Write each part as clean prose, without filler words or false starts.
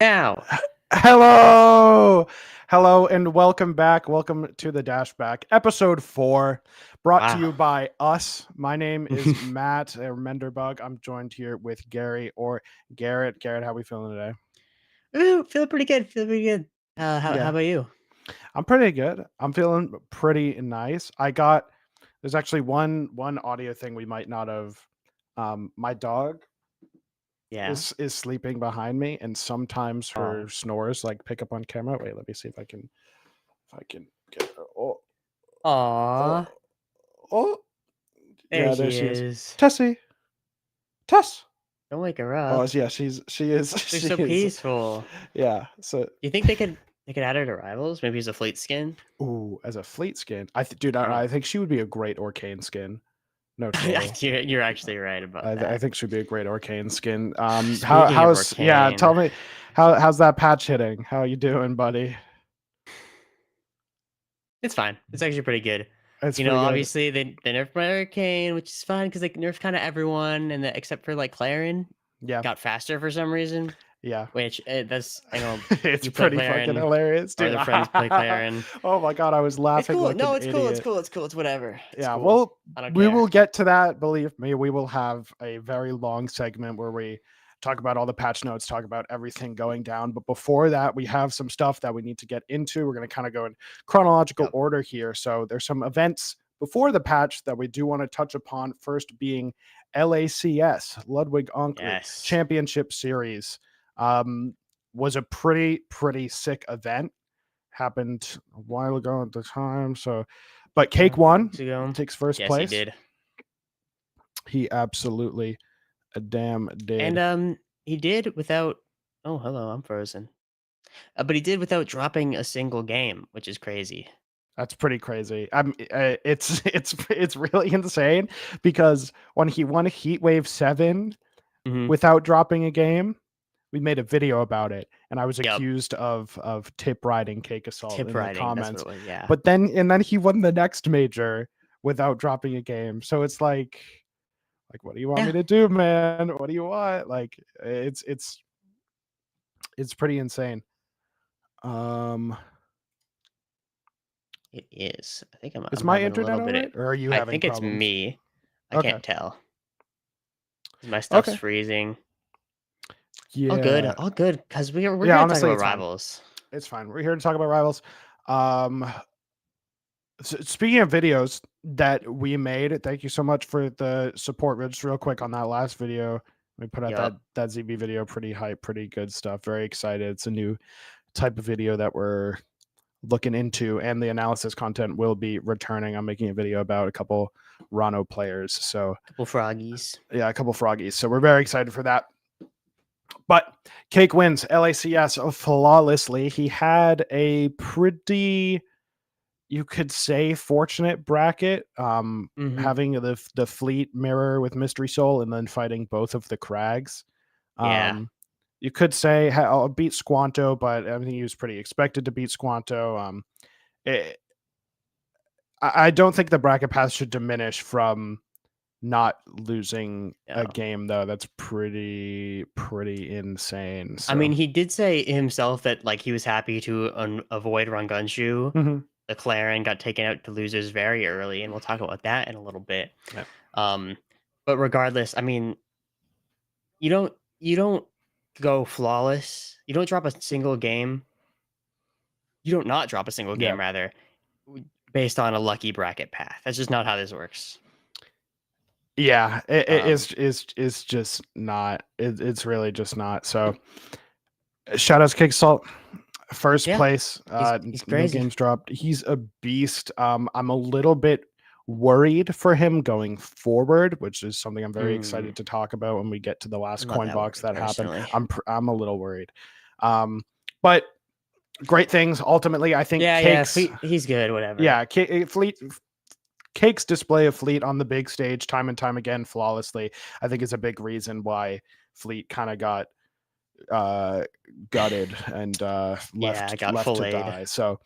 Now, Hello, hello, and welcome back. Welcome to the DashBack, episode 4, brought to wow. you by us. My name is Matt or Menderbug. I'm joined here with Gary or Garrett. Garrett, how we feeling today? Ooh, feeling pretty good. Feeling pretty good. How Yeah, about you? I'm pretty good. I'm feeling pretty nice. There's actually one audio thing we might not have. My dog Yeah. is sleeping behind me, and sometimes Oh. her snores like pick up on camera. Wait, let me see if I can get her. Oh, Aw. oh, There yeah, there she she is. is. Tessie, Tess. Don't wake her Oh, up. yeah, she is, They're she so is. peaceful. Yeah. So, You think they could add her to Rivals? Maybe as a fleet skin? ooh, as a fleet skin, dude, I don't I think she would be a great Arcane skin. No know. troll. You're actually right about I that. think she'd be a great Arcane skin. Speaking of Yeah? Arcane, Tell me, how's that patch hitting? How you doing, buddy? it's fine. It's actually pretty good. It's pretty good. Obviously they nerfed my Arcane, which is fine because they nerfed kind of everyone, and except for like Clarin, Yeah, got faster for some reason. yeah. Which that's I know It's you play pretty fucking Clarin, hilarious, our dude. other friends play Clarin. Oh my god, I was It's laughing cool. like an No, it's cool. It's idiot. cool. It's cool. It's whatever. It's Yeah, cool. well, I don't we care. will get to that. Believe me, we will have a very long segment where we talk about all the patch notes, talk about everything going down. But before that, we have some stuff that we need to get into. We're going to kind of go in chronological Yep. order here. So there's some events before the patch that we do want to touch upon. First being LACS, Ludwig Anker Yes. Championship Series. Was a pretty sick event. Happened a while ago at the time. So, but Yeah, Cake a couple won, weeks ago. takes first Yes, he place. did. He absolutely a damn And did. he did without. Oh, hello. I'm frozen. But he did without dropping a single game, which is crazy. That's pretty crazy. It's really insane because when he won Heat Wave 7 Mm-hmm. without dropping a game, we made a video about it, and I was Yep. accused of tip riding Cake Assault Tip in the riding. That's what comments. it was. Yeah. But then he won the next major without dropping a game. So it's like what do you want Yeah. me to do, man? What do you want? Like it's pretty insane. Um It is. I think is I'm my having a internet little all bit. right? Or are you I having think it's problems? me. I Okay. can't tell. My stuff's Okay. freezing. All good. Yeah. All good. Because we're Yeah, here to talk honestly, about it's fine. Rivals. It's fine. We're here to talk about Rivals. Um Speaking of videos that we made, thank you so much for the support. Just real quick on that last video, we put out Yup. that ZB video, pretty hype, pretty good stuff. Very excited. It's a new type of video that we're looking into, and the analysis content will be returning. I'm making a video about a couple Rano players. So Couple froggies. yeah, a couple froggies. So we're very excited for that. But Cake wins LACS flawlessly. He had a pretty, you could say, fortunate bracket, Mm-hmm. having the fleet mirror with Mystery Soul and then fighting both of the Crags. Yeah. You could say I'll beat Squanto, but I think he was pretty expected to beat Squanto. It, I don't think the bracket pass should diminish from not losing a No. game, though. That's pretty insane. I mean, So he did say himself that like he was happy to avoid Rangunshu. Mhm. The Clarin got taken out to losers very early, and we'll talk about that in a little bit. Yeah. Um, but regardless, I mean, you don't go flawless. You don't drop a single game. You don't not drop a single Yeah. game rather, based on a lucky bracket path. That's just not how this works. Yeah, Um, it's just not. It's really just not. So shout out to Kick Salt. First Yeah, place. he's No crazy. games dropped. He's a beast. I'm a little bit worried for him going forward, which is something I'm very excited to talk about when we get to the last I'm not that COINBOX worried that happened. personally. I'm a little worried. But great things ultimately. I think Yeah, Cake's he's good. Whatever. yeah, Fleet Cake's display of Fleet on the big stage time and time again flawlessly, I think, is a big reason why Fleet kind of got gutted and Yeah, I got left to filleted. die. So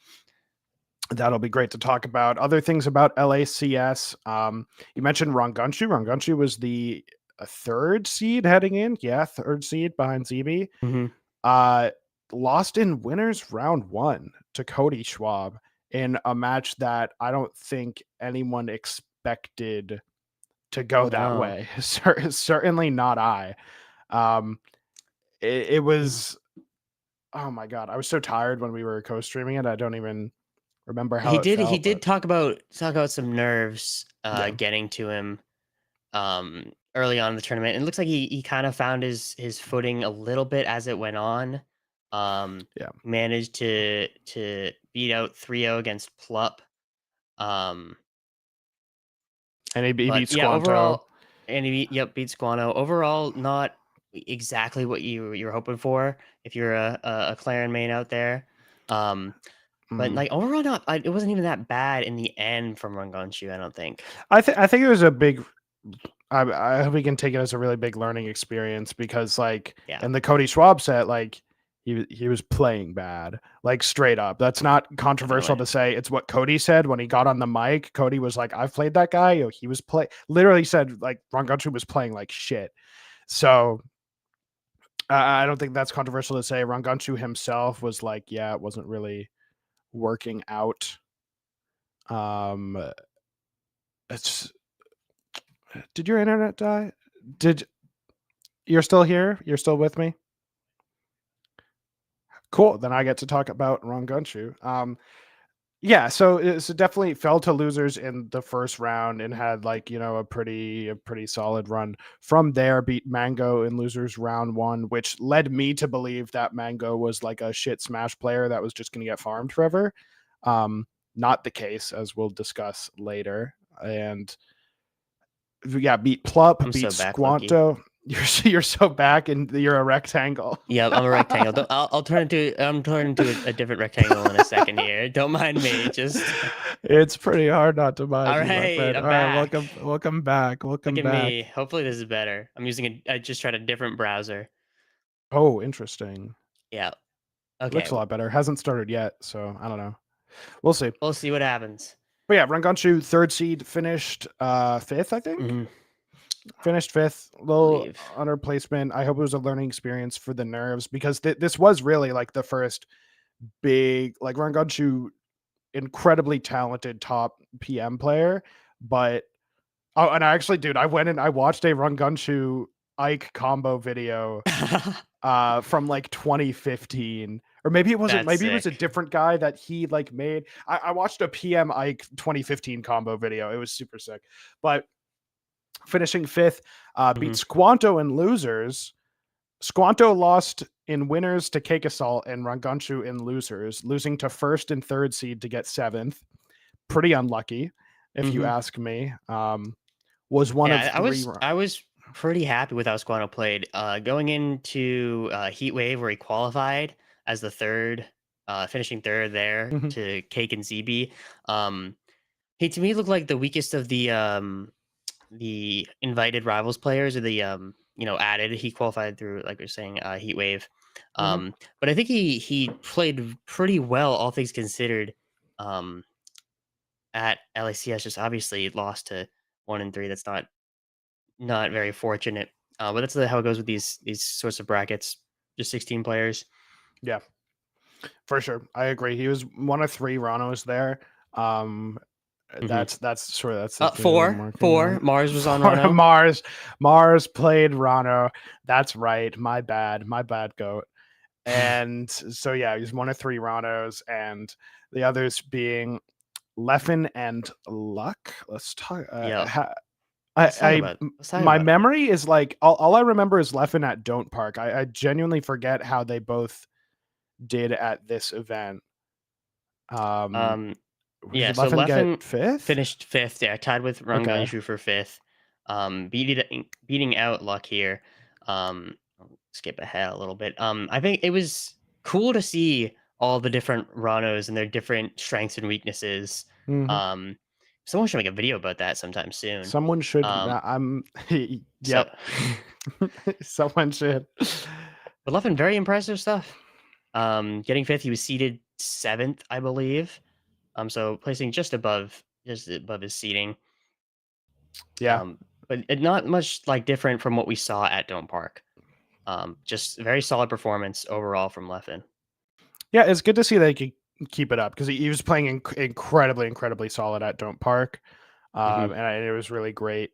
that'll be great to talk about. Other things about LACS. You mentioned Rangunshu. Rangunshu was the third seed heading in. Yeah, third seed behind ZB. Mm-hmm. lost in winners round 1 to Cody Schwab in a match that I don't think anyone expected to go that No. way. Certainly not I. Um, it Mm. was, oh my god, I was so tired when we were co-streaming it. I don't even remember how it He felt, did but talk about some nerves yeah, getting to him early on in the tournament. And it looks like he kind of found his footing a little bit as it went on. yeah, Managed to beat out 3-0 against Plup. Um, and he but beat yeah, Squanto. overall, and yep, beat Squano. Overall, not exactly what you were hoping for if you're a Claren main out there. Um, but Mm. like overall, not it wasn't even that bad in the end from Ranganshu, I don't think. I think it was a big. I hope we can take it as a really big learning experience because, like, Yeah, in the Cody Schwab set, like he was playing bad, like straight up. That's not controversial definitely. to say. It's what Cody said when he got on the mic. Cody was like, "I've played that guy. Yo, he was literally said like Rangachu was playing like shit." So I don't think that's controversial to say. Rangachu himself was like, "Yeah, it wasn't really working out." Um, it's did your internet die? Did You're still here? You're still with me? Cool. Then I get to talk about Ranganshu. Yeah, so it definitely fell to losers in the first round and had like a pretty solid run. From there, beat Mango in losers round 1, which led me to believe that Mango was like a shit Smash player that was just going to get farmed forever. Um, Not the case, as we'll discuss later. And yeah, beat Plup, I'm beat so back, Loki. Squanto. You're so back and you're a rectangle. Yeah, I'm a rectangle. I'll turn into I'm turning into a different rectangle in a second here. Don't mind me. Just It's pretty hard not to mind all you, my right. friend. I'm All right, back. welcome back, Look welcome at me. back. Hopefully this is better. I'm using I just tried a different browser. Oh, interesting. Yeah. Looks Okay. a lot better. Hasn't started yet, so I don't know. We'll see. We'll see what happens. But yeah, Ranganshu, third seed, finished fifth, I think. Hmm. Finished fifth, little Believe. under placement. I hope it was a learning experience for the nerves because this was really like the first big, like Ranganshu, incredibly talented top PM player, but oh, and I actually, dude, I went and I watched a Ranganshu Ike combo video from like 2015, or maybe it wasn't. That's Maybe it was a sick. different guy that he like made. I watched a PM Ike 2015 combo video. It was super sick. But finishing fifth, beat Hmm. Squanto in losers. Squanto lost in winners to Cake Assault and Ranganshu in losers, losing to first and third seed to get seventh. Pretty unlucky, if you Hmm. ask me. Was one of Yeah, three. I was pretty happy with how Squano played. Going into Heat Wave where he qualified as the third, finishing third there Mhm, to Cake and ZB. Um, he to me looked like the weakest of the invited rivals players or the added. He qualified through like we are saying Heat Wave. mhm. But I think he played pretty well, all things considered. Um, at LACS, just obviously lost to 1 and 3. That's not very fortunate. But that's how it goes with these sorts of brackets. Just 16 players. Yeah, for sure. I agree. He was one of three Ranos there. Um, Hmm. that's the thing I'm marking Four. on. Mars was on For Rano. Mars played Rano. That's right. My bad, goat. And so yeah, he's one of three Ranos, and the others being Leffen and Luck. Let's talk. Yep. I Let's talk my about him. memory is like all I remember is Leffen at Don't Park. I genuinely forget how they both did at this event. Um, Um, yeah. did So Leffen get Leffen fifth? finished fifth. Yeah, tied with Okay. Ranganshu for fifth. Beating out Luck here. I'll skip ahead a little bit. I think it was cool to see all the different Ranos and their different strengths and weaknesses. Mhm. Um, someone should make a video about that sometime soon. Someone should. Um, I'm. so Yep. Someone should. But Leffen, very impressive stuff. Getting fifth, he was seated seventh, I believe. So placing just above his seating. Yeah. But not much like different from what we saw at Dome Park. Just very solid performance overall from Leffen. Yeah, it's good to see that he can keep it up because he was playing incredibly solid at Don't Park, Hmm. and it was really great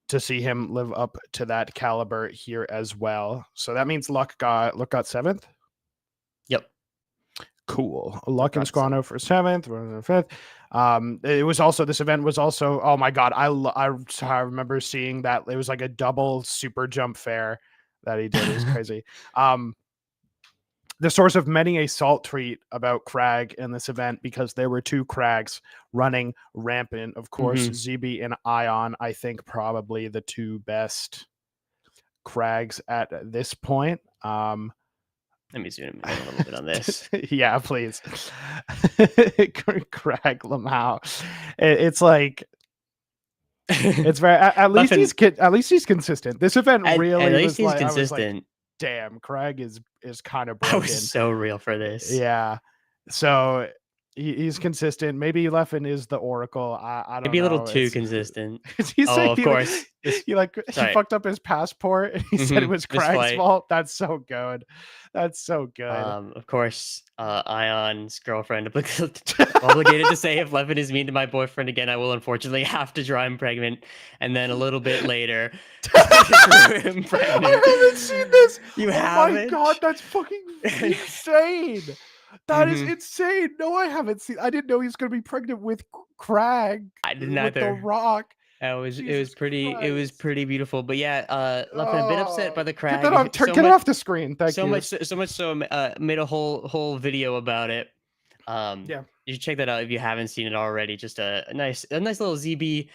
to see him live up to that caliber here as well. So that means Luck got seventh. Yep. Cool. Look, Luck and got seven. Squano for seventh, fifth. It was also this event was also, oh my god, I remember seeing that it was like a double super jump fair that he did. It was crazy. The source of many a salt tweet about Crag in this event because there were two Crags running rampant. Of course, Hmm. ZB and Ion, I think probably the two best Crags at this point. Let me zoom in a little bit on this. Yeah, please. Crag Lamau. It's like it's very at least Muffin, at least he's consistent. This event at really least was he's like I was like, consistent. damn, Crag is kind of I was broken. so real for this. Yeah. So he's consistent. Maybe Leffen is the Oracle. I don't Maybe a little know. too It's consistent. he Oh, said of course. This he sorry. fucked up his passport and he said it Hmm. was This Crag's flight. fault. That's so good. That's so good. Of course, Ion's girlfriend obligated to say if Levin is mean to my boyfriend again, I will unfortunately have to draw him pregnant. And then a little bit later, drew him pregnant. I haven't seen this. You Oh my god, haven't? that's fucking insane. That is Hmm. insane. No, I haven't seen. I didn't know he was going to be pregnant with Crag, I didn't with the either. Rock. It was Jesus Christ. pretty beautiful. But yeah, Levin a bit upset Oh, by the get that crag. get it off the screen. Thank you. So much so made a whole video about it. Yeah. You should check that out if you haven't seen it already. Just a nice little ZB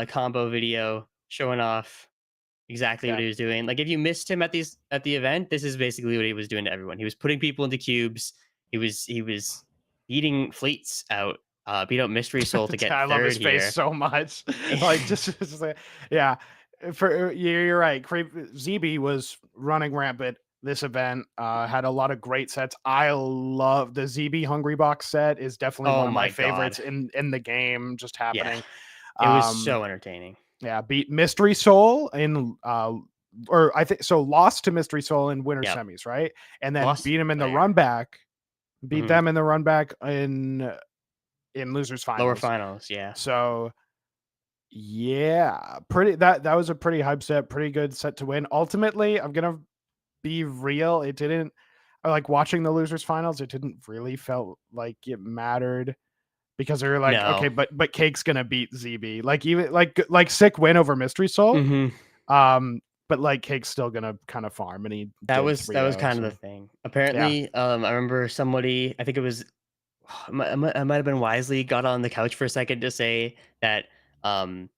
combo video showing off exactly what Yeah. he was doing. Like if you missed him at the event, this is basically what he was doing to everyone. He was putting people into cubes. He was beating fleets out. Beat out Mystery Soul to get I love third his face here. so much. Like just like, yeah. For you're right. ZB was running rampant this event. Had a lot of great sets. I love the ZB Hungry Box set is definitely Oh one of my my god. favorites in the game just Yeah. happening. It was Um so entertaining. yeah, beat Mystery Soul in or I think so lost to Mystery Soul in winter Yep. semis, right? And then Lost beat him in the there. run back. Beat Mhm. them in the run back in losers Lower finals. finals, yeah. So yeah, pretty that was a pretty hype set, pretty good set to win. Ultimately, I'm gonna be real. It didn't I like watching the losers finals, it didn't really felt like it mattered because they were like, okay, No. but Cake's gonna beat ZB. Like even like sick win over Mystery Soul. Mhm. But like Cake's still gonna kind of farm and he That did was 3-0. kind of the So thing. yeah. Apparently, I remember somebody, I think it was I might have been Wisely, got on the couch for a second to say that um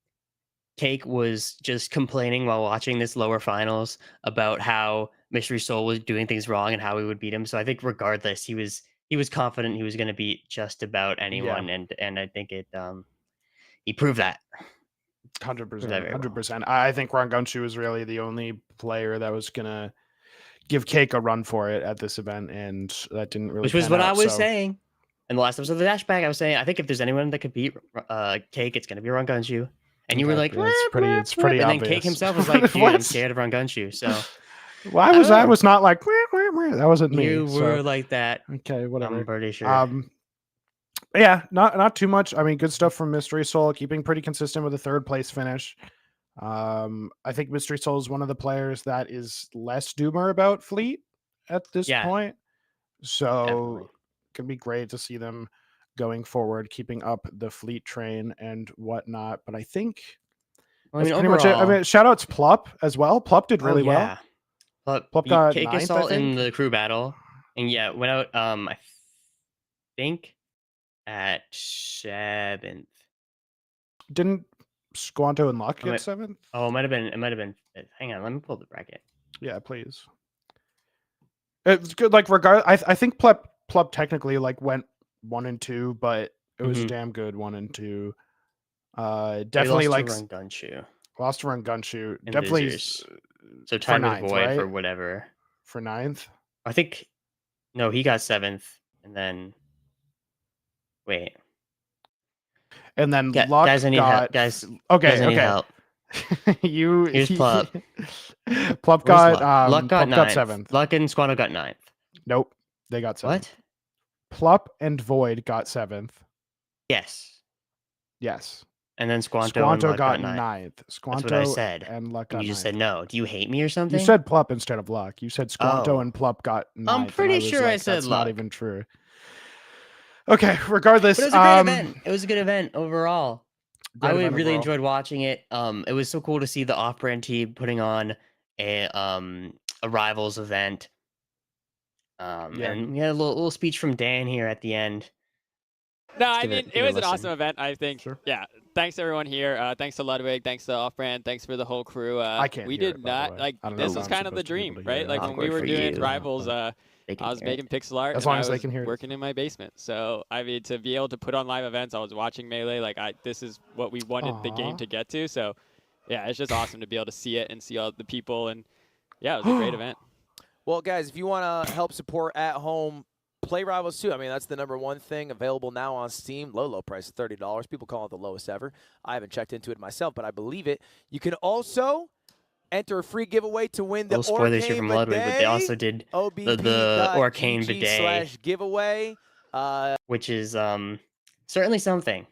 Cake was just complaining while watching this lower finals about how Mystery Soul was doing things wrong and how he would beat him. So I think regardless, he was confident he was going to beat just about Yeah. anyone, and I think he proved that. Hundred Proved that percent, very well. 100%. I think Rangunshu is really the only player that was gonna give Cake a run for it at this event, and that didn't really Which was pan what I out. was So saying in the last episode of the DashBack. I was saying I think if there's anyone that could beat Cake, it's going to be Rangunshu. And you were okay, like, yeah, it's "Whip, pretty, whip, it's whip," pretty and then Cake obvious. himself was like, "Dude, I'm What? scared of Rangunshu." So Why I was don't that? know. Was not like that wasn't me. You So were like that. okay, I'm whatever. pretty sure. Yeah, not too much. I mean, good stuff from Mystery Soul, keeping pretty consistent with a third place finish. I think Mystery Soul is one of the players that is less doomer about Fleet at this Yeah, point. So definitely. it can be great to see them going forward, keeping up the Fleet train and whatnot. But I think Well, I that's mean, pretty much it. I overall, mean, shout outs Plup as well. Plup did oh really well. yeah, but Plup beat got Cake ninth, I Assault in think. the crew battle, and yeah, went out. I think at seventh. Didn't Squanto and Luck I get might, seventh? oh, it might have been. It might have been. Hang on, let me pull the bracket. Yeah, please. It's good. Like regard, I think Plup technically like went 1 and 2, but it was a Mm-hmm. damn good 1 and 2. He Definitely lost to like Rangunshu lost to run Gunshoot. and Definitely losers, so for tied with ninth, Void for right? whatever. For ninth. I think no, he got seventh, and then wait, And then yeah, Luck guys, I need help, got guys. okay, Guys, I need okay. help. You Here's Plup. Plup Where's got Luck? Luck got Plup got ninth. seventh. Luck and Squano got ninth. Nope. They got 7th. What? Plup and Void got 7th. Yes. Yes. And then Squanto and Squanto Luck got got 9th. 9th. That's what I Squanto said. and Luck And got you just 9th. said no. Do you hate me or something? You said Plup instead of Luck. You said Squanto Oh. and Plup got 9th. I'm pretty and I was sure I like, said that's Luck. not even true. Okay, regardless. But it was a great event. It was a good event overall. I event really overall. enjoyed watching it. It was so cool to see the off-brand team putting on a Rivals event. Yeah. And we had a little speech from Dan here at the end. No, Let's I give mean, it give was a an awesome listen. event, I think. Sure. Yeah. Thanks to everyone here. Thanks to Ludwig. Thanks to Offbrand. Thanks for the whole crew. I can't We hear did it, by the not way. like I don't know this if was I'm kind of the supposed to be dream, able to hear right? it. Like when we Awkward were for doing you, Rivals, They can I was hear making it. pixel art As and long I as they was can hear it. working in my basement. So I mean, to be able to put on live events, I was watching Melee. Like this is what we wanted the game Aw. to get to. So yeah, it's just awesome to be able to see it and see all the people. And yeah, it was a great event. Well, guys, if you want to help support at home, play Rivals 2. I mean, that's the #1 thing available now on Steam. Low price of $30. People call it the lowest ever. I haven't checked into it myself, but I believe it. You can also enter a free giveaway to win the Little spoilers here Orcane from Ludwig, but they also Bidet. did the Orcane Bidet, /giveaway. which is certainly something.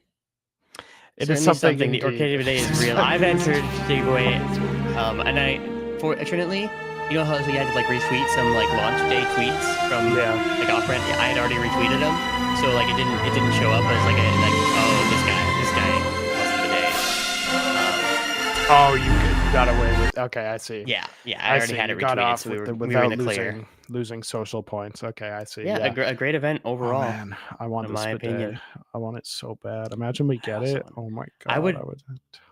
It is Certainly something The indeed. Orcane Bidet is real. I've entered the giveaway, and I fortunately, you know how you had to like retweet some like launch day tweets from like off-brand. Yeah, I had already retweeted them, so like it didn't show up as like oh this guy wasn't the day. Oh, you got away with. Okay, I see. Yeah, I already had it got retweeted, off so we were without in the clear. losing social points. Okay, I see. Yeah, a great event overall. Oh, man, I want in this my bidet. opinion. I want it so bad. Imagine we get also it. want Oh my god, I would- I would.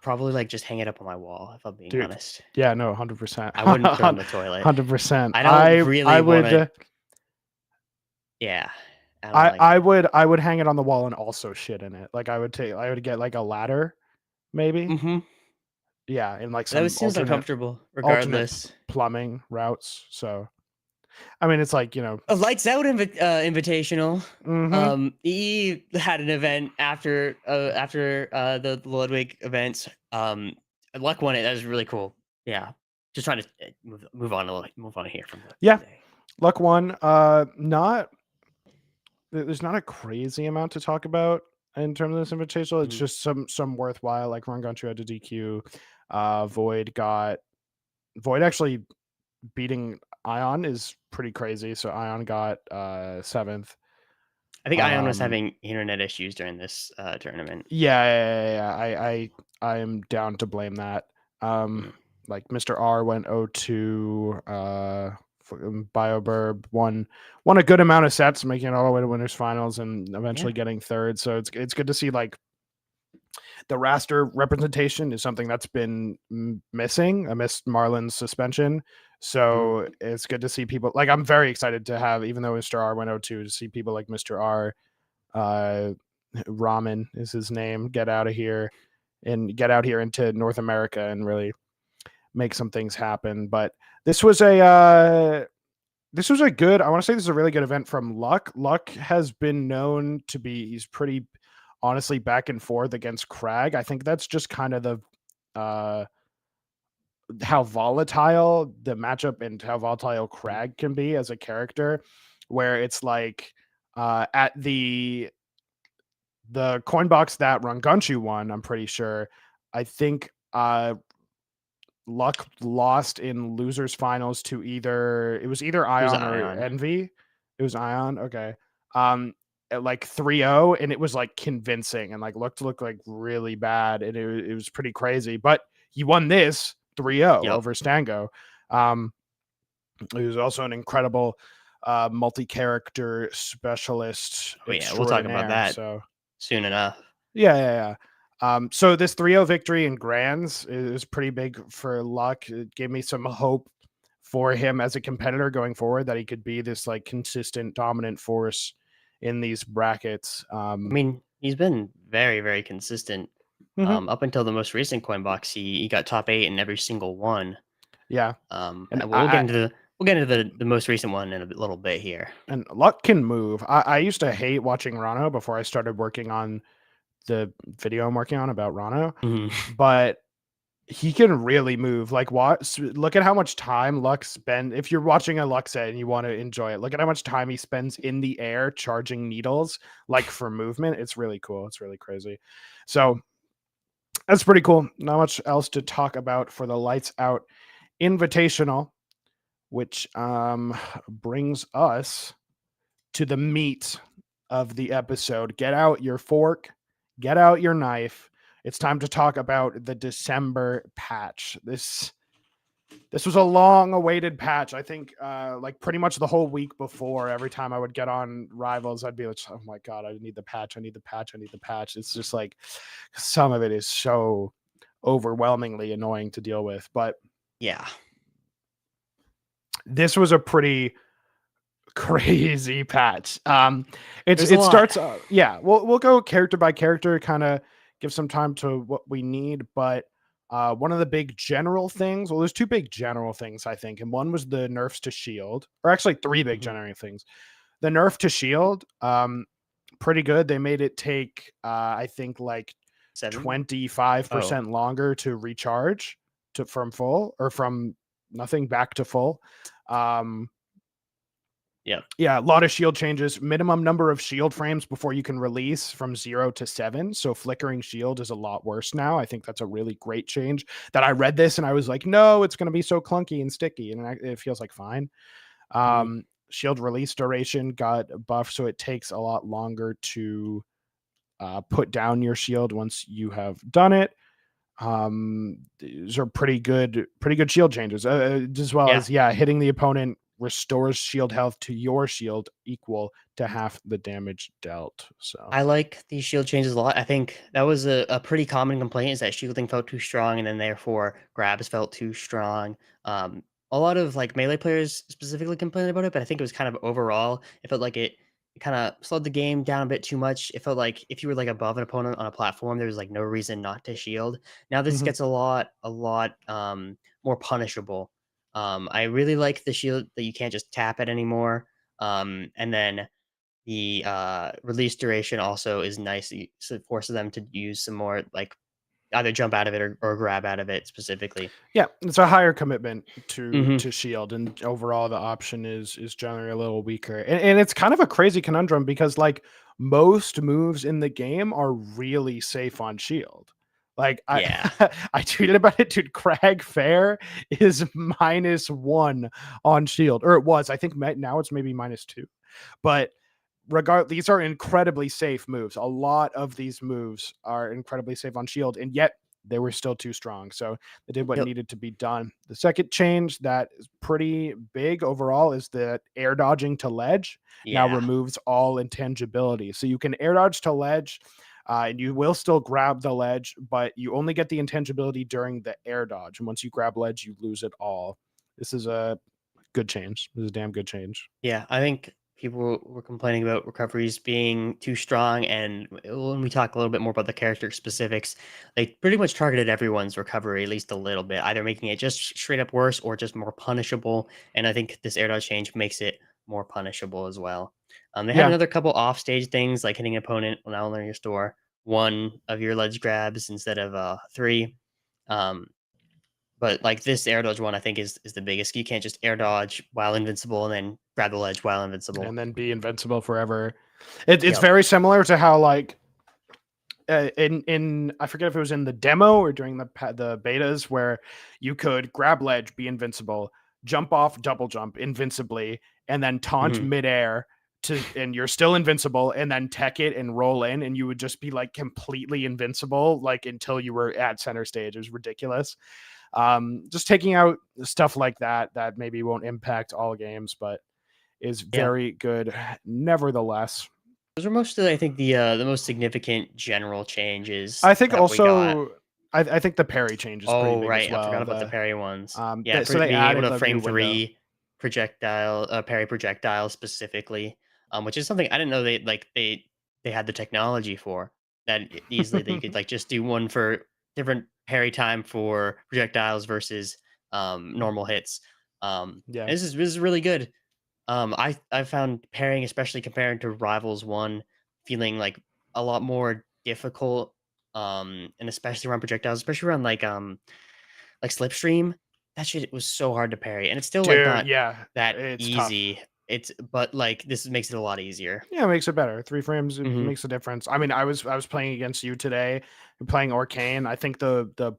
Probably like just hang it up on my wall if I'm being Dude, honest. Yeah, no, 100%. I wouldn't throw it in the toilet. 100%. I don't really I would. wanna- Yeah. I would hang it on the wall and also shit in it. Like I would get like a ladder, maybe. Mm-hmm. Yeah, and like some That seems alternate uncomfortable, regardless. plumbing routes. So, I mean, it's like A lights out invitational. mhm. EE had an event after the Ludwig events. Luck won it. That was really cool. Yeah, just trying to move on here from the Yeah. day. Luck won. There's not a crazy amount to talk about in terms of this invitational. It's just some worthwhile. Like Ron Gunchu had to DQ. Void actually beating Ion is pretty crazy. So Ion got 7th. I think Ion was having internet issues during this tournament. Yeah. I am down to blame that. Like Mr. R went 0-2. BioBurb won a good amount of sets, making it all the way to winners finals and eventually getting 3rd. So it's good to see like the raster representation is something that's been missing. I missed Marlon's suspension. So it's good to see people like I'm very excited to have, even though Mr. R went 0-2, to see people like Mr. R, Ramen is his name, get out here into North America and really make some things happen. But this was a good, I want to say this is a really good event from Luck. Luck has been known to be, he's pretty honestly back and forth against Crag. I think that's just kind of the how volatile the matchup and how volatile Crag can be as a character, where it's like at the COINBOX that Rangunchu won, I'm pretty sure, I think Luck lost in losers finals to either Ion or Envy. It was Ion. Okay. At like 3-0, and it was like convincing and like looked like really bad, and it was pretty crazy. But he won this 3-0 over Stango. He was also an incredible multi-character specialist. Oh yeah, we'll talk about that soon enough. Yeah. So this 3-0 victory in Grands is pretty big for Luck. It gave me some hope for him as a competitor going forward, that he could be this like consistent dominant force in these brackets. I mean, he's been very, very consistent up until the most recent COINBOX. He got top 8 in every single one. Yeah. And we'll get into the most recent one in a little bit here. And Luck can move. I used to hate watching Rano before I started working on the video I'm working on about Rano. But he can really move. Like, look at how much time Lux spend. If you're watching a Lux set and you want to enjoy it, look at how much time he spends in the air charging needles, like for movement. It's really cool. It's really crazy. So that's pretty cool. Not much else to talk about for the Lights Out Invitational, which brings us to the meat of the episode. Get out your fork, get out your knife. It's time to talk about the December patch. This was a long awaited patch. I think like pretty much the whole week before, every time I would get on Rivals, I'd be like, oh my God, I need the patch. I need the patch. I need the patch. It's just like some of it is so overwhelmingly annoying to deal with. But Yeah. this was a pretty crazy patch. It There's a lot. starts yeah, we'll go character by character, kind of give some time to what we need, but one of the big general things, well, there's two big general things, I think, and one was the nerfs to shield, or actually three big general things. The nerf to shield, pretty good. They made it take I think like 25% longer to recharge from full, or from nothing back to full. Yeah, a lot of shield changes. Minimum number of shield frames before you can release from 0 to 7. So flickering shield is a lot worse now. I think that's a really great change. That I read this and I was like, no, it's going to be so clunky and sticky, and it feels like fine. Shield release duration got buffed, so it takes a lot longer to put down your shield once you have done it. These are pretty good shield changes, as well as hitting the opponent restores shield health to your shield equal to half the damage dealt. So I like these shield changes a lot. I think that was a pretty common complaint, is that shielding felt too strong, and then therefore grabs felt too strong. A lot of like melee players specifically complained about it, but I think it was kind of overall, it felt like it kind of slowed the game down a bit too much. It felt like if you were like above an opponent on a platform, there was like no reason not to shield. Now this gets a lot more punishable. I really like the shield that you can't just tap it anymore. And then the release duration also is nice. So it forces them to use some more, like either jump out of it or grab out of it specifically. Yeah, it's a higher commitment to shield, and overall the option is generally a little weaker. And it's kind of a crazy conundrum, because like most moves in the game are really safe on shield. Like I tweeted about it, dude. Crag Fair is -1 on shield, or it was. I think now it's maybe -2. But these are incredibly safe moves. A lot of these moves are incredibly safe on shield, and yet they were still too strong. So they did what needed to be done. The second change that is pretty big overall is that air dodging to ledge now removes all intangibility. So you can air dodge to ledge, and you will still grab the ledge, but you only get the intangibility during the air dodge. And once you grab ledge, you lose it all. This is a good change. This is a damn good change. Yeah, I think people were complaining about recoveries being too strong, and when we talk a little bit more about the character specifics, they pretty much targeted everyone's recovery at least a little bit, either making it just straight up worse or just more punishable. And I think this air dodge change makes it more punishable as well. They had another couple off-stage things, like hitting an opponent will now only restore 1 of your ledge grabs instead of 3. But like this air dodge one, I think is the biggest. You can't just air dodge while invincible and then grab the ledge while invincible, and then be invincible forever. It's very similar to how like in I forget if it was in the demo or during the betas, where you could grab ledge, be invincible, jump off, double jump invincibly, and then taunt midair and you're still invincible, and then tech it and roll in, and you would just be like completely invincible like until you were at center stage. It was ridiculous. Just taking out stuff like that maybe won't impact all games, but is very good nevertheless. Those are mostly, I think, the most significant general changes. I think also I think the parry change is pretty big as well. I forgot about the parry ones. So they being added able to frame 3 window. projectile parry projectiles specifically, which is something I didn't know they had the technology for that easily. They could like just do one for different parry time for projectiles versus normal hits. This is really good. I found parrying, especially compared to Rivals 1, feeling like a lot more difficult, and especially around projectiles, especially around like like Slipstream, that shit was so hard to parry, and it's still like Dude, not yeah, that it's tough. easy. But like this makes it a lot easier. Yeah, it makes it better. 3 frames, it Mhm. makes a difference. I mean, I was playing against you today, playing Arcane. I think the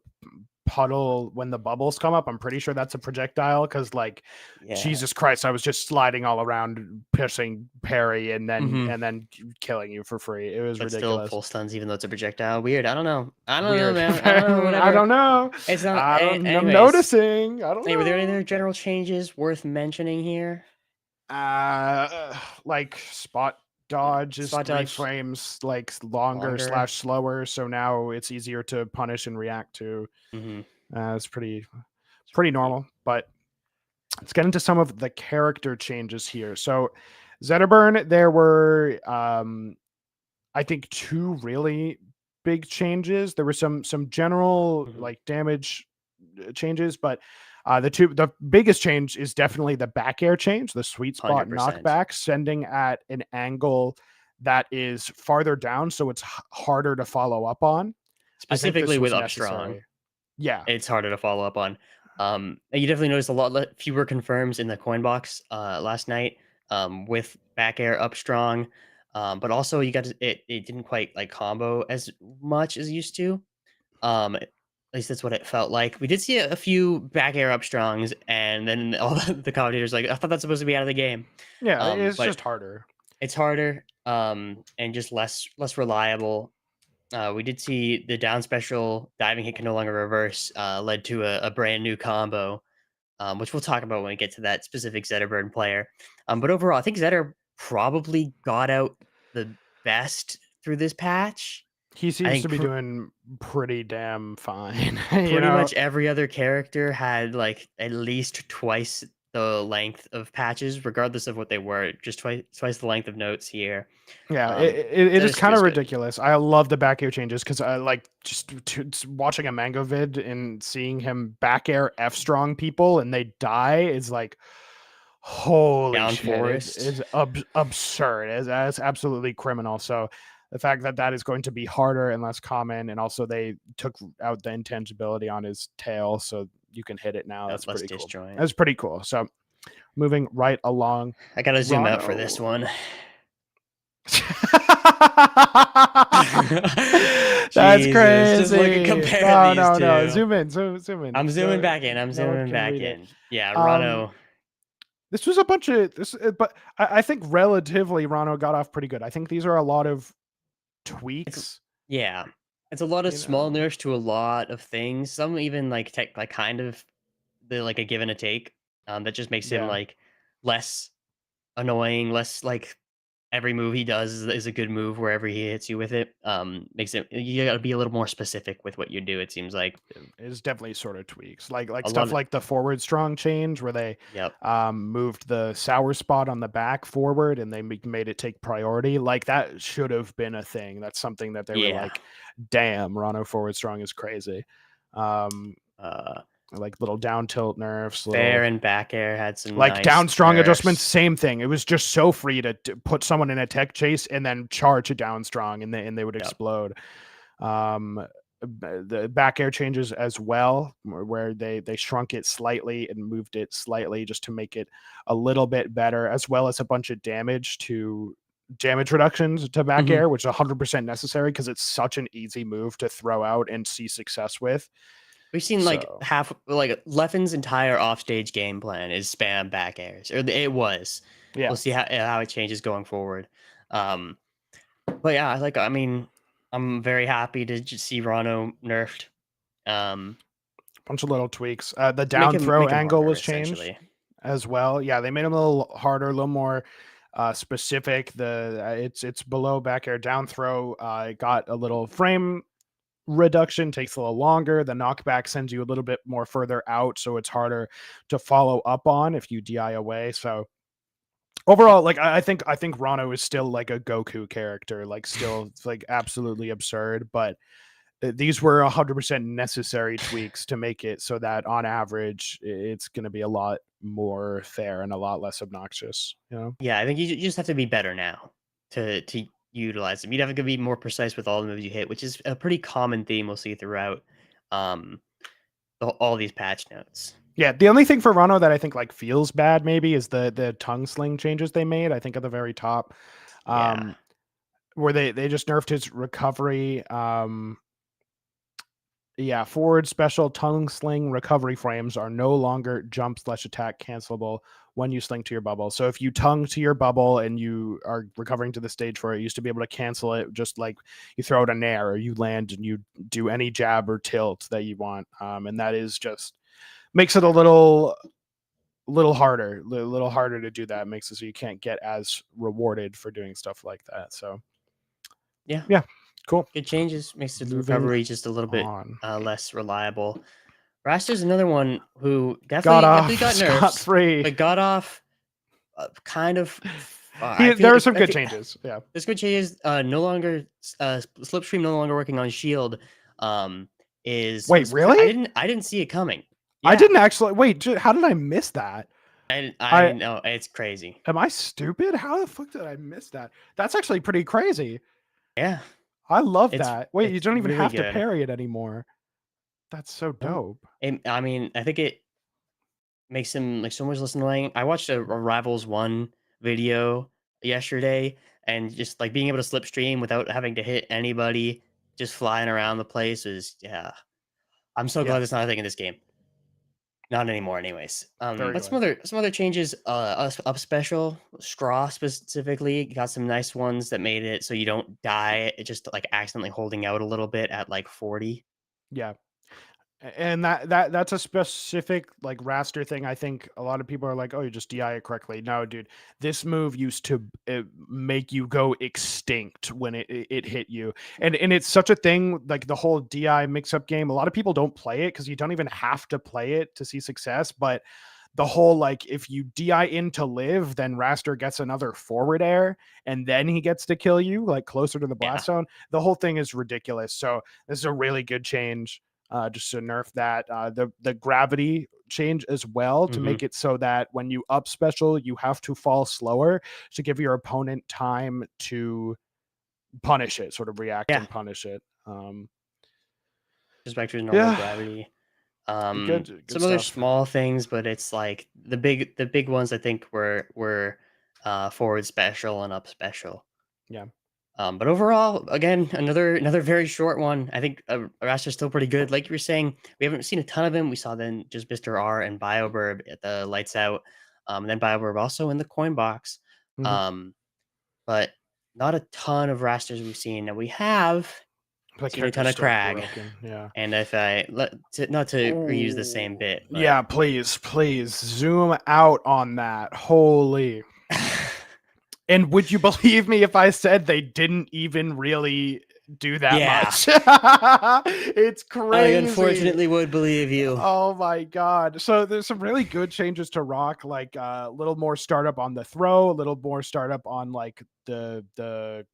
puddle when the bubbles come up, I'm pretty sure that's a projectile because like Yeah. Jesus Christ, I was just sliding all around, pushing parry, and then killing you for free. It was But still ridiculous. full stuns, even though it's a projectile. Weird. I don't know. I don't know, Weird. man. I don't know. Whatever. I don't know. It's not. I'm Anyways, noticing. I don't hey, were there any know. other general changes worth mentioning here? Like spot dodge is Spot 3 dodge frames like longer longer. / slower, so now it's easier to punish and react to. Mhm. It's pretty normal, but let's get into some of the character changes here. So Zetterburn, there were I think 2 really big changes. There were some general Mhm. like damage changes, but the biggest change is definitely the back air change, the sweet spot 100%. knockback, sending at an angle that is farther down, so it's harder to follow up on. Specifically with Upstrong, necessary. Yeah, it's harder to follow up on. You definitely noticed a lot fewer confirms in the COINBOX last night with back air Upstrong. But also you got it didn't quite like combo as much as it used to. At least that's what it felt like. We did see a few back air Upstrongs, and then all the commentators like, I thought that's supposed to be out of the game. yeah, it's But just harder. it's harder and just less reliable. We did see the down special diving hit can no longer reverse, led to a brand new combo, which we'll talk about when we get to that specific Zetterburn player. But overall, I think Zetter probably got out the best through this patch. He I seems think to be doing pretty damn fine. You pretty know, much every other character had like at least twice the length of patches, regardless of what they were. Just twice the length of notes here. yeah, Um, it is Zetter's kind of good. ridiculous. I love the back air changes because I like just watching a Mango vid and seeing him back air F strong people and they die is like, holy Down shit! forest. It's absurd. It's absolutely criminal. So the fact that that is going to be harder and less common, and also they took out the intangibility on his tail, so you can hit it now. That's Less pretty cool. disjoint. That's pretty cool. So moving right along. I gotta zoom out for this one. That's Jesus, crazy. just look at compare these two. No. Zoom in. I'm zooming back in. I'm zooming back in. Yeah, Rano. This was a bunch of this, but I think relatively Rano got off pretty good. I think these are a lot of tweaks. Yeah, it's a lot of small nerfs to a lot of things. Some even like kind of like a give and a take. That just makes him like less annoying, less like every move he does is a good move wherever he hits you with it. Makes it you gotta be a little more specific with what you do. It seems like It's definitely sort of tweaks, like A stuff lot like the forward strong change where they Yep. moved the sour spot on the back forward and they made it take priority. Like that should have been a thing. That's something that they were like, damn, Rano forward strong is crazy. Like little down tilt nerfs, Fair and back air had some like nice down strong nerfs. adjustments. Same thing. It was just so free to put someone in a tech chase and then charge a down strong, and they would explode. The back air changes as well, where they shrunk it slightly and moved it slightly just to make it a little bit better, as well as a bunch of damage reductions to back air, which is 100% necessary because it's such an easy move to throw out and see success with. We've seen like Leffen's entire offstage game plan is spam back airs, or it was. Yeah, we'll see how it changes going forward. But yeah, I mean, I'm very happy to just see Rano nerfed. Bunch of little tweaks. The down throw angle was changed as well. Yeah, they made him a little harder, a little more specific. It's below back air down throw. Got a little frame reduction, takes a little longer. The knockback sends you a little bit more further out, so it's harder to follow up on if you DI away. So overall, like I think Rano is still like a Goku character, like still like absolutely absurd, but these were 100% necessary tweaks to make it so that on average it's going to be a lot more fair and a lot less obnoxious, you know? Yeah, I think you just have to be better now to utilize them. You'd have to be more precise with all the moves you hit, which is a pretty common theme we'll see throughout. all these patch notes. Yeah, the only thing for Rano that I think like feels bad maybe is the tongue sling changes they made. I think at the very top, Yeah. where they just nerfed his recovery. Yeah, forward special tongue sling recovery frames are no longer jump/attack cancelable when you sling to your bubble. So if you tongue to your bubble and you are recovering to the stage for it, you used to be able to cancel it just like you throw out a nair or you land and you do any jab or tilt that you want. And that is just makes it a little harder, to do that. It makes it so you can't get as rewarded for doing stuff like that. So Yeah. cool. Good changes. Makes the Moving recovery just a little bit on. less reliable. Raster's another one who Got definitely off got nerfs, scot-free. but got off kind of. There are some good changes. Yeah, there's good changes. No longer Slipstream no longer working on Shield. Wait, really? I didn't see it coming. I Yeah. didn't actually. Wait, how did I miss that? I know it's crazy. Am I stupid? How the fuck did I miss that? That's actually pretty crazy. Yeah, I love It's- that. Wait, you it's don't even really have to good. parry it anymore. That's so dope. I mean, I think it makes him like so much less annoying. I watched a Rivals 1 video yesterday, and just like being able to slipstream without having to hit anybody, just flying around the place is I'm so glad Yeah. there's not a thing in this game. Not anymore, anyways. Very But some other changes. Up special, Scraw specifically got some nice ones that made it so you don't die. It just like accidentally holding out a little bit at like 40. Yeah. And that's a specific like raster thing. I think a lot of people are like, oh, you just DI it correctly. No, dude, this move used to make you go extinct when it hit you. And it's such a thing, like the whole DI mix-up game. A lot of people don't play it because you don't even have to play it to see success. But the whole like if you DI in to live, then Raster gets another forward air and then he gets to kill you like closer to the blast zone. The whole thing is ridiculous. So this is a really good change. Just to nerf that. The gravity change as well to make it so that when you up special, you have to fall slower to give your opponent time to punish it, sort of react and punish it. Just back to normal gravity. Good Some other stuff. small things, but it's like the big ones I think were forward special and up special. Yeah. But overall, again, another very short one. I think Raster's still pretty good. Like you were saying, we haven't seen a ton of him. We saw then just Mr. R and BioBurb at the lights out. And then BioBurb also in the COINBOX. But not a ton of Rasters we've seen. Now we have seen a ton of Crag. Yeah. And if I not to reuse the same bit. But... Yeah, please zoom out on that. Holy. And would you believe me if I said they didn't even really do that much? It's crazy. I unfortunately would believe you. Oh my god. So there's some really good changes to Rock, like a little more startup on the throw, a little more startup on like the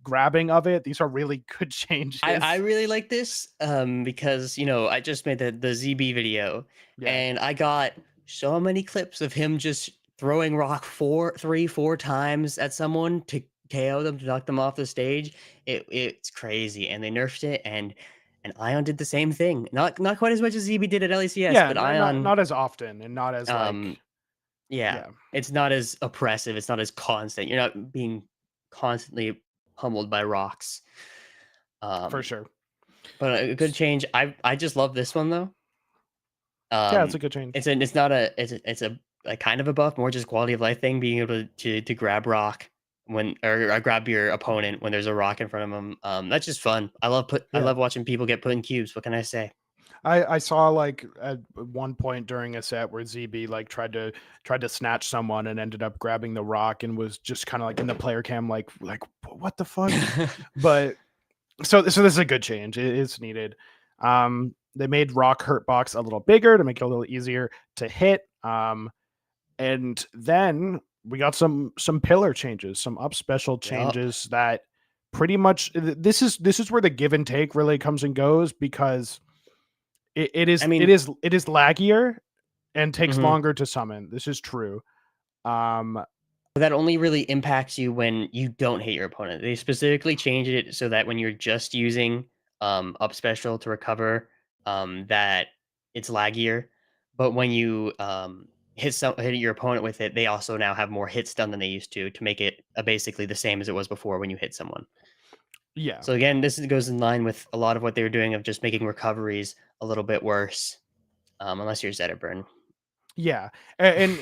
grabbing of it. These are really good changes. I really like this because I just made the ZB video and I got so many clips of him just throwing Rock 4 times at someone to KO them, to knock them off the stage. It's crazy, and they nerfed it, and Ion did the same thing. Not quite as much as ZB did at LACS, but Ion not as often and not as like it's not as oppressive. It's not as constant. You're not being constantly pummeled by rocks. For sure. But a good change. I just love this one though. Yeah, it's a good change. It's a kind of a buff, more just quality of life thing, being able to grab rock or grab your opponent when there's a rock in front of them. That's just fun. I love watching people get put in cubes. What can I say? I saw like at one point during a set where ZB like tried to snatch someone and ended up grabbing the rock and was just kind of like in the player cam like what the fuck. But so this is a good change. It is needed. They made rock hurt box a little bigger to make it a little easier to hit. And then we got some pillar changes, some up special changes that pretty much this is where the give and take really comes and goes, because it is laggier and takes longer to summon. This is true. That only really impacts you when you don't hit your opponent. They specifically changed it so that when you're just using up special to recover, that it's laggier. But when you hit your opponent with it, they also now have more hits done than they used to make it basically the same as it was before when you hit someone. Yeah. So again, goes in line with a lot of what they were doing of just making recoveries a little bit worse, unless you're Zetterburn. Yeah, and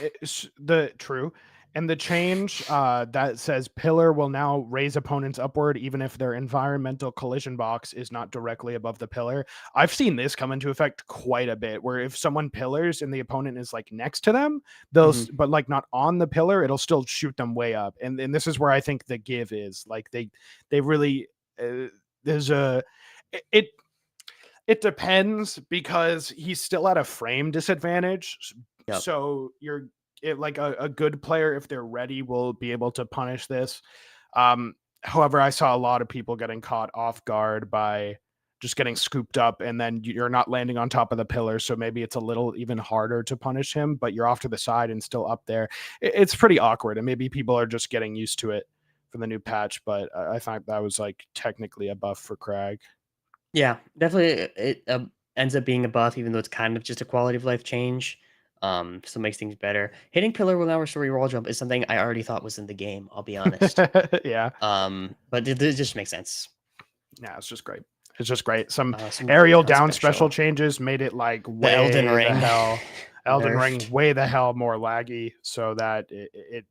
the true, and the change that says pillar will now raise opponents upward even if their environmental collision box is not directly above the pillar. I've seen this come into effect quite a bit, where if someone pillars and the opponent is like next to them, but like not on the pillar, it'll still shoot them way up. And this is where I think the give is like they really there's a it it depends because he's still at a frame disadvantage. Yep. So like a good player, if they're ready, will be able to punish this. However, I saw a lot of people getting caught off guard by just getting scooped up, and then you're not landing on top of the pillar. So maybe it's a little even harder to punish him, but you're off to the side and still up there. It's pretty awkward, and maybe people are just getting used to it from the new patch. But I thought that was like technically a buff for Crag. Yeah, definitely. It ends up being a buff, even though it's kind of just a quality of life change. So it makes things better. Hitting pillar will now restore your wall jump is something I already thought was in the game. I'll be honest. Yeah. But it just makes sense. Yeah, it's just great. It's just great. Some Some aerial down down special changes made it like way Elden the Ring. hell, Elden Ring Nerfed. way the hell more laggy, so that it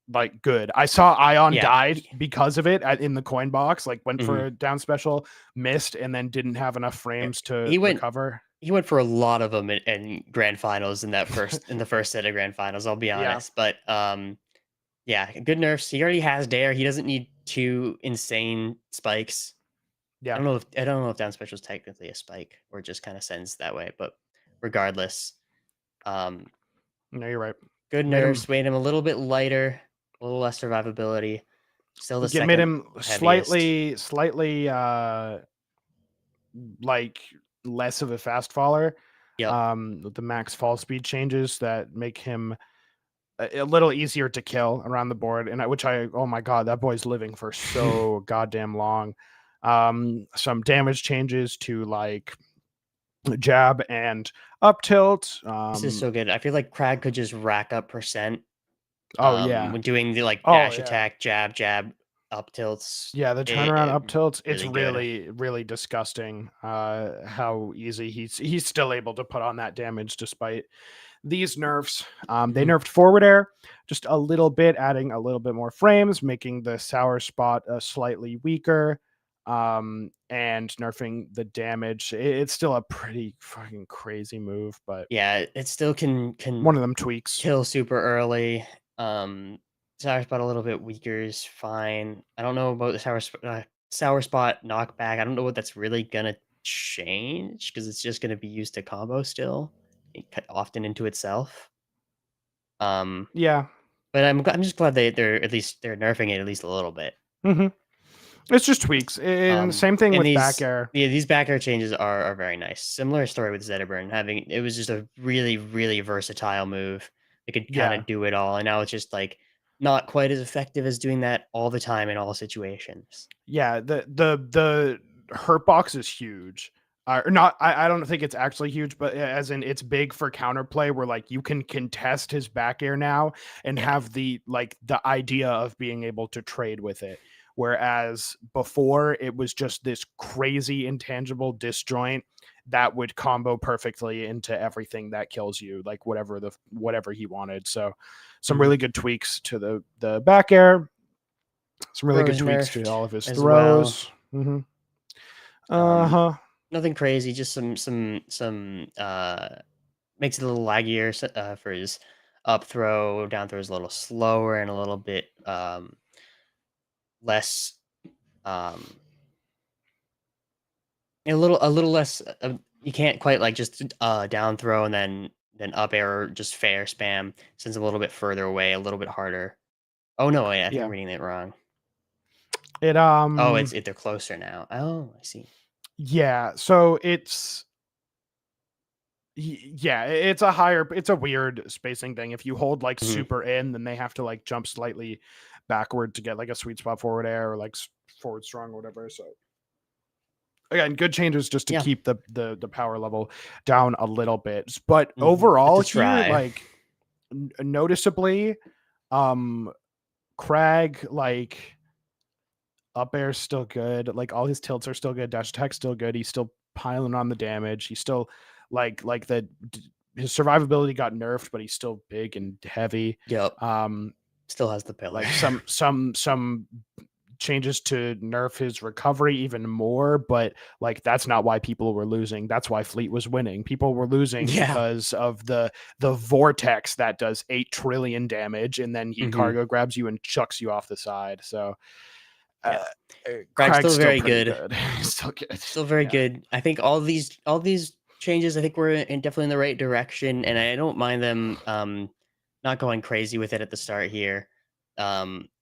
like good. I saw Ion Yeah. died because of it in the COINBOX. Like went for Mhm. a down special, missed, and then didn't have enough frames to He went- recover. He went for a lot of them in grand finals in the first set of grand finals. I'll be Yeah. honest, but yeah, good nerfs. He already has Dare. He doesn't need 2 insane spikes. Yeah. I don't know if down special is technically a spike or just kind of sends that way, but regardless, No, you're right. good Made him- nerfs, made him a little bit lighter, a little less survivability. Still the second made him heaviest. slightly like less of a fast faller. Yep. With the max fall speed changes that make him a little easier to kill around the board, and oh my god, that boy's living for so goddamn long. Some damage changes to like jab and up tilt. This is so good. I feel like Crag could just rack up percent. Oh yeah, When doing the like Oh, dash yeah. attack, jab, up tilts. yeah, the turnaround up tilts. It's really good. really disgusting. How easy he's still able to put on that damage despite these nerfs. They nerfed forward air just a little bit, adding a little bit more frames, making the sour spot slightly weaker, and nerfing the damage. It's still a pretty fucking crazy move, but Yeah, it still can one of them tweaks. kill super early. Sour spot a little bit weaker is fine. I don't know about the sour spot knockback. I don't know what that's really gonna change because it's just gonna be used to combo still, often into itself. Yeah. But I'm just glad they're nerfing it at least a little bit. Mm-hmm. It's just tweaks. And same thing with back air. Yeah, these back air changes are very nice. Similar story with Zetterburn. It was just a really, really versatile move. It could kind of do it all. And now it's just like not quite as effective as doing that all the time in all situations. Yeah, the hurt box is huge. Or not, I don't think it's actually huge, but as in it's big for counterplay where like you can contest his back air now and have the idea of being able to trade with it. Whereas before it was just this crazy intangible disjoint that would combo perfectly into everything that kills you, like whatever he wanted. So some really good tweaks to the back air. Some really good tweaks to all of his throws. Well. Mm-hmm. Nothing crazy, just some makes it a little laggier for his up throw. Down throw is a little slower and a little bit less a little less you can't quite like just down throw and then up air or just fair spam, since a little bit further away, a little bit harder. Oh no, wait, I think I'm reading it wrong. They're closer now. Oh, I see. Yeah, so it's a weird spacing thing. If you hold like super in, then they have to like jump slightly backward to get like a sweet spot forward air or like forward strong or whatever. So again, good changes just to Yeah. keep the power level down a little bit. But Mhm. overall It's a here, try. like noticeably, Crag, like up air's still good. Like all his tilts are still good. Dash attack's still good. He's still piling on the damage. He's still like his survivability got nerfed, but he's still big and heavy. Yep. Um, Still has the pillar. like some changes to nerf his recovery even more, but like that's not why people were losing. That's why Fleet was winning. People were losing Yeah. because of the vortex that does 8 trillion damage, and then he cargo grabs you and chucks you off the side. So Yeah. Crag's still very pretty good. Still good. Still very good. I think all these changes, I think we're definitely in the right direction, and I don't mind them not going crazy with it at the start here. We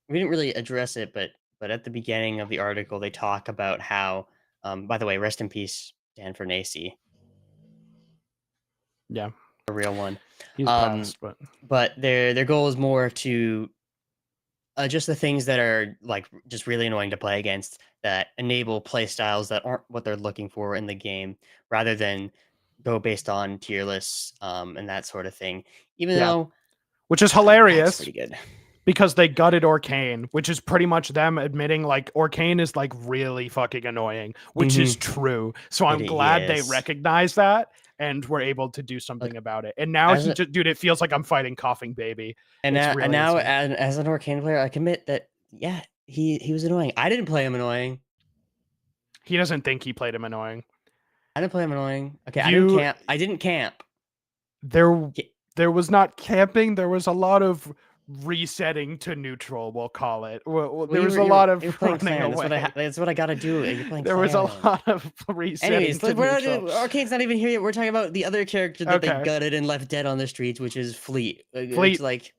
didn't really address it, but at the beginning of the article, they talk about how, by the way, rest in peace, Dan Fernacey, Yeah, a real one. he's passed, But their goal is more to just the things that are like just really annoying to play against, that enable play styles that aren't what they're looking for in the game, rather than go based on tier lists and that sort of thing. Even though, which is that's hilarious pretty good. because they gutted Arcane, which is pretty much them admitting like Arcane is like really fucking annoying, which is true. So I'm glad they recognize that and were able to do something about it. And now dude, it feels like I'm fighting coughing baby. And now as an Arcane player, I commit that yeah, he was annoying. I didn't play him annoying. He doesn't think he played him annoying. I didn't play him annoying. Okay, I didn't camp. There was not camping. There was a lot of resetting to neutral, we'll call it. There was a lot of running away. That's what I got to do. You're playing there was a lot of resetting. Anyways, to neutral. Arcane's not even here yet. We're talking about the other character that they gutted and left dead on the streets, which is Fleet. It's like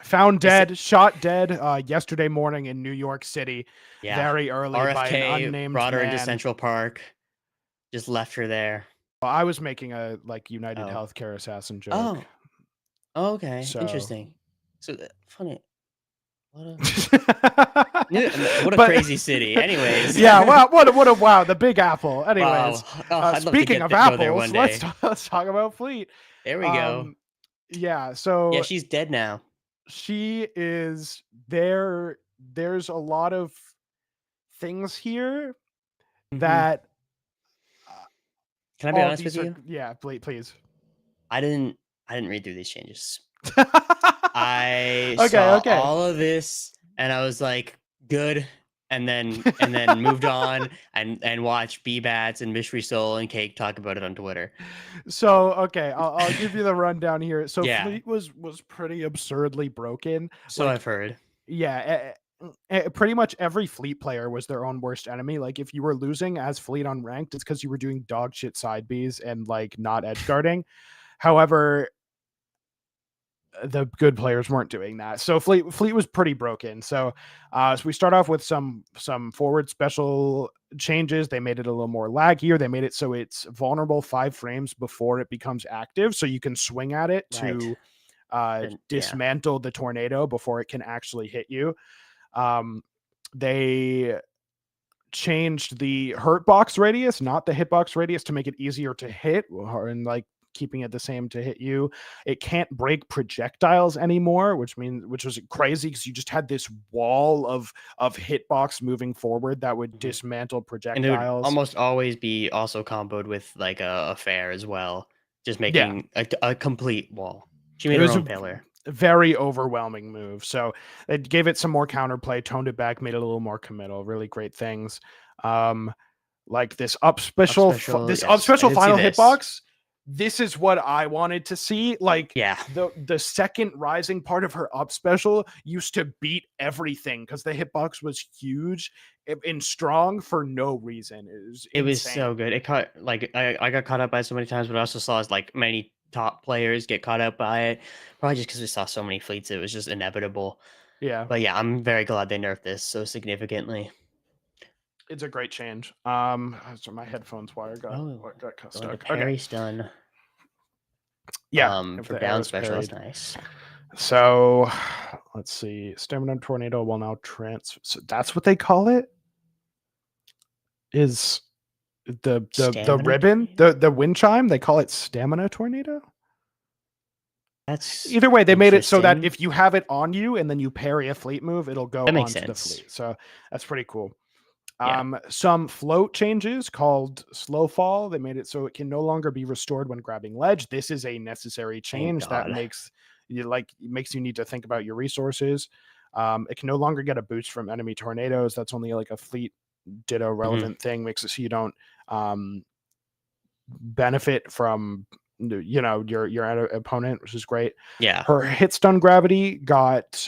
found dead, shot dead yesterday morning in New York City. Yeah, very early RFK by an unnamed brought her man. into Central Park. Just left her there. Well, I was making a like United Healthcare assassin joke. Oh, okay. So, interesting. So funny. What a crazy city. Anyways. Yeah, well, what a wow, the Big Apple. Anyways, wow. Speaking of apples, let's talk about Fleet. There we go. Yeah, so yeah, she's dead now. She is there. There's a lot of things here that. Can I be honest with you? Yeah, please. I didn't read through these changes. I saw all of this and I was like, good, and then moved on and watched B-Bats and Mystery Soul and Cake talk about it on Twitter. So I'll give you the rundown here. So Fleet was pretty absurdly broken. So I've heard. Yeah, pretty much every Fleet player was their own worst enemy. Like if you were losing as Fleet on ranked, it's because you were doing dog shit side Bs and like not edge guarding. However, the good players weren't doing that. So Fleet was pretty broken. So we start off with some forward special changes. They made it a little more laggier. They made it so it's vulnerable 5 frames before it becomes active. So you can swing at it to dismantle the tornado before it can actually hit you. They changed the hurt box radius, not the hitbox radius, to make it easier to hit, and like keeping it the same to hit you. It can't break projectiles anymore, which was crazy because you just had this wall of hitbox moving forward that would dismantle projectiles. And it would almost always be also comboed with like a fair as well, just making a complete wall. She made her own pillar. Very overwhelming move. So it gave it some more counterplay, toned it back, made it a little more committal. Really great things. Like this up special final hitbox. This is what I wanted to see. Like the second rising part of her up special used to beat everything because the hitbox was huge and strong for no reason. It was so good. It caught like I got caught up by it so many times, but I also saw like many top players get caught up by it, probably just because we saw so many fleets. It was just inevitable. Yeah, but yeah, I'm very glad they nerfed this so significantly. It's a great change. So my headphones wire got stuck. Parry's done. Yeah, for down special, that's nice. So let's see. Stamina tornado will now so that's what they call it. Is the Stamina ribbon, tornado? the wind chime, they call it stamina tornado. That's Either way, they made it so that interesting. if you have it on you and then you parry a fleet move, it'll go That makes onto the sense. fleet. So that's pretty cool. Yeah. Some float changes called slow fall. They made it so it can no longer be restored when grabbing ledge. This is a necessary Thank change that God. makes you need to think about your resources. It can no longer get a boost from enemy tornadoes. That's only like a fleet ditto relevant thing. Makes it so you don't benefit from your opponent, which is great. Yeah. Her hit stun gravity got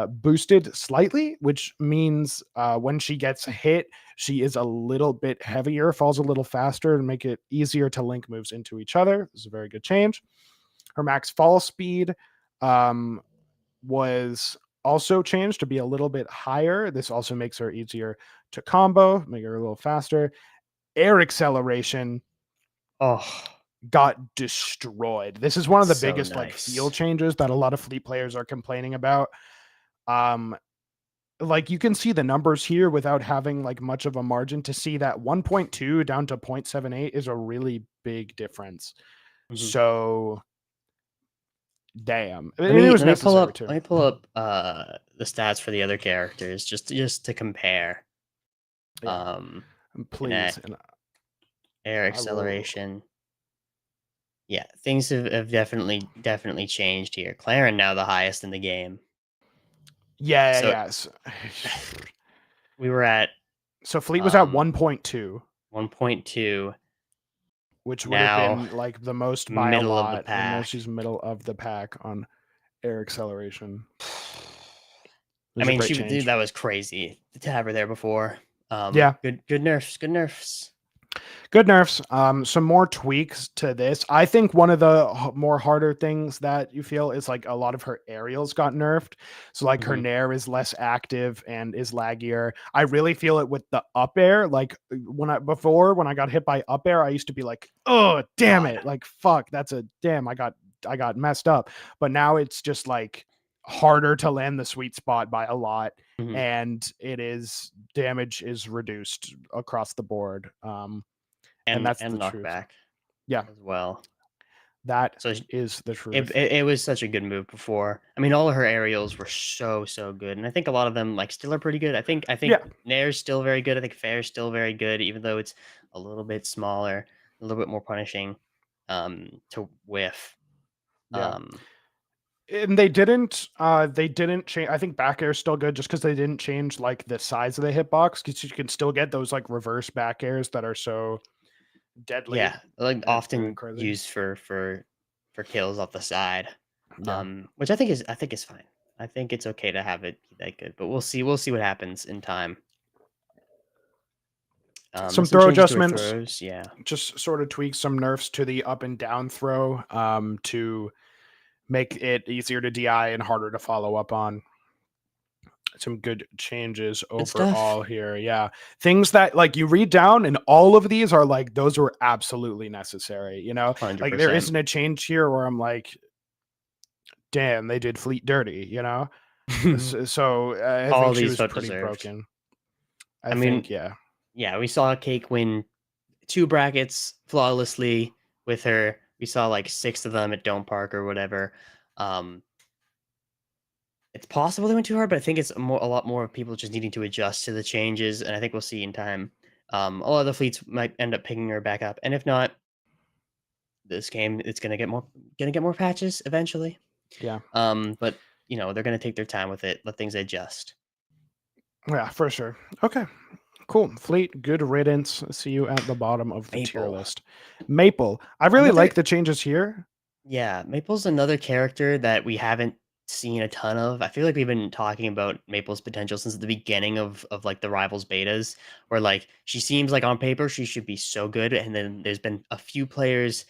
boosted slightly, which means when she gets hit, she is a little bit heavier, falls a little faster, and make it easier to link moves into each other. This is a very good change. Her max fall speed was also changed to be a little bit higher. This also makes her easier to combo, make her a little faster. Air acceleration Oh, got destroyed. This is one of the so biggest like feel nice. changes that a lot of fleet players are complaining about. Like you can see the numbers here without having like much of a margin to see that 1.2 down to 0.78 is a really big difference. So damn. And it was necessary too. Let me pull up the stats for the other characters just to compare. Yeah. Um Please. and And air I will acceleration. Yeah, things have definitely changed here. Claren now the highest in the game. Yeah, So yes. we were at So fleet was at 1.2, 1.2. which would have Now been like the most by a middle of the lot, and now pack. she's middle of the pack on air acceleration. I It was a mean, great change. that was crazy to have her there before. Yeah. Good nerfs. Good nerfs. Some more tweaks to this. I think one of the more harder things that you feel is like a lot of her aerials got nerfed. So like her nair is less active and is laggier. I really feel it with the up air. Like when I got hit by up air, I used to be like, oh damn God. it. Like fuck, that's a damn, I got messed up. But now it's just like harder to land the sweet spot by a lot. And damage is reduced across the board. And that's the truth. Knockback. Yeah, as well. That So is the truth. it was such a good move before. I mean, all of her aerials were so good, and I think a lot of them like still are pretty good. I think Yeah. Nair's still very good. I think Fair's still very good, even though it's a little bit smaller, a little bit more punishing to whiff. Yeah. And they didn't change. I think back air is still good just because they didn't change like the size of the hitbox, because you can still get those like reverse back airs that are so deadly. Yeah, like often crazy. used for kills off the side. Yeah. Which I think is fine. I think it's okay to have it be that good, but we'll see what happens in time. Some throw changes to her adjustments. throws, yeah. Just sort of tweak some nerfs to the up and down throw to make it easier to DI and harder to follow up on. Some good changes overall here. Yeah. Things that like you read down and all of these are like, those were absolutely necessary, you know, 100%. like there isn't a change here where I'm like, damn, they did fleet dirty, you know? So I all think she these was pretty deserved. broken. I mean, yeah, we saw Cake win 2 brackets flawlessly with her. We saw like 6 of them at Dome Park or whatever. It's possible they went too hard, but I think it's a lot more of people just needing to adjust to the changes, and I think we'll see in time. A lot of the fleets might end up picking her back up, and if not, this game it's gonna get more patches eventually. Yeah. But you know they're gonna take their time with it, let things adjust. Yeah, for sure. Okay. Cool. Fleet, good riddance. See you at the bottom of the tier list. Maple. I really like the changes here. Yeah, Maple's another character that we haven't seen a ton of. I feel like we've been talking about Maple's potential since the beginning of like the Rivals betas, where like she seems like on paper she should be so good, and then there's been a few players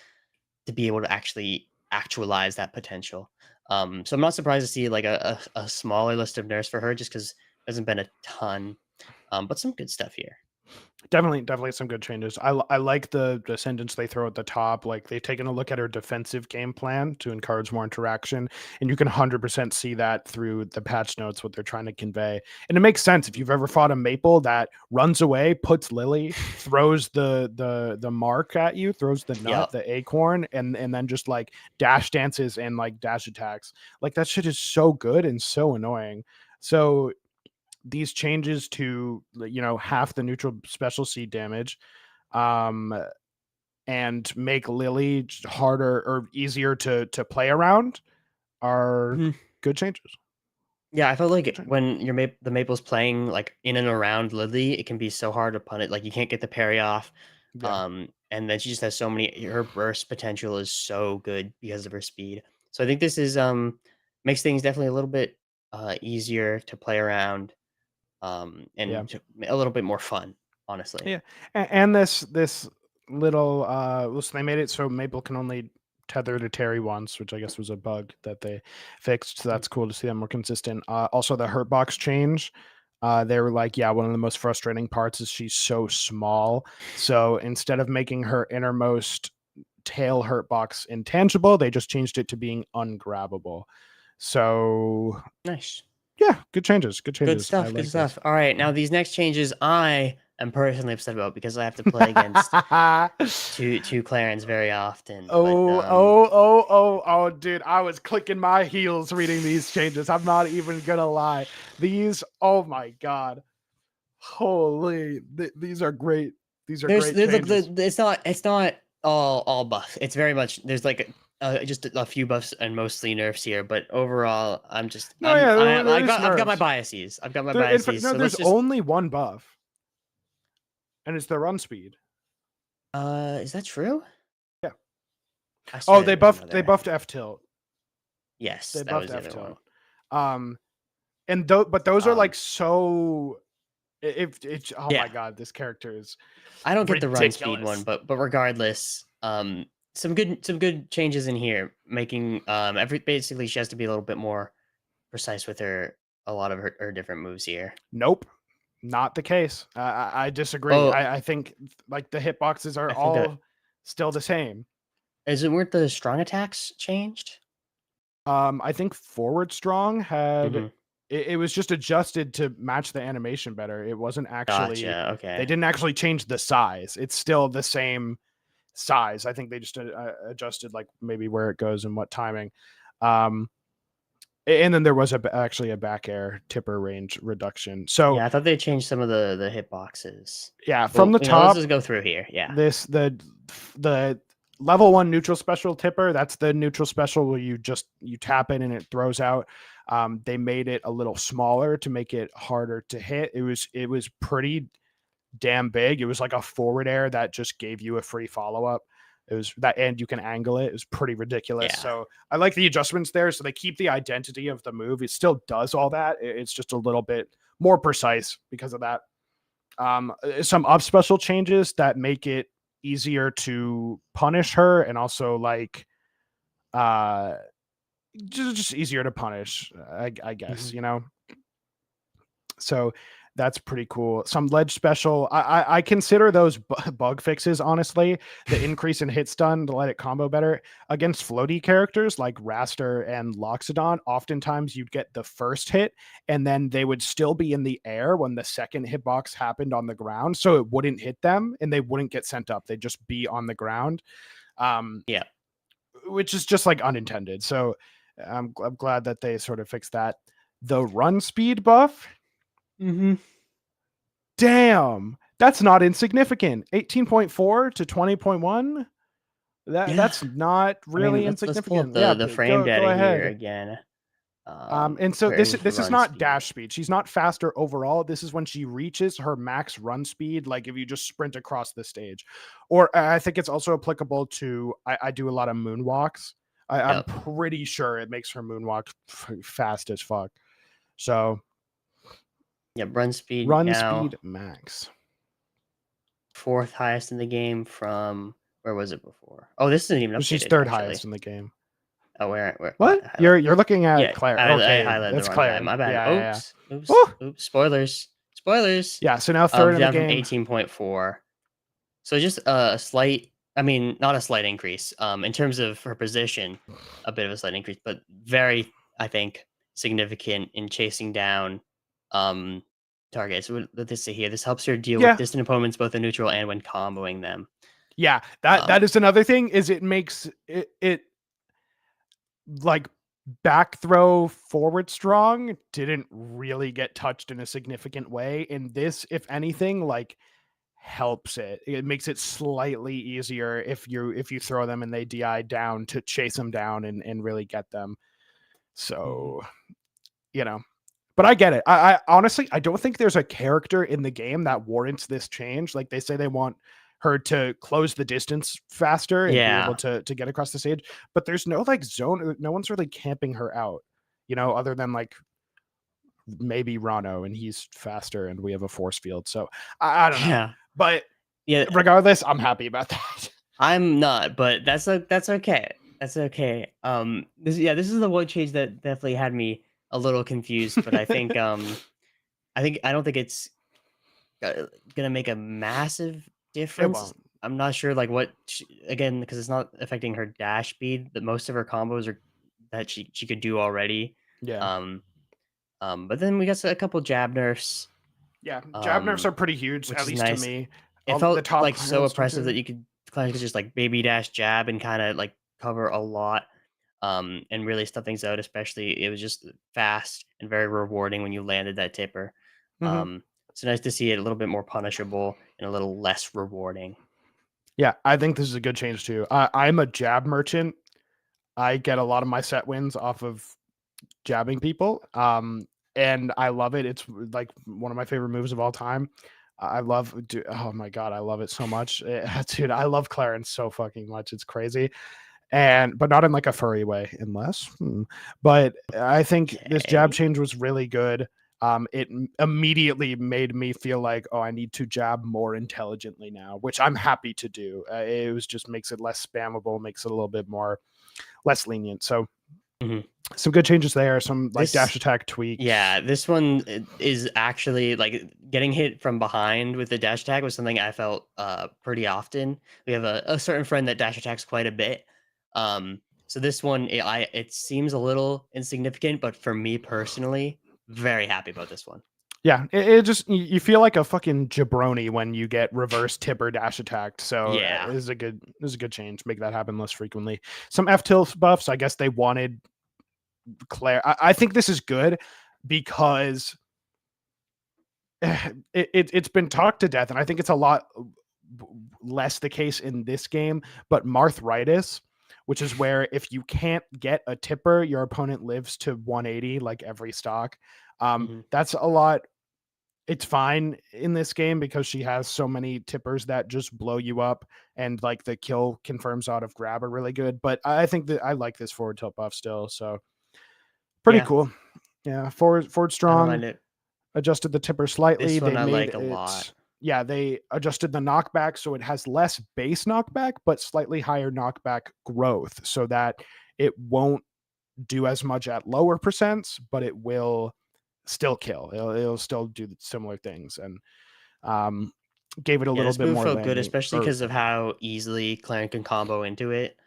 to be able to actually actualize that potential. So I'm not surprised to see like a smaller list of nerfs for her, just because there hasn't been a ton. But some good stuff here. Definitely some good changes. I like the sentence they throw at the top. Like they've taken a look at her defensive game plan to encourage more interaction, and you can 100% see that through the patch notes what they're trying to convey. And it makes sense if you've ever fought a maple that runs away, puts Lily, throws the mark at you, throws the nut, Yep. the acorn, and then just like dash dances and like dash attacks. Like that shit is so good and so annoying. So these changes to half the neutral special seed damage and make Lily harder or easier to play around are Mhm. good changes. Yeah, I felt like when the Maple's playing like in and around Lily, it can be so hard to pun it. Like you can't get the parry off. Yeah. And then she just has so many. Her burst potential is so good because of her speed. So I think this is makes things definitely a little bit easier to play around. And Yeah. a little bit more fun, honestly. Yeah. And this little so they made it so Maple can only tether to Terry once, which I guess was a bug that they fixed. So that's cool to see them more consistent. Also the hurt box change. They were like, yeah, one of the most frustrating parts is she's so small. So instead of making her innermost tail hurt box intangible, they just changed it to being ungrabbable. So Nice. yeah, good changes. Good changes. Good stuff. I Good like stuff. this. All right. Now these next changes I am personally upset about because I have to play against two Clarence very often. Oh, dude, I was clicking my heels reading these changes. I'm not even gonna lie. These, oh my god, holy, these are great. These are great changes. It's not all buff. It's very much there's like just a few buffs and mostly nerfs here, but overall, I've got my biases. I've got my biases. No, So there's only one buff, and it's the run speed. Is that true? Yeah. Oh, they buffed F tilt. Yes, They that buffed was the F other one. tilt. But those are like so. Oh Yeah. my god, this character is. I don't get the run speed ridiculous. one, but regardless, some good changes in here, making basically she has to be a little bit more precise with a lot of her different moves here. Nope, not the case. I disagree. Oh, I think like the hitboxes are all still the same. Weren't the strong attacks changed? I think forward strong had Mhm. it was just adjusted to match the animation better. It wasn't actually Gotcha, okay. They didn't actually change the size. It's still the same size. I think they just adjusted like maybe where it goes and what timing. And then there was actually a back air tipper range reduction. So yeah, I thought they changed some of the hitboxes. Yeah, from the top. Let's just go through here. Yeah. The level 1 neutral special tipper, that's the neutral special where you tap it and it throws out. They made it a little smaller to make it harder to hit. It was pretty damn big. It was like a forward air that just gave you a free follow-up. It was that, and you can angle it. It was pretty ridiculous. Yeah. So I like the adjustments there. So they keep the identity of the move. It still does all that. It's just a little bit more precise because of that. Some up special changes that make it easier to punish her, and also like just easier to punish, I guess. So that's pretty cool. Some ledge special. I consider those bug fixes, honestly. The increase in hit stun to let it combo better against floaty characters like Raster and Loxodon. Oftentimes you'd get the first hit and then they would still be in the air when the second hitbox happened on the ground. So it wouldn't hit them and they wouldn't get sent up. They'd just be on the ground. Yeah. Which is just like unintended. So I'm glad that they sort of fixed that. The run speed buff. Damn, that's not insignificant. 18.4 to 20.1. That's not really insignificant. Let's pull up the frame data here again. And so this is not dash speed. She's not faster overall. This is when she reaches her max run speed, like if you just sprint across the stage. Or I think it's also applicable to, I do a lot of moonwalks. I'm pretty sure it makes her moonwalk fast as fuck. So yeah, run speed max. 4th highest in the game from, where was it before? Oh, this isn't even updated. She's 3rd highest in the game. Oh, where? What? You're looking at Claire. I highlighted that's the wrong Claire. guy. My bad. Yeah, Oops. Spoilers. spoilers. Yeah, so now third in the Down from game. 18.4. So just a slight, I mean, not a slight increase. In terms of her position, a bit of a slight increase, but very, I think, significant in chasing down targets. What this say here? This helps her deal with Yeah. distant opponents both in neutral and when comboing them. Yeah, that is another thing, is it makes it like back throw forward strong didn't really get touched in a significant way. In this, if anything, like helps it. It makes it slightly easier if you throw them and they DI down to chase them down and really get them. So, you know, but I get it. I honestly, I don't think there's a character in the game that warrants this change. Like they say they want her to close the distance faster and be able to get across the stage, but there's no like zone. No one's really camping her out, you know, other than like maybe Rano, and he's faster and we have a force field. So I don't know. Yeah. But Yeah, regardless, I'm happy about that. I'm not, but that's okay. That's okay. This is the one change that definitely had me a little confused, but I think I don't think it's gonna make a massive difference. won't. I'm not sure like what again, because it's not affecting her dash speed. That most of her combos are that she could do already. Yeah. But then we got a couple jab nerfs. Yeah. Jab nerfs are pretty huge, which at is least nice. to me. It The felt top like so players do oppressive too. that you could just like baby dash jab and kind of like cover a lot. And really stuff things out. Especially it was just fast and very rewarding when you landed that tipper. So nice to see it a little bit more punishable and a little less rewarding. Yeah, I think this is a good change too. I'm a jab merchant. I get a lot of my set wins off of jabbing people. And I love it. It's like one of my favorite moves of all time. I love, oh my God, I love it so much. Dude, I love Clarence so fucking much. It's crazy. But not in like a furry way, unless. But I think this jab change was really good. It immediately made me feel like, oh, I need to jab more intelligently now, which I'm happy to do. It was just makes it less spammable, makes it a little bit more less lenient. So some good changes there. Some like dash attack tweaks. Yeah, this one is actually like getting hit from behind with the dash attack was something I felt pretty often. We have a certain friend that dash attacks quite a bit. So this one, it seems a little insignificant, but for me personally, very happy about this one. Yeah, it just, you feel like a fucking jabroni when you get reverse tipper dash attacked. So yeah, this is a good change. Make that happen less frequently. Some F tilt buffs. I guess they wanted Claire. I think this is good because it's been talked to death, and I think it's a lot less the case in this game. But Marthritis, which is where if you can't get a tipper, your opponent lives to 180 like every stock. That's a lot. It's fine in this game because she has so many tippers that just blow you up, and like the kill confirms out of grab are really good. But I think that I like this forward tilt buff still. So pretty cool. Yeah. Forward strong. Adjusted the tipper slightly. This one they I made like a lot. Yeah, they adjusted the knockback so it has less base knockback, but slightly higher knockback growth, so that it won't do as much at lower percents, but it will still kill. It'll still do similar things, and gave it a little bit more. Felt good, especially because of how easily Clarence can combo into it.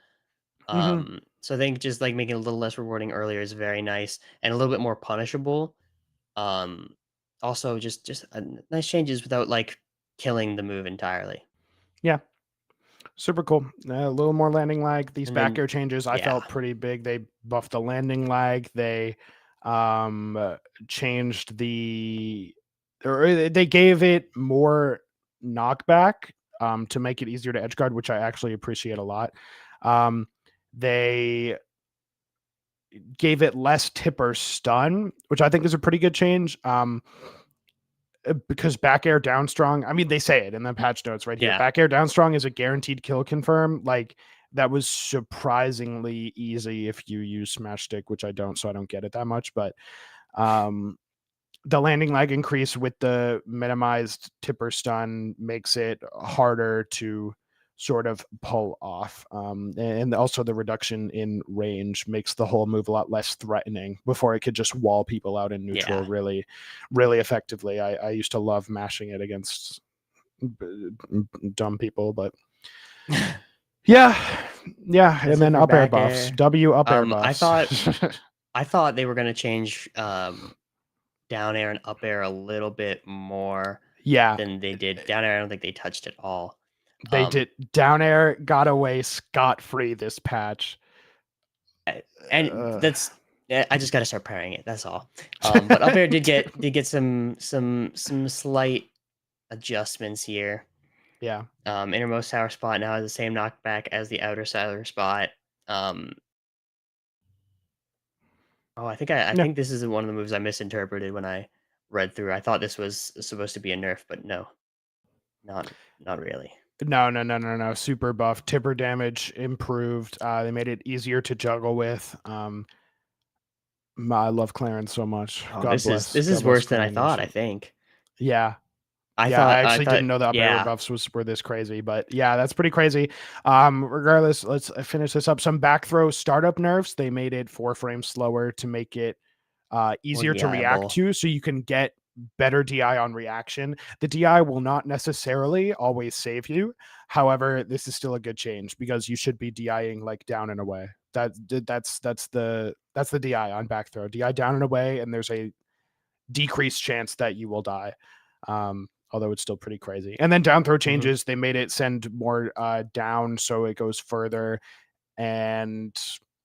So I think just like making it a little less rewarding earlier is very nice and a little bit more punishable. Also just nice changes without like killing the move entirely. Yeah. Super cool. A little more landing lag. These back air changes I felt pretty big. They buffed the landing lag. They changed they gave it more knockback to make it easier to edge guard, which I actually appreciate a lot. They gave it less tipper stun, which I think is a pretty good change. Because back air down strong, I mean, they say it in the patch notes right here. Back air down strong is a guaranteed kill confirm. Like, that was surprisingly easy if you use smash stick, which I don't, so I don't get it that much. But the landing lag increase with the minimized tipper stun makes it harder to sort of pull off. And also the reduction in range makes the whole move a lot less threatening. Before it could just wall people out in neutral really, really effectively. I used to love mashing it against dumb people, but yeah. And then up air buffs, W up air buffs. I thought they were going to change down air and up air a little bit more than they did. Down air, I don't think they touched it all. They did. Down air got away scot-free this patch. And that's, I just got to start pairing it. That's all. But up air did get some slight adjustments here. Yeah. Innermost tower spot now has the same knockback as the outer tower spot. I think this is one of the moves I misinterpreted when I read through. I thought this was supposed to be a nerf, but no, not really. No. Super buff. Tipper damage improved. They made it easier to juggle with. I love Clarence so much. God bless. This is worse than I thought, I think. Yeah. I actually didn't know the up air buffs were this crazy, but yeah, that's pretty crazy. Regardless, let's finish this up. Some back throw startup nerfs. They made it 4 frames slower to make it easier to react to, so you can get better DI on reaction. The DI will not necessarily always save you. However, this is still a good change because you should be DIing like down and away. That's the DI on back throw. DI down and away, and there's a decreased chance that you will die. Although it's still pretty crazy. And then down throw changes, they made it send more down so it goes further and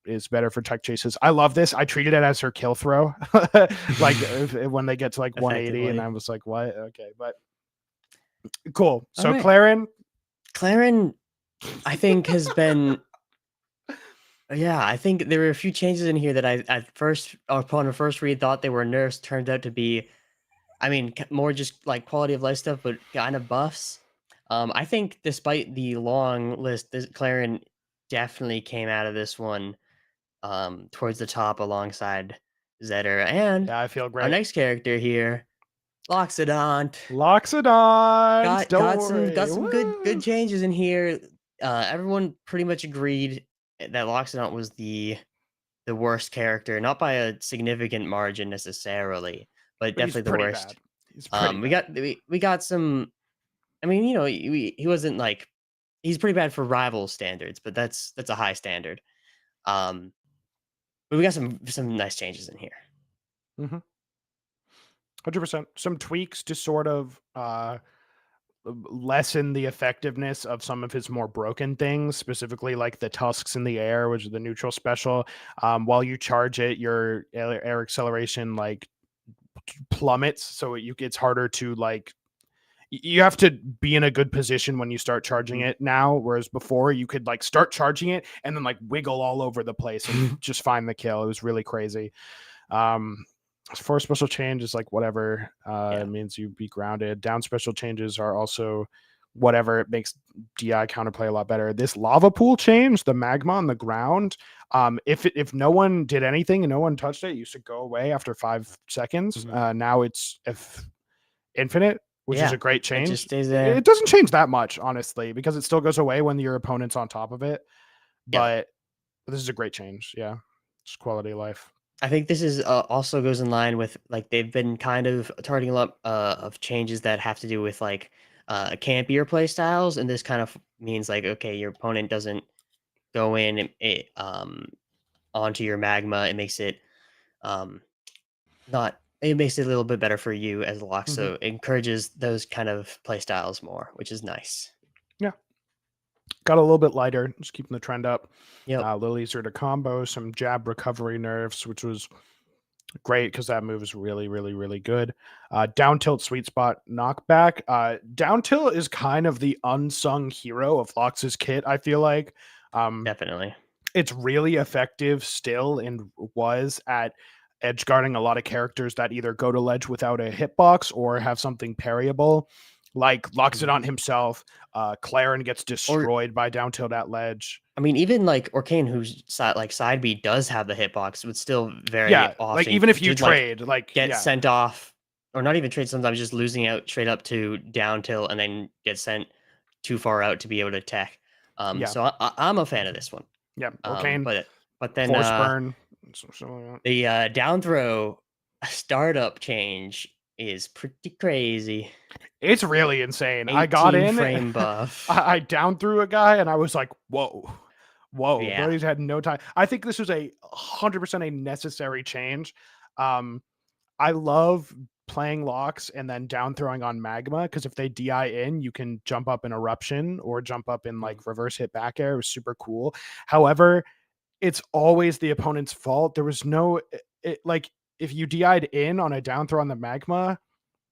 is better for tech chases. I love this. I treated it as her kill throw. Like when they get to like 180 and I was like, what? Okay, but cool. So right. Claren, I think has been, I think there were a few changes in here that I upon a first read thought they were nerfs, turned out to be, I mean, more just like quality of life stuff, but kind of buffs. I think despite the long list, Claren definitely came out of this one towards the top alongside Zedder. And I feel great. Our next character here, Loxodont. Got some good changes in here. Everyone pretty much agreed that Loxodont was the worst character, not by a significant margin necessarily, but definitely the worst. We got some. I mean, he wasn't like, he's pretty bad for rival standards, but that's a high standard. But we got some nice changes in here. 100%. Some tweaks to sort of lessen the effectiveness of some of his more broken things, specifically like the tusks in the air, which is the neutral special. While you charge it, your air acceleration like plummets, so it's harder to like, you have to be in a good position when you start charging it now, whereas before you could like start charging it and then like wiggle all over the place and just find the kill. It was really crazy. For special changes, like whatever, it means you be grounded. Down special changes are also whatever, it makes DI counterplay a lot better. This lava pool change, the magma on the ground, if no one did anything and no one touched it, it used to go away after 5 seconds. Now it's infinite, which is a great change. It just stays there. It doesn't change that much, honestly, because it still goes away when your opponent's on top of it. But this is a great change. Yeah, it's quality of life. I think this is also goes in line with like they've been kind of targeting a lot of changes that have to do with like campier play styles, and this kind of means like, okay, your opponent doesn't go in onto your magma. It makes it it makes it a little bit better for you as a lock, so it encourages those kind of play styles more, which is nice. Yeah, got a little bit lighter, just keeping the trend up. A little easier to combo, some jab recovery nerfs, which was great because that move is really, really, really good. Down tilt sweet spot knockback. Down tilt is kind of the unsung hero of Lox's kit, I feel like. Definitely. It's really effective still and was at edge guarding a lot of characters that either go to ledge without a hitbox or have something parryable. Like Loxodont himself, Claren gets destroyed by down tilt at ledge. I mean, even like Orcane, who's side B does have the hitbox, would still very often, like even if you trade, like get sent off, or not even trade. Sometimes just losing out straight up to down tilt and then get sent too far out to be able to tech. Yeah. So I'm a fan of this one. Yeah. Arcane, but then Force Burn. the down throw startup change is pretty crazy. It's really insane. I got 18 in, frame buff. I down threw a guy, and I was like, whoa. Yeah. Brody's had no time. I think this was 100% a necessary change. I love playing locks and then down throwing on magma, because if they DI in, you can jump up in eruption or jump up in like reverse hit back air. It was super cool. However, it's always the opponent's fault. There was no like, if you DI'd in on a down throw on the magma,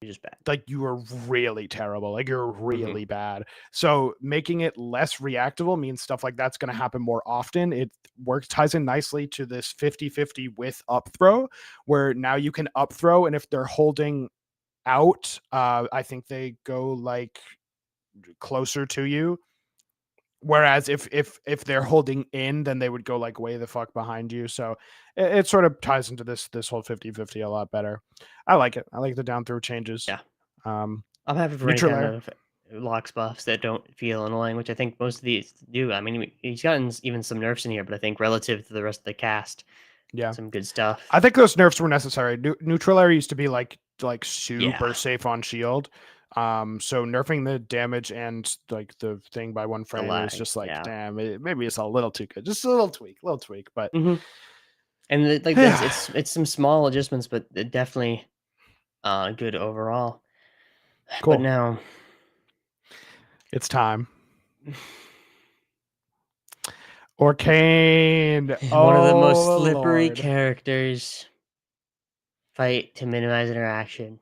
You're just bad. like, you were really terrible. Like, you're really bad. So making it less reactable means stuff like that's going to happen more often. It ties in nicely to this 50-50 with up throw, where now you can up throw, and if they're holding out, I think they go like closer to you. Whereas if they're holding in, then they would go like way the fuck behind you. So it sort of ties into this whole 50-50 a lot better. I like it. I like the down throw changes. Yeah. I'm happy for any kind of locks buffs that don't feel annoying, which I think most of these do. I mean, he's gotten even some nerfs in here, but I think relative to the rest of the cast, some good stuff. I think those nerfs were necessary. Neutral air used to be like super safe on shield. So nerfing the damage and like the thing by 1 frame is just like, damn, maybe it's a little too good. Just a little tweak, but and it's some small adjustments, but definitely good overall. Cool. But now it's time. Arcane, one of the most slippery characters. Fight to minimize interaction.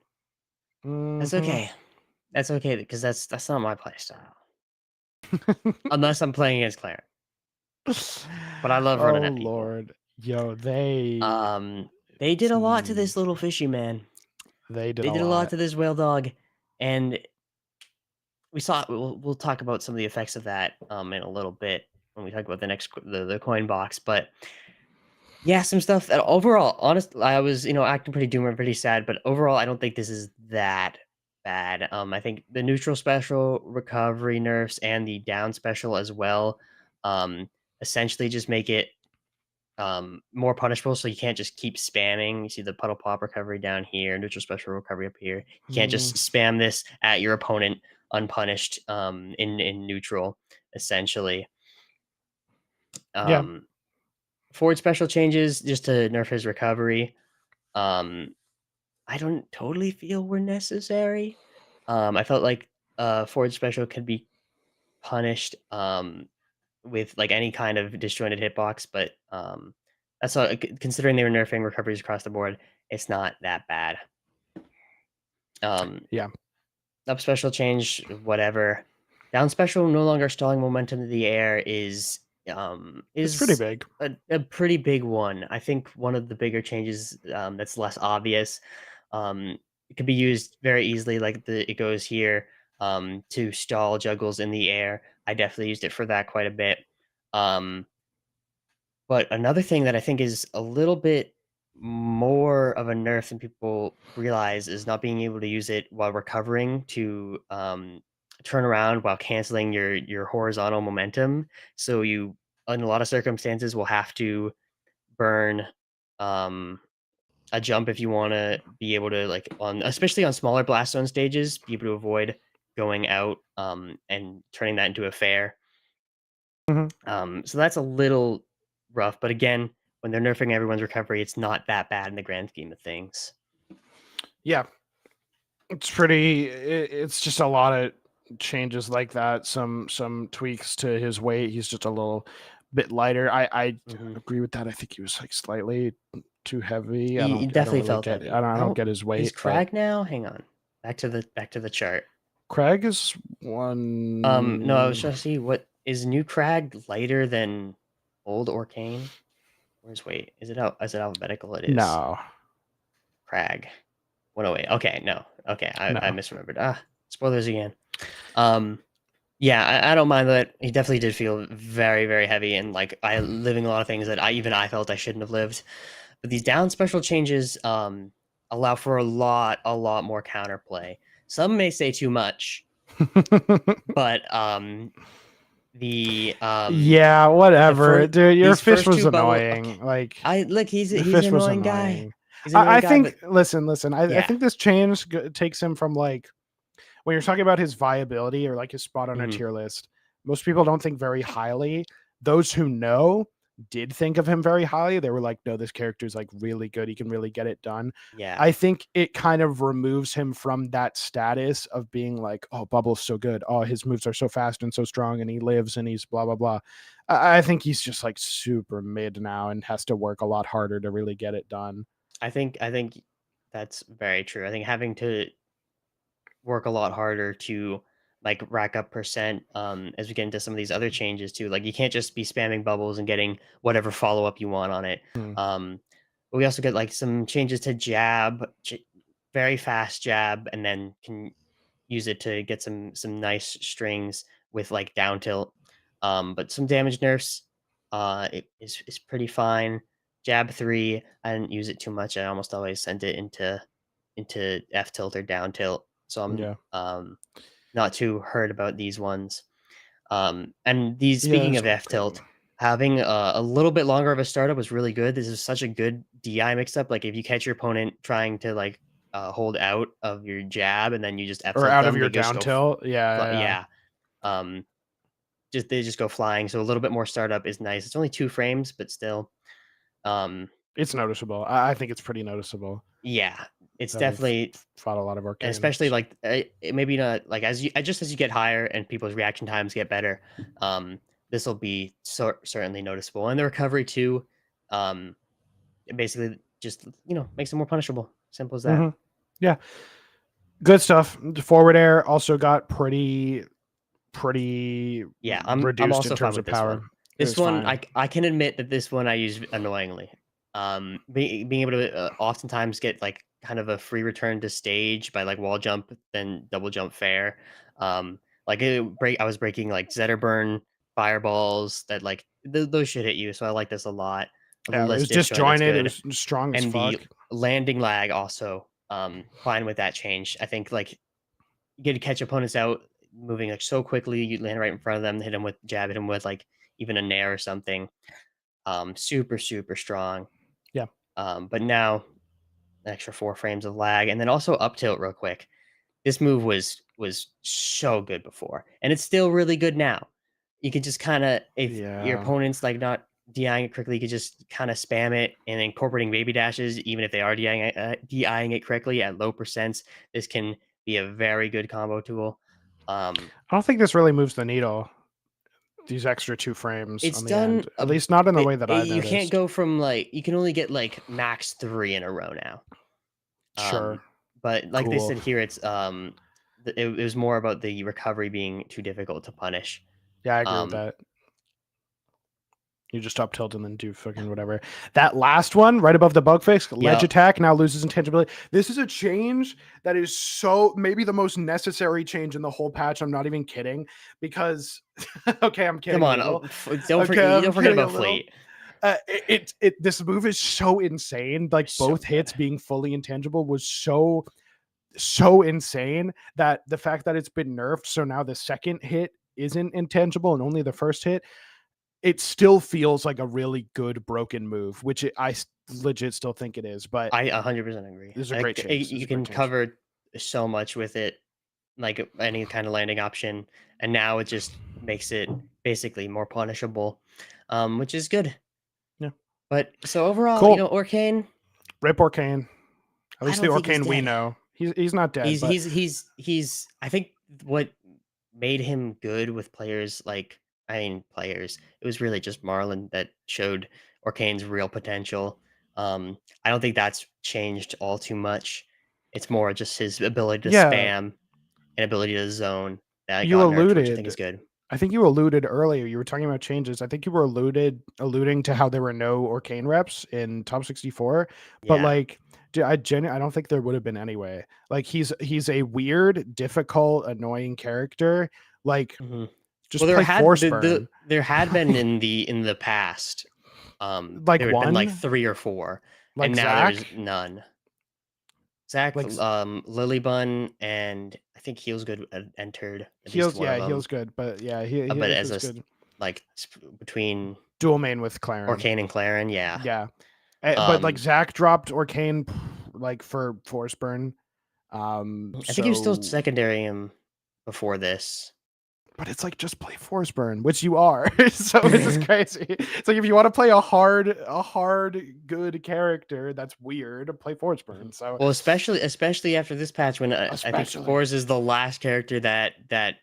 That's okay. That's okay, because that's not my playstyle. Unless I'm playing against Claire. But I love running at people. Lord. Yo, they did a lot to this little fishy man. They did a lot to this whale dog, and we saw. We'll talk about some of the effects of that in a little bit when we talk about the COINBOX. But yeah, some stuff that overall, honestly, I was acting pretty doomer, pretty sad. But overall, I don't think this is that bad. I think the neutral special, recovery nerfs, and the down special as well, essentially just make it more punishable, so you can't just keep spamming. You see the puddle pop recovery down here, neutral special recovery up here. You can't just spam this at your opponent unpunished in neutral, essentially. Forward special changes just to nerf his recovery. I don't totally feel were necessary. I felt like forward special could be punished with like any kind of disjointed hitbox, but that's all, considering they were nerfing recoveries across the board, it's not that bad. Up special change, whatever. Down special, no longer stalling momentum in the air is it's pretty big. A pretty big one. I think one of the bigger changes that's less obvious. It could be used very easily, like it goes here to stall juggles in the air. I definitely used it for that quite a bit. But another thing that I think is a little bit more of a nerf than people realize is not being able to use it while recovering to turn around while canceling your horizontal momentum. So you, in a lot of circumstances, will have to burn a jump if you want to be able to, like, especially on smaller blast zone stages, be able to avoid going out and turning that into a fair. So that's a little rough, but again, when they're nerfing everyone's recovery, it's not that bad in the grand scheme of things. Yeah, it's just a lot of changes like that. Some tweaks to his weight. He's just a little bit lighter. I agree with that. I think he was like slightly too heavy. He definitely felt heavy. I don't get his weight. Is Crag now? Hang on, back to the chart. Crag is one. No, I was trying to see, what is new Crag lighter than old Arcane? Where's weight? Is it alphabetical? It is. No. Crag 108. Okay, no. Okay, I misremembered. Spoilers again. Yeah, I don't mind that. He definitely did feel very, very heavy, and like living a lot of things that I felt I shouldn't have lived. But these down special changes allow for a lot more counterplay. Some may say too much, but The Yeah, whatever, dude. Your these fish first was two bubble. annoying. Okay. Like He's the an fish was annoying guy. annoying. He's an annoying I guy, think. but Listen. I yeah. think this change takes him from like when you're talking about his viability or like his spot on a Mhm. tier list. Most people don't think very highly. Those who know did think of him very highly. They were like, no, this character's like really good. He can really get it done. Yeah. I think it kind of removes him from that status of being like, oh, Bubble's so good. Oh, his moves are so fast and so strong and he lives and he's blah, blah, blah. I think he's just like super mid now and has to work a lot harder to really get it done. I think that's very true. I think having to work a lot harder to like rack up percent as we get into some of these other changes too. Like you can't just be spamming bubbles and getting whatever follow up you want on it. Hmm. But we also get like some changes to jab, very fast jab, and then can use it to get some nice strings with like down tilt. But some damage nerfs it is pretty fine. Jab 3, I didn't use it too much. I almost always sent it into F tilt or down tilt. So I'm Yeah. not too hurt about these ones. And these, Yeah, speaking it's of all F good. tilt, having a little bit longer of a startup was really good. This is such a good DI mix up. Like if you catch your opponent trying to like hold out of your jab and then you just F Or tilt out of them, your they just down go tilt. Yeah. yeah. They just go flying. So a little bit more startup is nice. It's only 2 frames, but still. It's noticeable. I think it's pretty noticeable. Yeah, it's Having definitely, fought a lot of and especially arcanes. like maybe not like as you just as you get higher and people's reaction times get better, this will be certainly noticeable. And the recovery too, it basically just makes it more punishable. Simple as that. Yeah, good stuff. The forward air also got pretty Yeah, I'm reduced in also fine terms with of this power. one. It This was one, fine. I can admit that this one I use annoyingly. Being able to oftentimes get like kind of a free return to stage by like wall jump, then double jump fair. Like I was breaking like Zetterburn fireballs that like those should hit you. So I like this a lot. A Yeah, little it less was disjoint, that's disjointed. It good. was strong as And the fuck. landing lag also, fine with that change. I think like you get to catch opponents out moving like so quickly, you land right in front of them, hit them with jab, hit them with like even a nair or something. Super, super strong. Yeah. But now an extra 4 frames of lag, and then also up tilt real quick. This move was so good before, and it's still really good now. You could just kind of, if your Yeah. opponent's like not DIing it correctly, you could just kind of spam it and incorporating baby dashes, even if they are DIing it correctly at low percents. This can be a very good combo tool. I don't think this really moves the needle. These extra 2 frames It's on the done end, at least not in the way that I you can't noticed. go from like, you can only get like max 3 in a row now. Sure. But like they Cool. said here, it's it was more about the recovery being too difficult to punish. Yeah, I agree with that. You just up tilt and then do fucking whatever. That last one, right above the bug fix, ledge attack now loses intangibility. This is a change that is so maybe the most necessary change in the whole patch. I'm not even kidding, because okay, I'm kidding. Come on, don't forget about Fleet. This move is so insane. Like both hits being fully intangible was so insane that the fact that it's been nerfed, so now the second hit isn't intangible and only the first hit, it still feels like a really good broken move, which I legit still think it is. But I 100% agree. This is a great change. You can cover so much with it, like any kind of landing option, and now it just makes it basically more punishable, which is good. Yeah. But so overall, cool. Orcane. Rip Orcane. At least the Orcane we dead. know. He's not dead. He's I think what made him good with players like, it was really just Marlon that showed Orcane's real potential. I don't think that's changed all too much. It's more just his ability to spam and ability to zone that got nerfed, which I think is good. I think you alluded earlier, you were talking about changes. I think you were alluding to how there were no Orcane reps in top 64, but like, I don't think there would have been anyway. Like he's a weird, difficult, annoying character. Like just there play Force had Burn. there had been in the past, like there had been like 3 or 4, like and now Zach? there's none. Zach, Like Lilybun, and I think Heelsgood entered at least Heels, one of yeah, them. Heels good, but yeah, But Heels as is a good. like between Dual main with Claren. Orcane and Claren, yeah. Yeah. But like Zach dropped Orcane like for Force Burn. I think he was still So secondary him before this. but it's like just play Force Burn, which you are. So it's just crazy. It's like if you want to play a hard, good character, that's weird. Play Force Burn. So Well, especially after this patch when I think Especially. Force is the last character that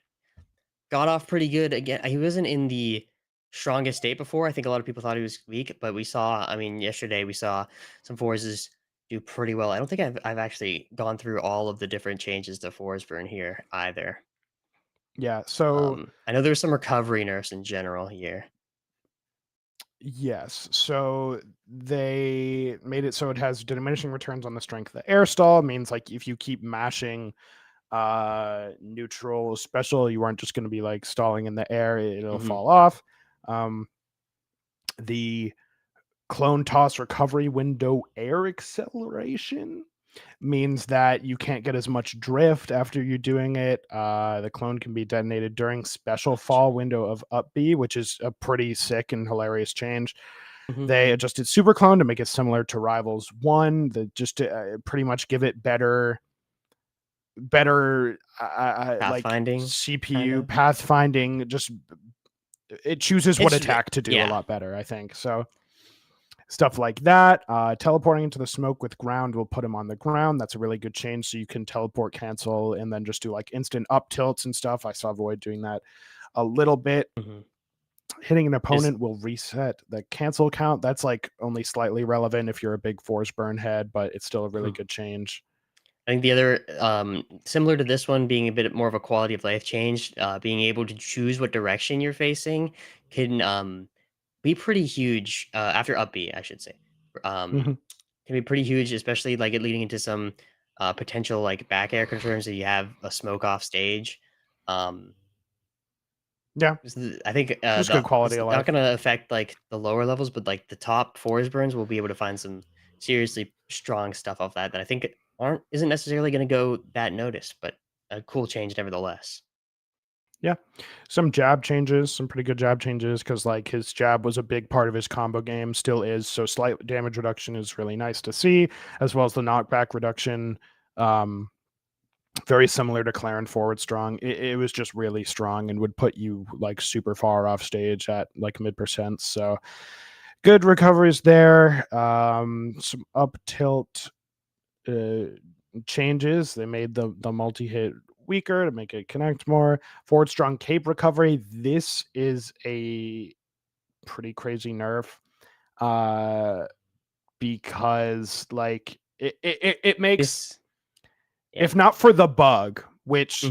got off pretty good. Again, he wasn't in the strongest state before. I think a lot of people thought he was weak, but we saw. I mean, yesterday we saw some Forces do pretty well. I don't think I've actually gone through all of the different changes to Force Burn here either. yeah, so I know there's some recovery nerfs in general here. yes, so they made it so it has diminishing returns on the strength of the air stall. It means like if you keep mashing neutral special, you aren't just going to be like stalling in the air, it'll fall off. The clone toss recovery window air acceleration means that you can't get as much drift after you're doing it. The clone can be detonated during special fall window of up B, which is a pretty sick and hilarious change. They adjusted super clone to make it similar to Rivals 1, just to pretty much give it better like Pathfinding, CPU kinda? pathfinding. Just it chooses what It's attack to do a yeah. lot better, I think. So stuff like that. Teleporting into the smoke with ground will put him on the ground. That's a really good change. So you can teleport, cancel, and then just do like instant up tilts and stuff. I saw Void doing that a little bit. Hitting an opponent will reset the cancel count. That's like only slightly relevant if you're a big Force Burn head, but it's still a really good change. I think the other, similar to this one, being a bit more of a quality of life change, being able to choose what direction you're facing can be pretty huge after up B, I should say. Can be pretty huge, especially like it leading into some potential like back air concerns that you have a smoke off stage. Yeah, I think it's good quality it's of not life. going to affect like the lower levels, but like the top Force Burns will be able to find some seriously strong stuff off that I think isn't necessarily going to go that noticed, but a cool change nevertheless. Yeah, some jab changes, some pretty good jab changes, because like his jab was a big part of his combo game, still is. So slight damage reduction is really nice to see, as well as the knockback reduction. Very similar to Claren forward strong. It was just really strong and would put you like super far off stage at like mid%. So good recoveries there. Some up tilt changes. They made the multi-hit weaker to make it connect more. Forward strong cape recovery. This is a pretty crazy nerf. Because like it makes if not for the bug, which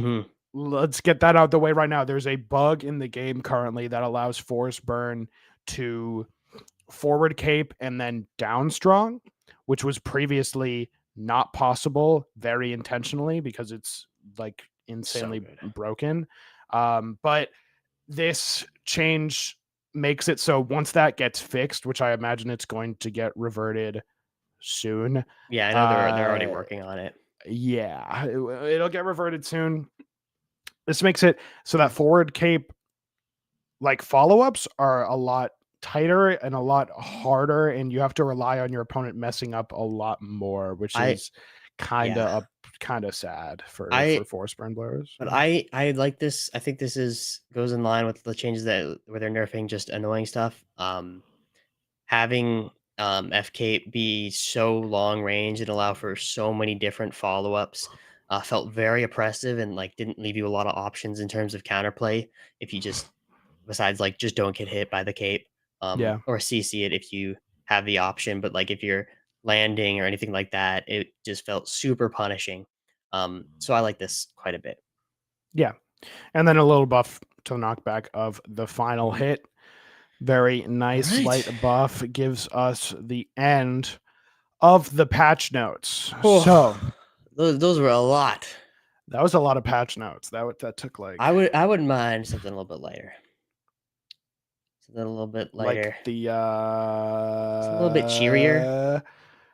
let's get that out of the way right now. There's a bug in the game currently that allows Force Burn to forward cape and then down strong, which was previously not possible very intentionally because it's like insanely broken. But this change makes it so once that gets fixed, which I imagine it's going to get reverted soon. Yeah, I know they're already working on it. Yeah, it'll get reverted soon. This makes it so that forward cape like follow-ups are a lot tighter and a lot harder, and you have to rely on your opponent messing up a lot more, which is kind of sad for Force Burn blowers. But I like this. I think this goes in line with the changes that where they're nerfing just annoying stuff. Having FK be so long range and allow for so many different follow-ups felt very oppressive and like didn't leave you a lot of options in terms of counterplay if you just besides like just don't get hit by the cape or CC it if you have the option, but like if you're landing or anything like that, it just felt super punishing. So I like this quite a bit. Yeah, and then a little buff to the knockback of the final hit. Very nice light buff gives us the end of the patch notes. So those were a lot. That was a lot of patch notes. That took like I wouldn't mind something a little bit lighter. Something a little bit lighter. Like the it's a little bit cheerier.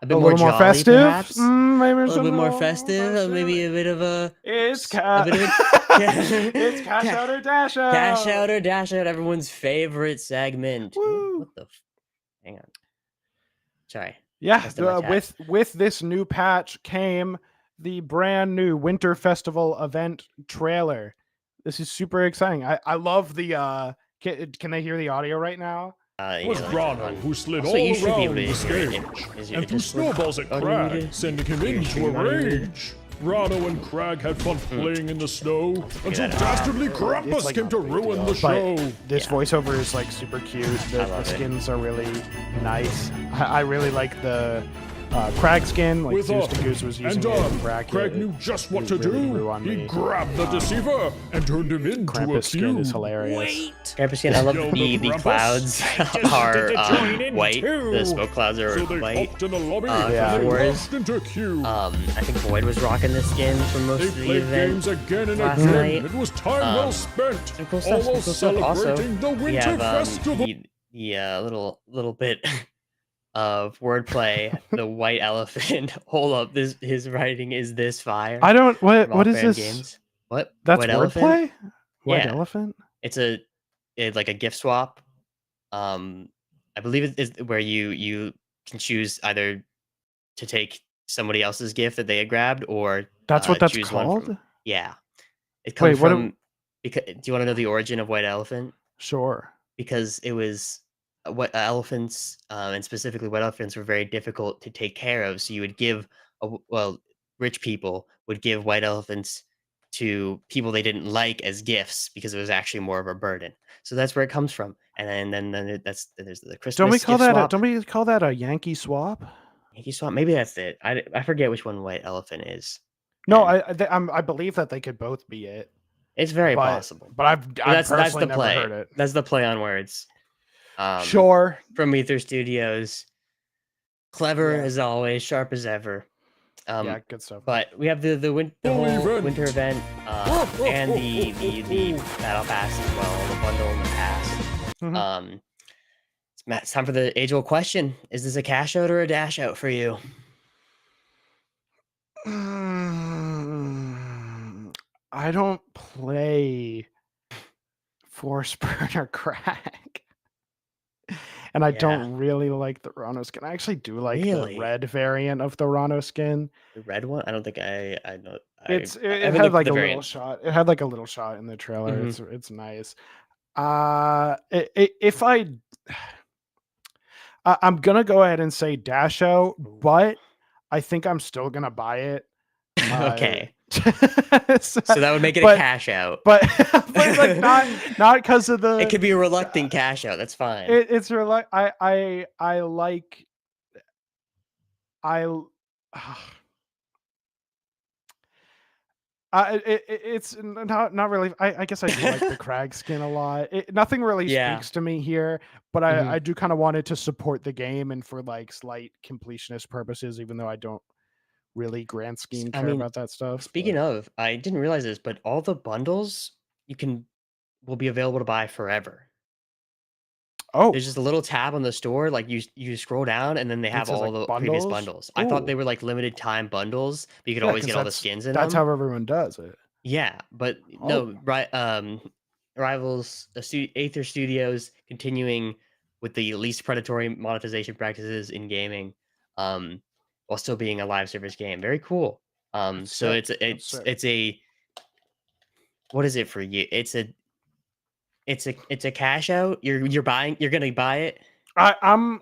a bit A more little more jolly, festive. perhaps. Maybe A little bit more festive, maybe a bit of a It's a bit of a it's cash out or dash out. cash out or dash out, everyone's favorite segment. Woo. What the? Hang on. Sorry. Yeah, Messed up my tab. with this new patch came the brand new Winter Festival event trailer. This is super exciting. I love the can they hear the audio right now? It was Yeah, Brano who slid Also, you all should be able around to the hear it stage Is it and threw just snowballs at audio Crag, muted? sending him Your into a stream audio muted? rage. Brano and Crag had fun playing in the snow until that out. dastardly It's Krampus like came not to a big ruin deal, the but show. This Yeah. voiceover is like super cute. The love it. skins are really nice. I really like the Crag skin, like With Zeus up to Goose was using and it in up, bracket. Crag knew just what to really grew do. on He me. grabbed the deceiver and turned him into a Krampus skin is cube. hilarious. Krampus skin, I love Yo, the Krampus, clouds I just are wanted to join in white. too. The smoke clouds are So they white. hopped in the lobby yeah. and they Fours. locked into cube. I think Void was rocking the skin for most They of the played event. games again and last again. night. It was time well Um, spent. Some cool stuff. All Some cool stuff. Also, celebrating the we Winter have Festival. the little bit of wordplay. The white elephant. Hold up, his writing is this fire. I don't what from what is Off-Brand this? Games. What? That's White elephant? wordplay? White Yeah. elephant? It's like a gift swap. I believe it is where you can choose either to take somebody else's gift that they had grabbed, or That's what that's choose one called? from. Yeah, it Wait, comes what do- from. Because do you want to know the origin of white elephant? Sure. Because it was what elephants, and specifically white elephants, were very difficult to take care of. So you would give rich people would give white elephants to people they didn't like as gifts because it was actually more of a burden. So that's where it comes from. And then there's the Christmas. Don't we call gift that swap. don't we call that a Yankee swap? Yankee swap? Maybe that's it. I forget which one white elephant is. No, And I believe that they could both be it. it's very but- possible. But I've That's personally the never play. heard it. That's the play on words. Sure. From Aether Studios. Clever Yeah. as always, sharp as ever. Yeah, good stuff. But we have the Whole whole event. winter event and the battle pass as well, the bundle and the pass. Mhm. It's time for the age-old question: is this a cash out or a dash out for you? I don't play Force Burner Crack. And I Yeah. don't really like the Rano skin. I actually do like Really? the red variant of the Rano skin. The red one? I don't think I know. It I had haven't looked at like the a little variant. shot. It had like a little shot in the trailer. Mhm. It's nice. If I'm gonna go ahead and say dash out, Ooh. but I think I'm still gonna buy it. Okay, so so that would make it but- a cash out. but like not because of the It could be a reluctant cash out. That's fine. it's like I like it's not really. I guess I do like the Crag skin a lot. Nothing really Yeah. speaks to me here, but Mhm. I do kind of want it to support the game and for like slight completionist purposes, even though I don't really grand scheme I care mean, about that stuff. Speaking but- of, I didn't realize this, but all the bundles will be available to buy forever. oh, There's just a little tab on the store, like you scroll down, and then they It have says, all like, the previous bundles? bundles. I thought they Ooh. were like limited time bundles, but you could yeah, always 'cause get all the that's- skins in That's them. how everyone does it. Yeah, but no, right. Rivals, Aether Studios continuing with the least predatory monetization practices in gaming, while still being a live service game. Very cool. That's So sick. That's sick. it's a what is it for you? It's a cash out. You're gonna buy it. I'm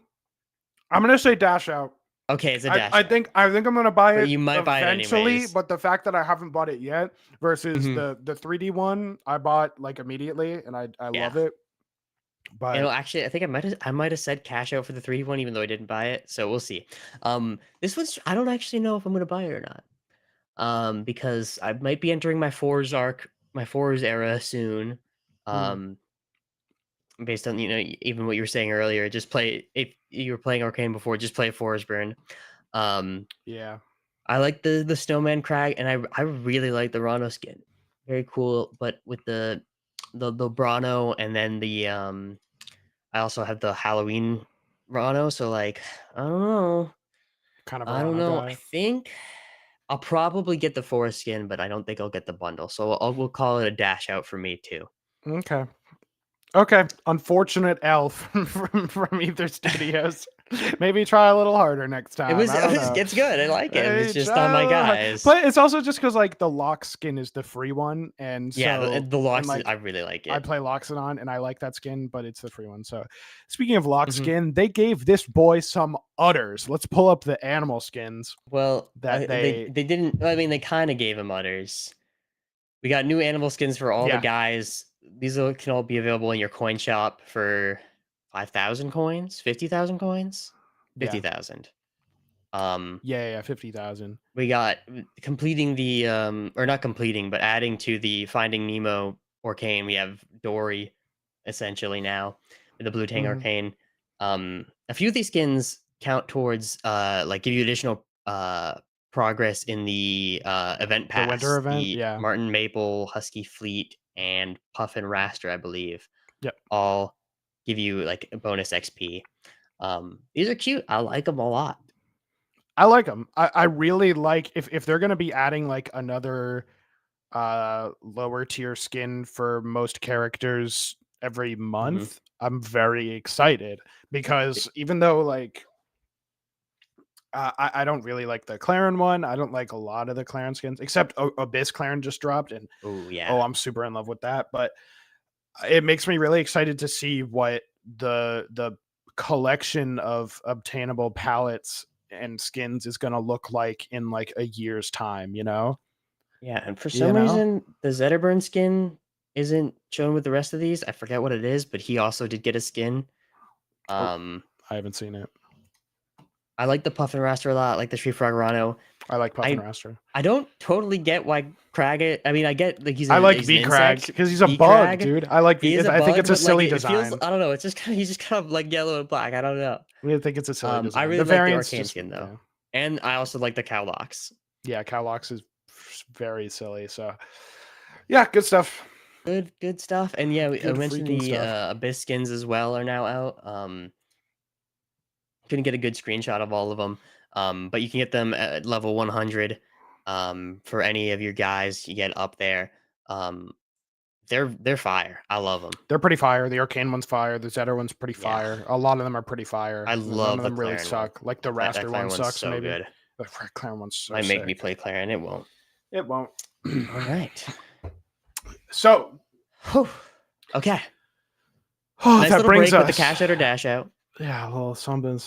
gonna say dash out. Okay, it's a dash. I out. think I'm gonna buy But it. you might buy it eventually, anyways. but the fact that I haven't bought it yet versus Mhm. the 3D one I bought like immediately, and I love it. But Actually, I think I might have said cash out for the 3D one, even though I didn't buy it. So we'll see. This one's I don't actually know if I'm gonna buy it or not. Because I might be entering my Fours era soon. Based on even what you were saying earlier, just play if you were playing Arcane before, just play Forsburn. yeah, I like the Snowman Crag, and I really like the Rano skin. Very cool, but with the Brano, and then the I also have the Halloween Rano, so like I don't know. kind of a I don't Rhino know. I guy? think I'll probably get the forest skin, but I don't think I'll get the bundle. So we'll call it a dash out for me too. Okay. Okay. Unfortunate elf from Ether Studios. Maybe try a little harder next time. I don't know. It's good. I like it. It's just Try not a my little guys. But it's also just because like the lock skin is the free one, and Yeah, so the locks. like I really like I it. play Loxodon and I like that skin, but it's the free one. So speaking of lock Mhm. skin, they gave this boy some udders. Let's pull up the animal skins. Well, That they didn't. I mean, they kind of gave him udders. We got new animal skins for all the Yeah. guys. These can all be available in your coin shop for 5,000 coins, 50,000 coins, Yeah. 50,000. Yeah, 50,000. We got completing the or not completing, but adding to the Finding Nemo Arcane. We have Dory essentially now with the Blue Tang Mhm. Arcane. A few of these skins count towards like give you additional progress in the event pass. The winter event, The yeah. Martin Maple, Husky Fleet, and Puff and Raster, I believe. Yep. All give you like a bonus XP. These are cute. I like them a lot. I like them. I really like if they're gonna be adding like another lower tier skin for most characters every month. I'm very excited because even though like I don't really like the Claren one. I don't like a lot of the Claren skins except Abyss Claren just dropped, and Oh yeah. oh, I'm super in love with that. But it makes me really excited to see what the collection of obtainable palettes and skins is going to look like in like a year's time, you know? Yeah, and for You some know? reason, the Zetterburn skin isn't shown with the rest of these. I forget what it is, but he also did get a skin. I haven't seen it. I like the Puffin Raster a lot. I like the Tree Frog Rhino. I like Puffin Raster. I don't totally get why Crag. I mean, I get like I like he's V an Crag insect. because he's a V bug, Crag, dude. I like he V. is a I think bug, it's a but, silly like, it design. feels, I don't know. It's just he's just kind of like yellow and black. I don't know. I think it's a silly design. I really the like the variants Arcane just, skin though, yeah. and I also like the Cowlocks. Yeah, Cowlocks is very silly. So, yeah, good stuff. Good stuff. And yeah, I Good mentioned freaking the stuff. Abyss skins as well are now out. Couldn't get a good screenshot of all of them, but you can get them at level 100 for any of your guys you get up there. They're fire. I love them. They're pretty fire. The Arcane one's fire. The Zetter one's pretty Yeah. fire. A lot of them are pretty fire. I None love of the them really Claren suck. one. Like the That Raster Claren one one's sucks. so Maybe good. the Claren one's so Might make me sick. play Claren. It won't. It won't. All right. So, Whew. Okay. oh, Nice that little brings break us with the cash out or dash out, Yeah, a little something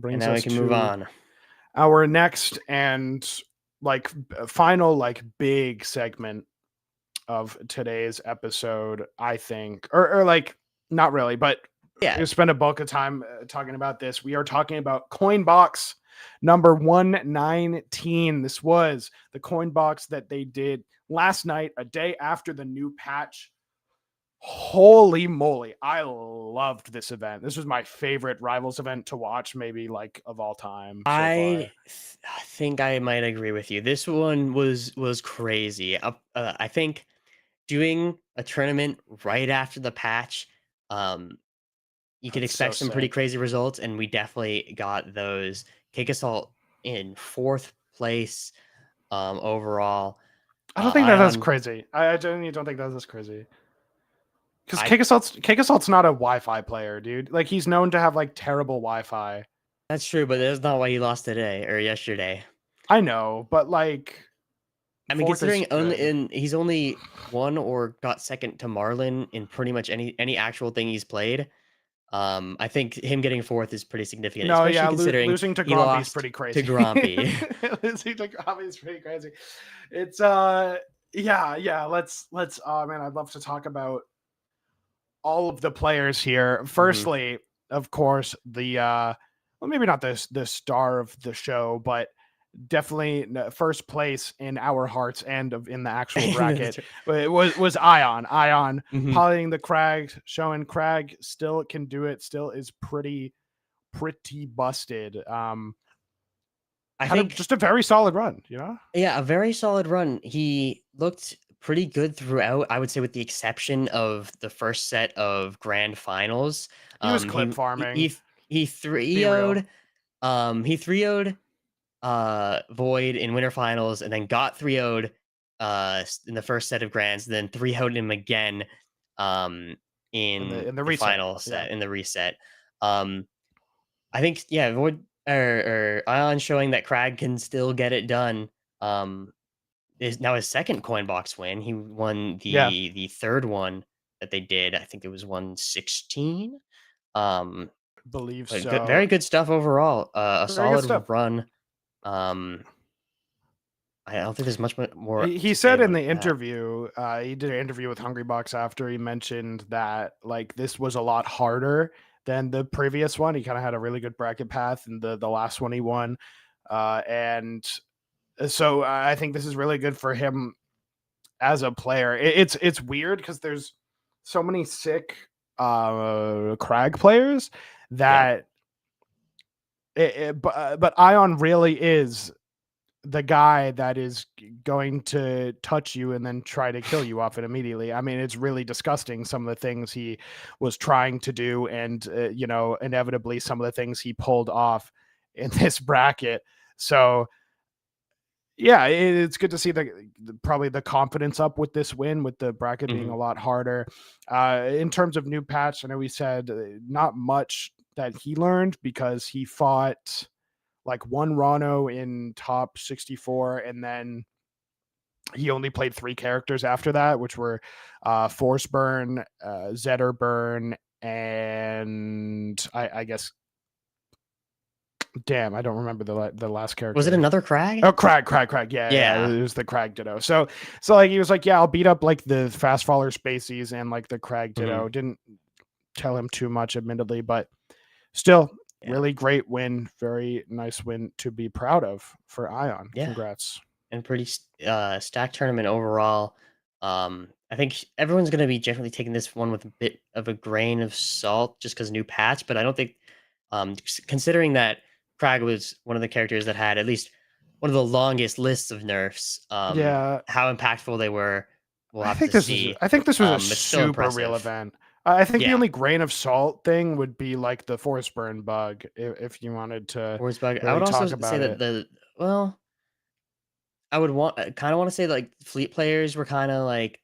brings and now us we can to move on. our next and like final like big segment of today's episode, I think, or like not really, but Yeah. we'll spend a bulk of time talking about this. We are talking about COINBOX number 119. This was the COINBOX that they did last night, a day after the new patch. Holy moly, I loved this event. This was my favorite Rivals event to watch, maybe like of all time. So I think I might agree with you. This one was crazy. I think doing a tournament right after the patch, you could That's so expect some pretty sick. crazy results, and we definitely got those. Cake Assault in 4th place overall. I don't think that's Ion, crazy. I genuinely don't think that's crazy. Because I- Cake Assault's not a Wi-Fi player, dude. Like he's known to have like terrible Wi-Fi. That's true, but that's not why he lost today or yesterday. I know, but like, I mean, 4th is considering good. he's only won or got second to Marlin in pretty much any actual thing he's played. I think him getting 4th is pretty significant. No, especially yeah, considering losing to he Grumpy is lost pretty crazy. to Grumpy. Losing to Grumpy is pretty crazy. It's yeah. Let's oh man, I'd love to talk about all of the players here. Firstly, of course, the well, maybe not the star of the show, but definitely first place in our hearts and in the actual bracket. It was Ion. Piloting the Crag, showing Crag still can do it. Still is pretty busted. I think just a very solid run, you know? Yeah, a very solid run. He looked pretty good throughout, I would say, with the exception of the first set of grand finals. He was clip farming. He 3-0'd. He 3-0'd Void in winter finals, and then got 3-0'd in the first set of grands, and then 3-0'd him again in in the the reset, final set yeah. in the reset. I think Void or Ion showing that Crag can still get it done. Is now his second COINBOX win. He won Yeah. the third one that they did. I think it was 116. Believe But so. very good stuff overall. A Very good solid stuff. run. I don't think there's much more. He to say said in about the that. interview, he did an interview with HungryBox after he mentioned that like this was a lot harder than the previous one. He kind of had a really good bracket path, and the last one he won, and so I think this is really good for him as a player. It's weird because there's so many sick Crag players that, but Ion really is the guy that is going to touch you and then try to kill you off it immediately. I mean, it's really disgusting, some of the things he was trying to do, and inevitably some of the things he pulled off in this bracket. So yeah, it's good to see probably the confidence up with this win, with the bracket being a lot harder. In terms of new patch, I know we said not much that he learned, because he fought like one Rano in top 64, and then he only played 3 characters after that, which were Force Burn, Zetter Burn, and I guess, damn, I don't remember the last character. Was it another Crag? Oh, Crag. Yeah, it was the Crag Ditto. So like he was like, yeah, I'll beat up like the fast faller Spaceys and like the Crag Ditto. Didn't tell him too much, admittedly, but still, really great win. Very nice win to be proud of for Ion. Yeah. Congrats. And pretty stacked tournament overall. I think everyone's going to be generally taking this one with a bit of a grain of salt just because new patch, but I don't think, considering that Crag was one of the characters that had at least one of the longest lists of nerfs, Yeah, how impactful they were, we'll have I think to this see. I think this was a It's still super real impressive. event. I think the Yeah. only grain of salt thing would be like the Force Burn bug, if you wanted to Force bug. I really would also talk about say it. that I would kind of want to say like fleet players were kind of like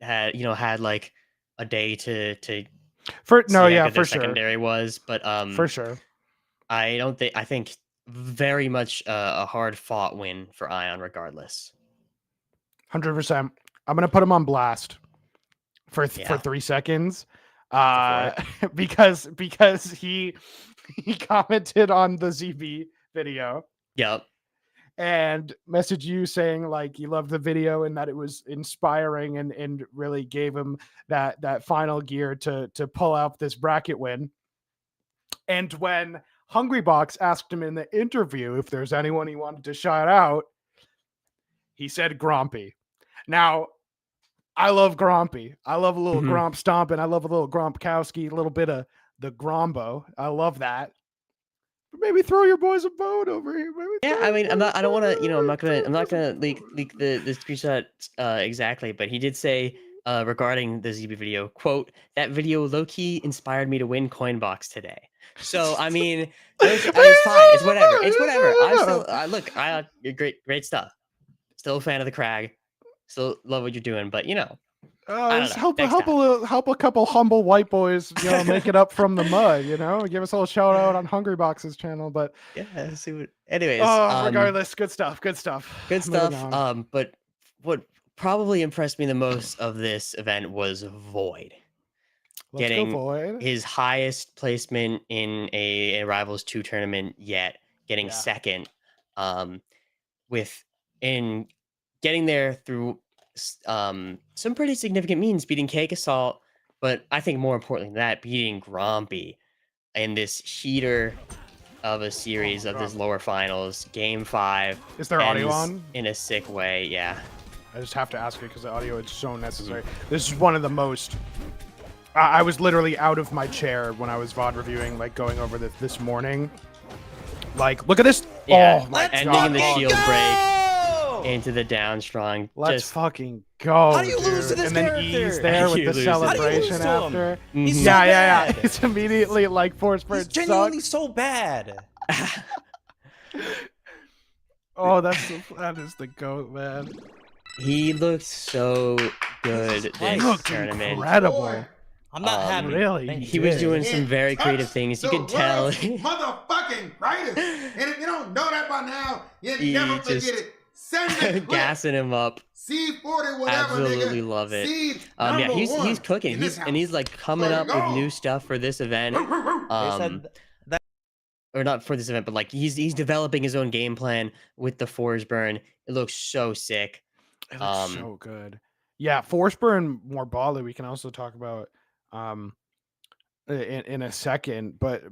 had like a day to see For how yeah, good their for sure, secondary was, but for sure. I think very much a hard fought win for Ion regardless. 100%. I'm gonna put him on blast for 3 seconds, because he commented on the ZB video. Yep. And messaged you saying like he loved the video and that it was inspiring, and really gave him that final gear to pull out this bracket win. And when HungryBox asked him in the interview if there's anyone he wanted to shout out, he said Grompy. Now, I love Grompy. I love a little Gromp stomping. I love a little Grompkowski, a little bit of the Grombo. I love that. But maybe throw your boys a bone over here. I mean, I don't want to, I'm not gonna leak the screenshot exactly, but he did say regarding the ZB video, quote, "That video low-key inspired me to win COINBOX today." So I mean, it's fine. It's whatever. I'm still great stuff. Still a fan of the Crag. Still love what you're doing, but just help a couple humble white boys, make it up from the mud. Give us a little shout out on HungryBox's channel. But yeah, see what. Anyways, regardless, good stuff. But what probably impressed me the most of this event was Void. Getting his highest placement in a Rivals 2 tournament yet, getting second, getting there through some pretty significant means, beating Cake Assault, but I think more importantly than that, beating Grompy in this heater of a series of this lower finals, Game 5. Is there audio on? In a sick way, yeah. I just have to ask it because the audio is so necessary. This is one of the most... I was literally out of my chair when I was VOD reviewing, like going over this morning. Like, look at this. Yeah, oh my ending God. in the shield break into the down strong. Let's fucking go. How do you lose to this and then character? Ease there with the celebration after. Yeah. It's immediately like Force Burn. He's genuinely so bad. Oh, that is the GOAT, man. He looked so good Jesus He this Christ. looked tournament. incredible. I'm not happy. Really, Thank He you. was doing did. some very creative things. You could tell. Motherfucking greatest. And if you don't know that by now, you He never just forget it. Send the clip. gassing him up. C40 whatever, Absolutely nigga. love it. Seed Yeah, number he's one cooking. in this house. He's like coming There you up with go. new stuff for this event. They said that Or not for this event, but like he's developing his own game plan with the Force Burn. It looks so sick. It looks so good. Yeah, Force Burn more broadly, we can also talk about in a second, but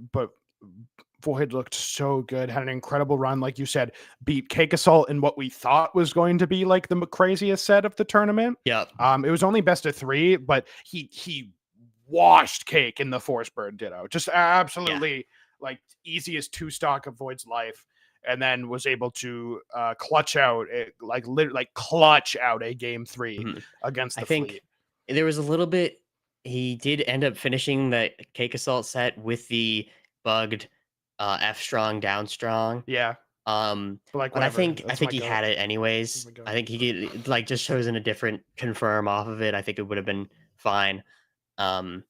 Void looked so good, had an incredible run, like you said, beat Cake Assault in what we thought was going to be like the craziest set of the tournament. Yep. It was only best of 3, but he washed Cake in the Force Burn Ditto. Just absolutely like easiest 2-stock of Void's life. And then was able to clutch out clutch out a game 3 against the I think Fleet. there was a little bit. He did end up finishing the Cake Assault set with the bugged F strong down strong. Yeah. But I whatever. think That's he my had goat. it anyways. my goat. I think he could like just chosen a different confirm off of it. I think it would have been fine. But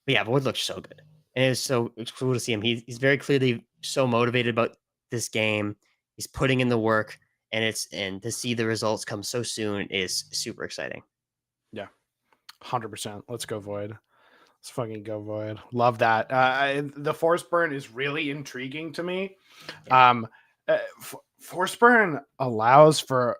yeah, Void looks so good. And it's cool to see him. He's very clearly so motivated about this game. He's putting in the work, and to see the results come so soon is super exciting. 100%. Let's go Void. Let's fucking go Void. Love that. The Force Burn is really intriguing to me. Force Burn allows for,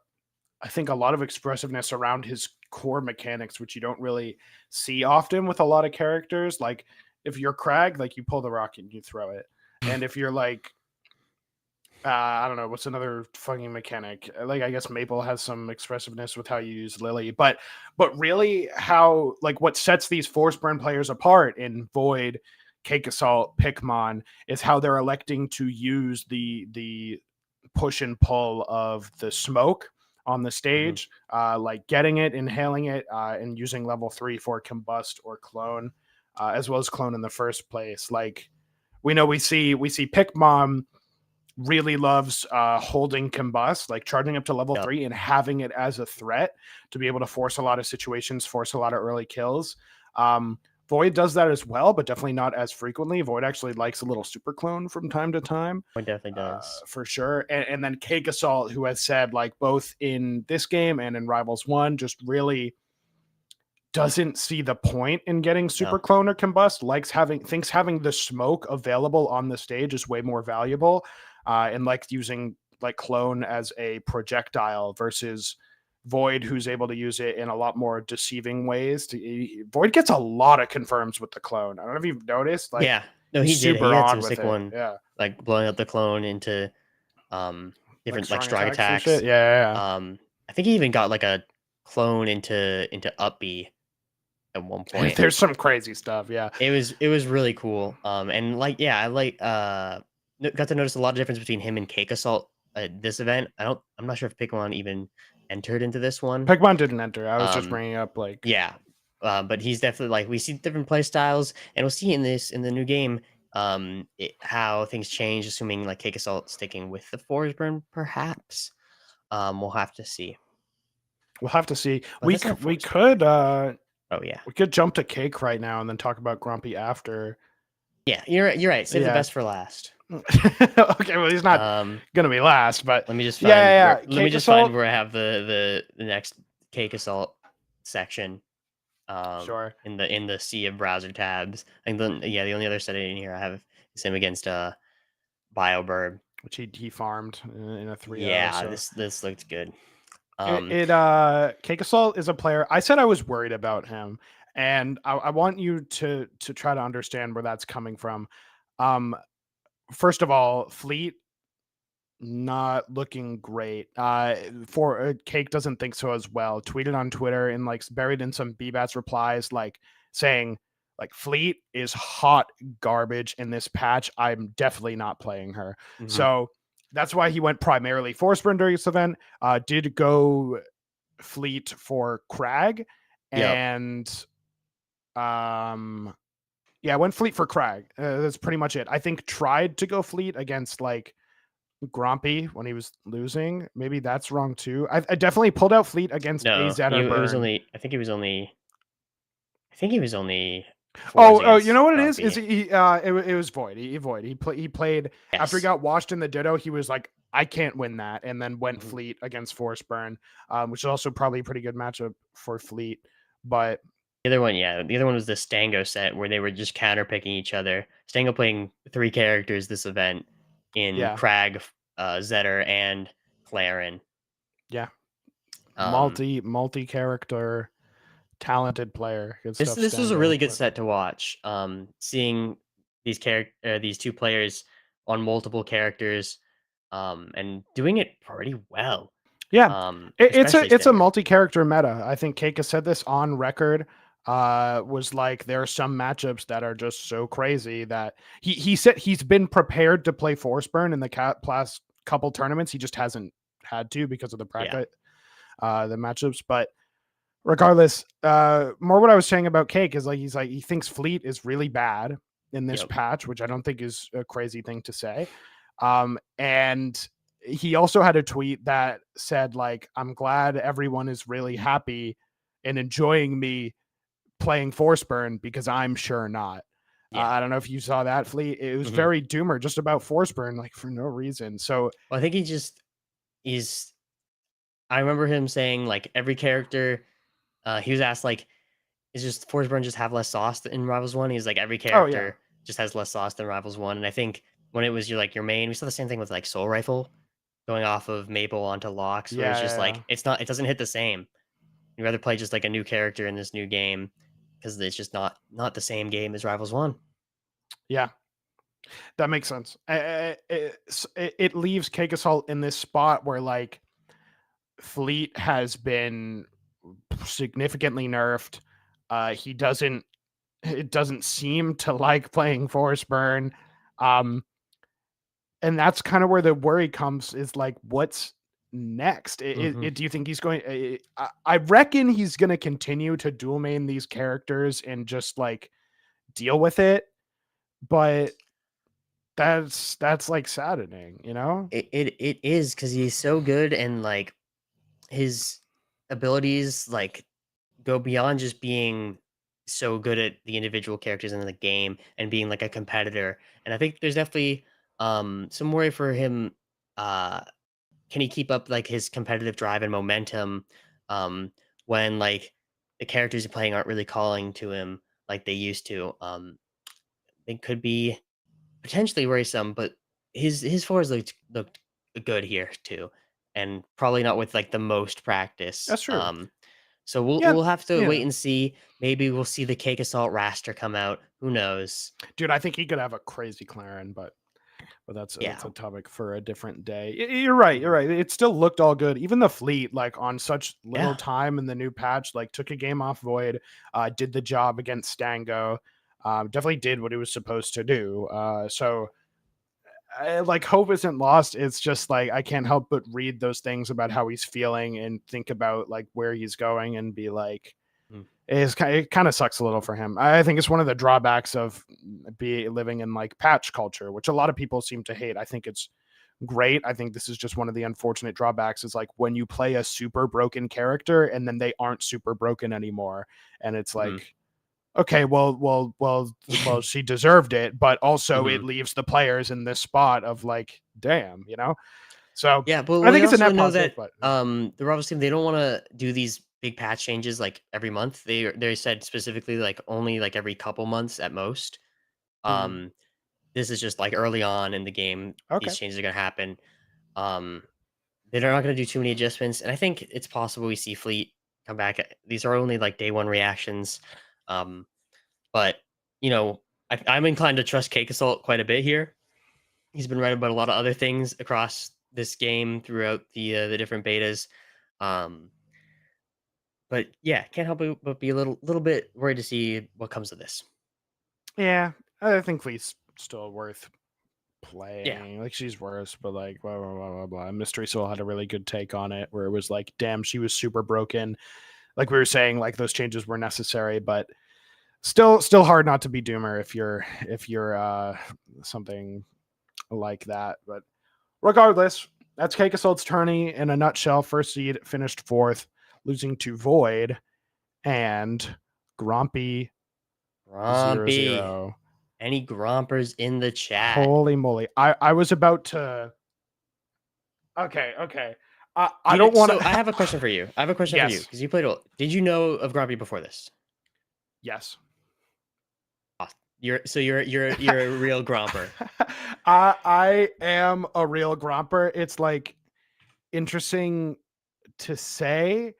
I think, a lot of expressiveness around his core mechanics, which you don't really see often with a lot of characters. Like if you're Crag, like you pull the rocket and you throw it. And if you're like, I don't know, what's another fucking mechanic? Like I guess Maple has some expressiveness with how you use Lily, but really how like what sets these Force Burn players apart in Void, Cake Assault, Pikmon is how they're electing to use the push and pull of the smoke on the stage, like getting it, inhaling it, and using level 3 for combust or clone, as well as clone in the first place. Like we see Pikmon really loves holding combust, like charging up to level 3 and having it as a threat to be able to force a lot of situations, force a lot of early kills. Void does that as well, but definitely not as frequently. Void actually likes a little super clone from time to time. Void definitely does. For sure. And then Cake Assault, who has said, like, both in this game and in Rivals 1, just really doesn't see the point in getting super clone or combust, thinks having the smoke available on the stage is way more valuable, and likes using like clone as a projectile versus Void, who's able to use it in a lot more deceiving ways. Void gets a lot of confirms with the clone. I don't know if you've noticed. Like, yeah, no, he did. He super had on some with sick it. one. Yeah, like blowing up the clone into different like strong attacks. and shit. Yeah. I think he even got like a clone into up B at one point. There's some crazy stuff. Yeah, It was really cool. And like I like got to notice a lot of difference between him and Cake Assault at this event. I'm not sure if Pikmon even entered into this one. Pikmon didn't enter. I was just bringing up like but he's definitely like we see different play styles, and we'll see in the new game how things change, assuming like Cake Assault sticking with the Force Burn, perhaps. We'll have to see. We could we could jump to Cake right now and then talk about Grumpy after. Yeah, you're right. Save the best for last. Okay, well he's not gonna be last, but let me just find let me just find where I have the next Cake Assault section. Sure. In the sea of browser tabs. I think the only other setting in here I have is him against BioBurb, which he farmed in a 3-0. Yeah, so. this looked good. Cake Assault is a player. I said I was worried about him, and I want you to try to understand where that's coming from. First of all, Fleet not looking great. For Cake doesn't think so as well. Tweeted on Twitter and like buried in some BBATS replies, like saying like Fleet is hot garbage in this patch. I'm definitely not playing her. So that's why he went primarily Force Burn during this event. Did go Fleet for Crag, and went Fleet for Crag. That's pretty much it. I think tried to go Fleet against like grumpy when he was losing. Maybe that's wrong too. I definitely pulled out Fleet against No, AZ or it was Burn. only. I think he was only. I think he was only. Oh, you know what it is? Grumpy. Is it was Void. He played after he Yes. got washed in the Ditto. He was like, I can't win that, and then went Mhm. Fleet against Force Burn, which is also probably a pretty good matchup for Fleet. But The other one, yeah, the other one was the Stango set where they were just counterpicking each other. Stango playing 3 characters this event in yeah, Crag, Zetter, and Clarin. yeah, Um, multi character, talented player. Good this stuff. this was a Stango. really good set to watch. Seeing these 2 players on multiple characters, and doing it pretty well. Yeah, Especially it's a Stango. multi-character meta. I think Keika said this on record. Was like there are some matchups that are just so crazy that he said he's been prepared to play Force Burn in the last couple tournaments. He just hasn't had to because of the Yeah. bracket, the matchups. But regardless, more what I was saying about Cake is like he thinks Fleet is really bad in this Yep. patch, which I don't think is a crazy thing to say. And he also had a tweet that said like, I'm glad everyone is really happy and enjoying me playing Force Burn because I'm sure not. Yeah. I don't know if you saw that, Fleet. It was Mhm. very doomer just about Force Burn, like for no reason. So Well, I think he's I remember him saying like every character he was asked like is just Forsburn just have less sauce in Rivals 1? He's like every oh yeah. character just has less sauce than Rivals 1. And I think when it was your main, we saw the same thing with like Soul Rifle going off of Maple onto LACS, where it's just Yeah. like it doesn't hit the same. You'd rather play just like a new character in this new game because it's just not the same game as Rivals 1. Yeah. That makes sense. It leaves Cake Assault in this spot where like Fleet has been significantly nerfed. It doesn't seem to like playing Force Burn. And that's kind of where the worry comes is like, what's next? Mhm. Do you think he's going? I reckon he's going to continue to dual main these characters and just like deal with it. But that's like saddening, you know? It is because he's so good and like his abilities like go beyond just being so good at the individual characters in the game and being like a competitor. And I think there's definitely some worry for him. Can he keep up like his competitive drive and momentum when like the characters he's playing aren't really calling to him like they used to? It could be potentially worrisome, but his fours looked good here too, and probably not with like the most practice. That's true. So Yeah, we'll have to wait yeah. and see. Maybe we'll see the Cake Assault raster come out. Who knows? Dude, I think he could have a crazy Clarin, but that's Yeah. a topic for a different day. You're right. You're right. It still looked all good. Even the Fleet, like on such little Yeah. time in the new patch, like took a game off Void, did the job against Stango, definitely did what he was supposed to do. So like hope isn't lost. It's just like I can't help but read those things about how he's feeling and think about like where he's going and be like, Mm. it kind of sucks a little for him. I think it's one of the drawbacks of living in like patch culture, which a lot of people seem to hate. I think it's great. I think this is just one of the unfortunate drawbacks is like when you play a super broken character and then they aren't super broken anymore. And it's like, okay, well, she deserved it, but also it leaves the players in this spot of like, damn, you know? So Yeah, but I we think it's a also net know positive, that but the Rebels team they don't want to do these big patch changes like every month. They said specifically like only like every couple months at most. Mhm. This is just like early on in the game. Okay. These changes are gonna happen. Um, they're not gonna do too many adjustments, and I think it's possible we see Fleet come back. These are only like day one reactions, but you know I'm inclined to trust Cake Assault quite a bit here. He's been right about a lot of other things across this game throughout the different betas. Um, but yeah, can't help but be a little bit worried to see what comes of this. Yeah, I think Fleet's still worth Yeah. playing. Like she's worse, but like blah blah blah blah blah. Mystery Soul had a really good take on it where it was like, damn, she was super broken. Like we were saying, like those changes were necessary, but still hard not to be doomer if you're something like that. But regardless, that's Cake Assault's tourney in a nutshell. First seed finished 4th, losing to Void and Grompy 0-0. Any Grompers in the chat? Holy moly. I was about to. Okay. I don't want to. So I have a question for you. I have a question for you Yes. because you played. Did you know of Grumpy before this? Yes. You're a real Gromper. I am a real Gromper. It's like interesting to say.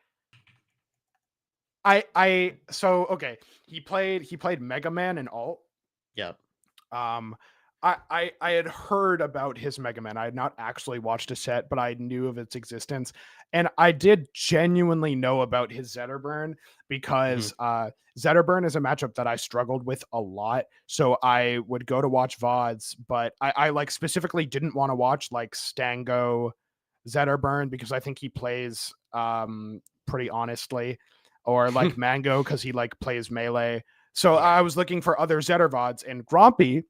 Okay. He played Mega Man and Alt. Yep. I had heard about his Mega Man. I had not actually watched a set, but I knew of its existence. And I did genuinely know about his Zetterburn because Zetterburn is a matchup that I struggled with a lot. So I would go to watch VODs, but I like specifically didn't want to watch like Stango Zetterburn because I think he plays pretty honestly, or like Mango because he like plays melee. So I was looking for other Zetter VODs, and Grompy,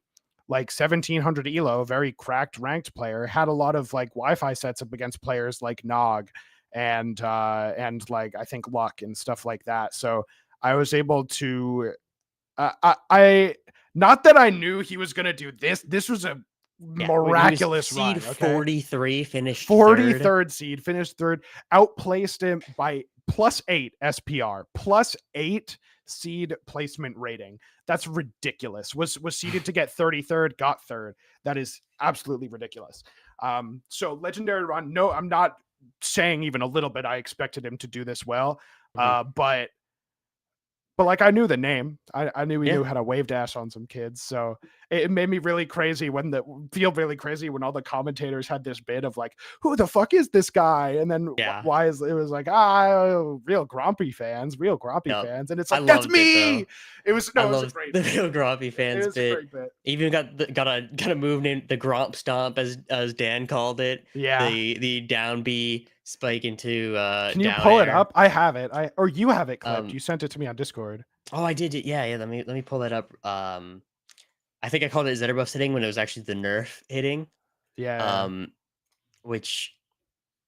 like 1700 elo, very cracked ranked player, had a lot of like Wi-Fi sets up against players like Nog and like I think Luck and stuff like that. So I was able to I not that I knew he was gonna do this. This was a miraculous seed run. Okay? 43, finished 43rd third. seed, finished 3rd, outplaced him by +8 SPR, +8 seed placement rating. That's ridiculous. Was seeded to get 33rd, got 3rd. That is absolutely ridiculous. So legendary run. No, I'm not saying even a little bit I expected him to do this well. But like I knew the name. I knew he knew how to wave dash on some kids. So it made me really crazy when all the commentators had this bit of like, who the fuck is this guy? And then why is it was like, real Grompy fans. And it's like, that's me. It was a great the real Grompy fans it was bit. a great bit. Even got a move named the Gromp Stomp as Dan called it. Yeah. The down B spike into Can you down pull it air. up? I have it. Or you have it clipped. You sent it to me on Discord. Oh, I did. Yeah. Let me pull that up. I think I called it Zetterbuff hitting when it was actually the nerf hitting. Yeah. Which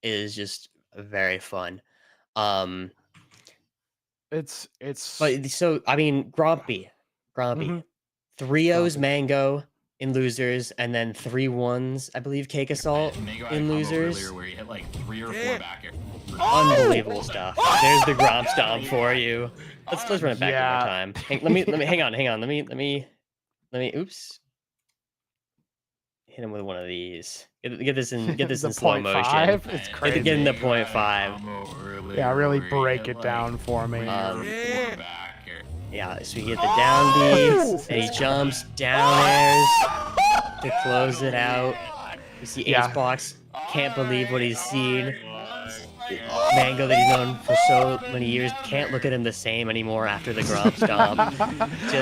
is just very fun. It's But so I mean Grompy. 3-0s Mango in losers, and then 3-1s, I believe, Cake Assault in losers. Where he hit like 3 or 4 back air. Unbelievable stuff. There's the Gromp Stomp for you. Let's run it back one more time. Let me hang on. Let me oops. Hit him with one of these. Get this in slow motion. It's crazy. Get in the 0.5. Yeah, really break it down for me. Yeah, so you get the down B, and he jumps down airs to close it out. You see Acebox can't believe what he's seen. Mango that he's known for so many years can't look at him the same anymore after the Gromp Stomp.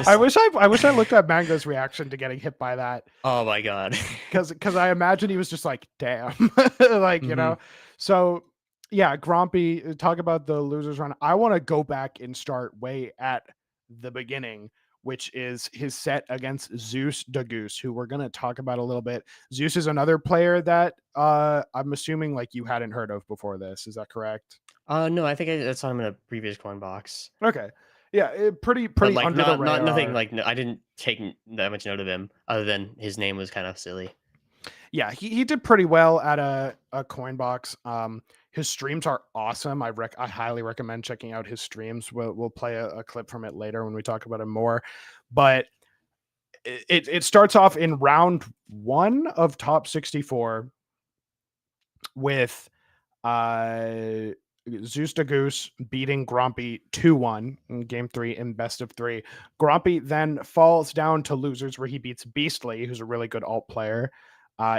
I wish I looked at Mango's reaction to getting hit by that. Oh my god. Because I imagine he was just like, damn. Like, you know. So yeah, Grompy, talk about the losers run. I want to go back and start way at the beginning, which is his set against Zeus Dagoose, who we're going to talk about a little bit. Zeus is another player that I'm assuming like you hadn't heard of before this. Is that correct? No, I think I saw him in a previous COINBOX. Okay. Yeah, pretty like, under the radar. Nothing like I didn't take that much note of him other than his name was kind of silly. Yeah, he did pretty well at a COINBOX. His streams are awesome. I highly recommend checking out his streams. We'll play a clip from it later when we talk about him more. But it starts off in round 1 of top 64 with Zeus Dagoose beating Grompy 2-1 in game 3 in best of 3. Grompy then falls down to losers where he beats Beastly, who's a really good alt player.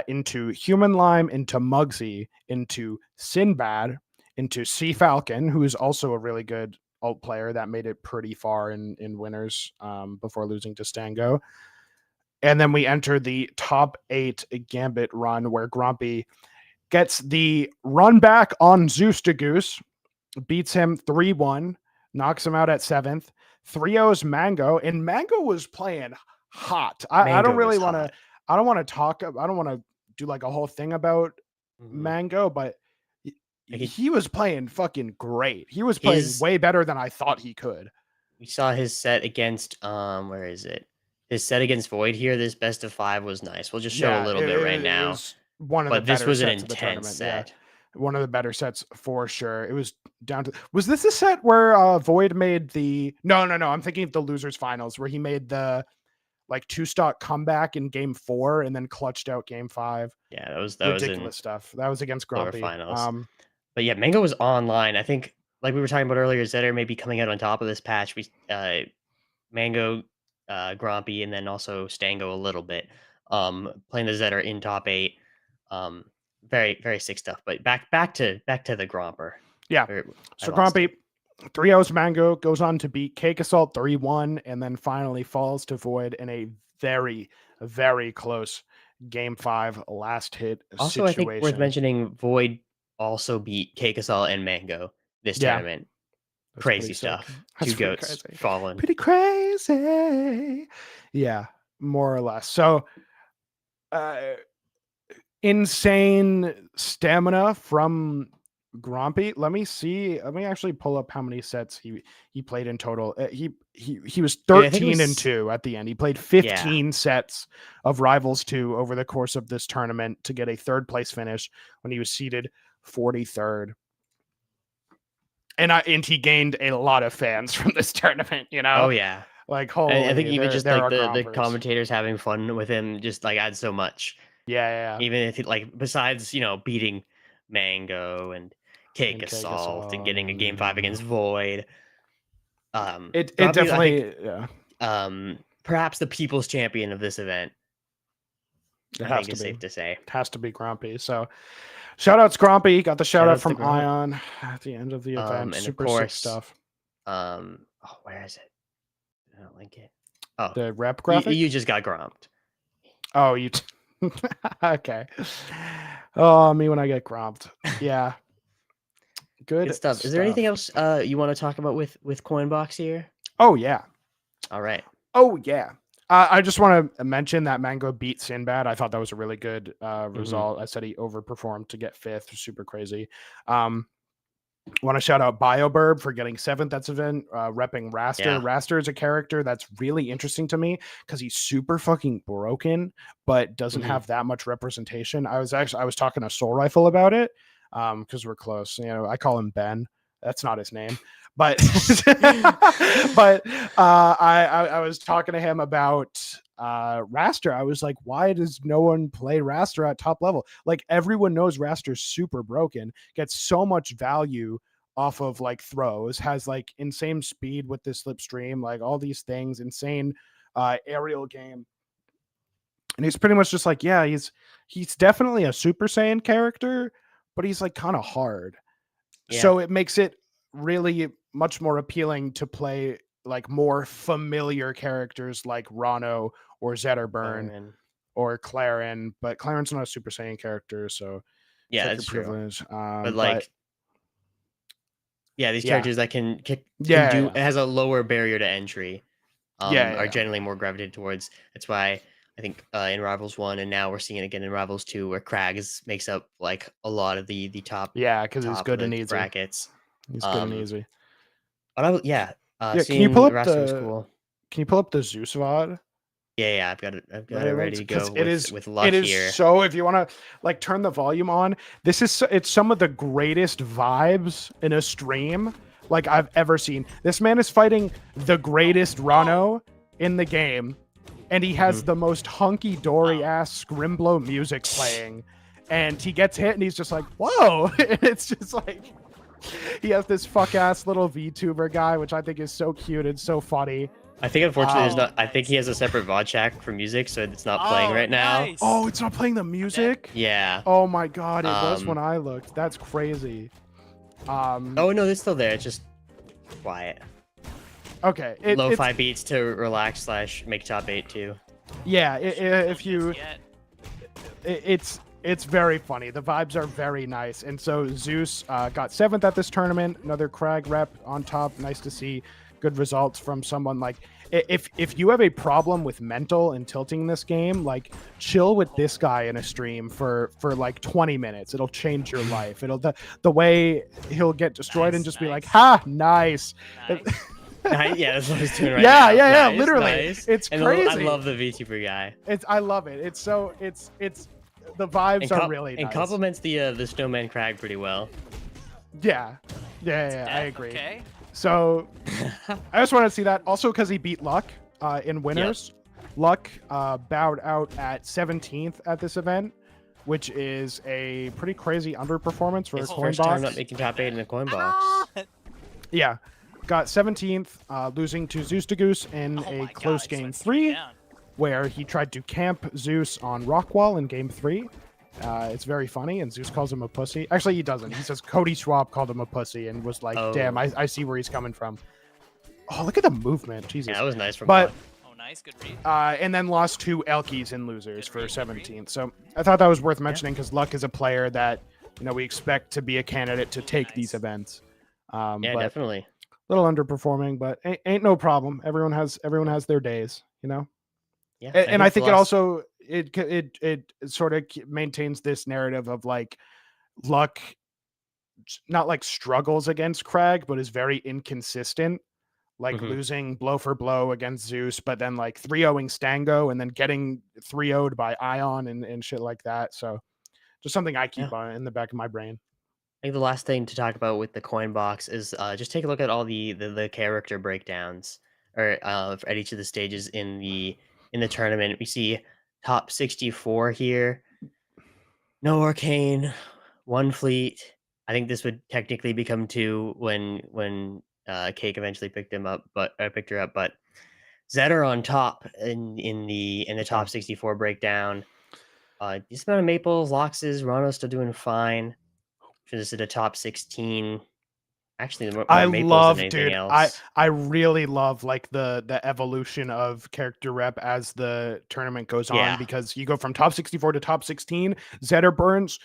Into Human Lime, into Muggsy, into Sinbad, into Sea Falcon, who is also a really good alt player that made it pretty far in winners before losing to Stango. And then we enter the top 8 Gambit run where Grompy gets the run back on Zeus Dagoose, beats him 3-1, knocks him out at 7th. 3-0's Mango, and Mango was playing hot. I don't really want to. I don't want to do like a whole thing about Mango, but he was playing fucking great. He was playing way better than I thought he could. We saw his set against where is it? His set against Void here. This best of 5 was nice. We'll just show a little bit right now. One of but the this better was an sets of the intense tournament. set. Yeah. One of the better sets for sure. It was down to. Was this the set where Void made the? No. I'm thinking of the losers finals where he made the like 2-stock comeback in game 4 and then clutched out game 5. Yeah, that was ridiculous stuff. That was against Grumpy. Finals. But yeah, Mango was online. I think, like we were talking about earlier, Zetter may be coming out on top of this patch. We Mango, Grumpy, and then also Stango a little bit. Playing the Zetter in top 8. Very, very sick stuff. But back to the Gromper. Yeah. So Grumpy 3-0's Mango, goes on to beat Cake Assault 3-1, and then finally falls to Void in a very, very close game 5 last hit also, situation. I think worth mentioning, Void also beat Cake Assault and Mango this tournament. That's crazy stuff. That's 2 goats falling. Pretty crazy. Yeah, more or less. So insane stamina from Grumpy. Let me actually pull up how many sets he played in total. He was 13-2 at the end. He played 15 sets of Rivals 2 over the course of this tournament to get a 3rd place finish when he was seeded 43rd. And he gained a lot of fans from this tournament, you know? Oh yeah. Like holy, I think even just like the commentators commentators having fun with him just like adds so much. Yeah. Even if like besides, beating Mango and Cake Assault and getting a game 5 against Void. It definitely perhaps the people's champion of this event. It I has think to it's be. safe to say. It has to be Grumpy. So shout outs Grumpy. Got the shout out from Ion at the end of the event. And super of course, sick stuff. Where is it? I don't like it. Oh, the rep graphic. You just got gromped. Oh, you. Okay. Oh, me when I get gromped. Yeah. Good stuff. Is there anything else you want to talk about with COINBOX here? Oh yeah. All right. Oh yeah. I just want to mention that Mango beat Sinbad. I thought that was a really good result. I said he overperformed to get 5th. Super crazy. Want to shout out BioBurb for getting 7th. That's event repping Raster. Yeah. Raster is a character that's really interesting to me because he's super fucking broken, but doesn't have that much representation. I was talking to Soul Rifle about it because we're close. I call him Ben. That's not his name, but but I was talking to him about Raster. I was like, why does no one play Raster at top level? Like everyone knows Raster's super broken, gets so much value off of like throws, has like insane speed with this slipstream, like all these things, insane aerial game. And he's pretty much just like, yeah, he's definitely a Super Saiyan character, but he's like kind of hard. Yeah. So it makes it really much more appealing to play like more familiar characters like Rano or Zetterburn or Claren, but Claren's not a Super Saiyan character, so yeah, like that's privilege. True. But like, these characters that can do it has a lower barrier to entry. Are generally more gravitated towards. That's why I think in Rivals 1 and now we're seeing it again in Rivals 2 where Krags makes up like a lot of the top. Yeah, because he's good and easy. Brackets. He's good and easy. But can you pull up cool. Can you pull up the Zeus VOD? Yeah, I've got it ready to go with luck it is here. So if you want to like turn the volume on, it's some of the greatest vibes in a stream like I've ever seen. This man is fighting the greatest Rano in the game, and he has the most hunky-dory ass Scrimblow music playing, and he gets hit and he's just like, whoa. It's just like he has this fuck ass little VTuber guy, which I think is so cute and so funny. I think unfortunately there's not. I think he has a separate VOD track for music, so it's not playing right now. Nice. Oh, it's not playing the music? Yeah. Oh my god, it was when I looked. That's crazy. Oh no, it's still there. It's just quiet. Okay. Lo-fi beats to relax / make top 8 too. Yeah, if you, it's very funny. The vibes are very nice, and so Zeus got 7th at this tournament. Another Krag rep on top. Nice to see. good results from someone like if you have a problem with mental and tilting this game, like chill with this guy in a stream for like 20 minutes. It'll change your life. It'll the way he'll get destroyed and just be like, ha, nice. Yeah, that's what he's doing right Yeah, now. yeah, Nice, literally. nice. It's And crazy. I love the VTuber guy. I love it. It's the vibes are really nice. And complements the Snowman Crag pretty well. Yeah, I agree. Okay. So I just want to see that. Also, because he beat Luck in winners. Luck bowed out at 17th at this event, which is a pretty crazy underperformance for His a first time COINBOX. not making top 8 in the COINBOX. Yeah, got 17th, losing to Zeus to Goose in a close game 3, where he tried to camp Zeus on Rockwall in game 3. It's very funny, and Zeus calls him a pussy. Actually, he doesn't. He says Cody Schwab called him a pussy and was like, damn, I see where he's coming from. Oh, look at the movement. Jesus. Yeah, that was nice from But, Luck. Oh, nice. Good read. and then lost to Elkies in losers for 17th. So I thought that was worth mentioning because Luck is a player that, we expect to be a candidate to take these events. Yeah, but definitely. a little underperforming, but ain't no problem. Everyone has their days, Yeah, and I think it lost. also it sort of maintains this narrative of like Luck not like struggles against Crag, but is very inconsistent, like losing blow for blow against Zeus, but then like 3-0ing Stango and then getting 3-0'd by Ion and shit like that. So just something I keep on in the back of my brain. I think the last thing to talk about with the COINBOX is just take a look at all the character breakdowns or at each of the stages in the tournament. We see top 64 here. No Arcane, 1 Fleet. I think this would technically become 2 when Cake eventually picked her up, but Zedder on top in the top 64 breakdown. Decent amount of Maples, Loxes, Rano's still doing fine. This is a top 16. Actually, more I Maples love, than anything dude. else. I really love like the evolution of character rep as the tournament goes on, because you go from top 64 to top 16. Zedder Burns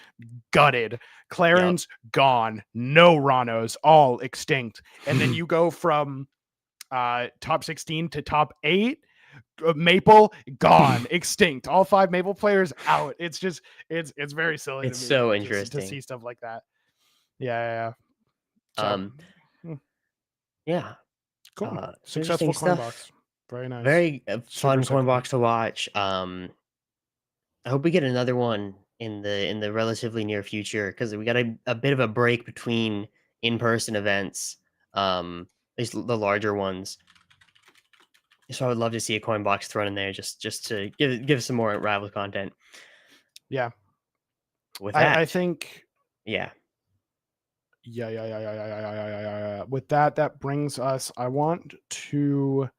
gutted, Clarence gone, no Ranos, all extinct, and then you go from top 16 to top 8. Maple gone, extinct. All 5 Maple players out. It's just it's very silly. It's to me so to interesting see stuff like that. Yeah. So, yeah, cool. interesting Successful stuff. COINBOX. Very nice. Very fun Super COINBOX to watch. I hope we get another one in the relatively near future because we got a bit of a break between in-person events, at least the larger ones. So I would love to see a COINBOX thrown in there just to give some more Rivals content. Yeah. With that, I think. Yeah. With that brings us. I want to.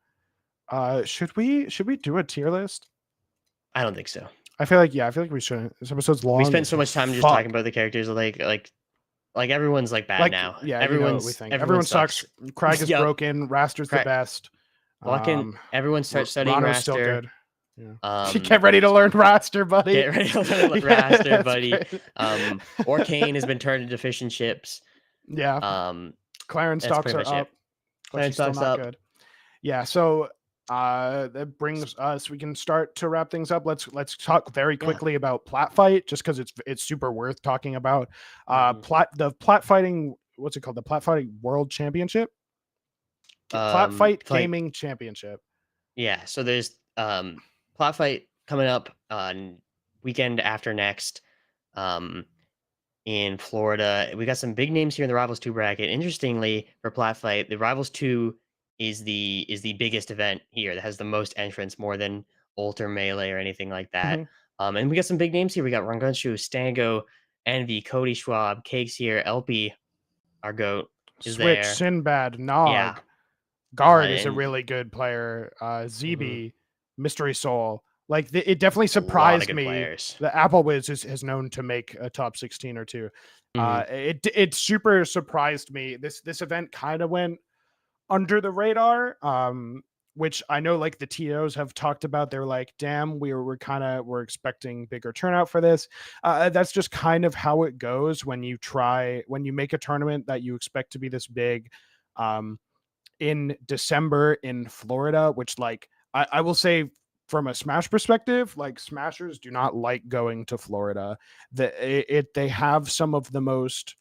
Should we do a tier list? I don't think so. I feel like we should. This episode's long. We spent so much time just talking about the characters. Like everyone's like bad now. Yeah, everyone's we think. Everyone sucks. Crag is broken. Raster's the best. Everyone starts studying Rano's Raster. Still good. Yeah. Get ready to learn Raster, buddy. Get ready to learn Raster, buddy. Orcane has been turned into fish and chips. Yeah. Clarence stocks are up. Clarence stocks up. Good. Yeah. So that brings us. We can start to wrap things up. Let's talk very quickly about Plat Fight, just because it's super worth talking about. The Plat Fighting. What's it called? The Plat Fighting World Championship. Plat Fight Gaming Championship. Yeah. So there's Plat Fight coming up on weekend after next. In Florida, we got some big names here in the Rivals 2 bracket. Interestingly, for Plat Fight, the Rivals 2 is the biggest event here that has the most entrants, more than Ult or Melee or anything like that. And we got some big names here. We got Rangunshu, Stango, Envy, Cody Schwab, Cakes here, LP, our GOAT is Switch, there. Sinbad, Nog. Yeah. Guard is a really good player. ZB, Mystery Soul. Like it definitely surprised me. The Apple Wiz is known to make a top 16 or 2. It super surprised me. This event kind of went under the radar, which I know like the TOs have talked about. They're like, damn, we're expecting bigger turnout for this. That's just kind of how it goes when you make a tournament that you expect to be this big. in December in Florida, which like I will say from a Smash perspective, like Smashers do not like going to Florida. They have some of the most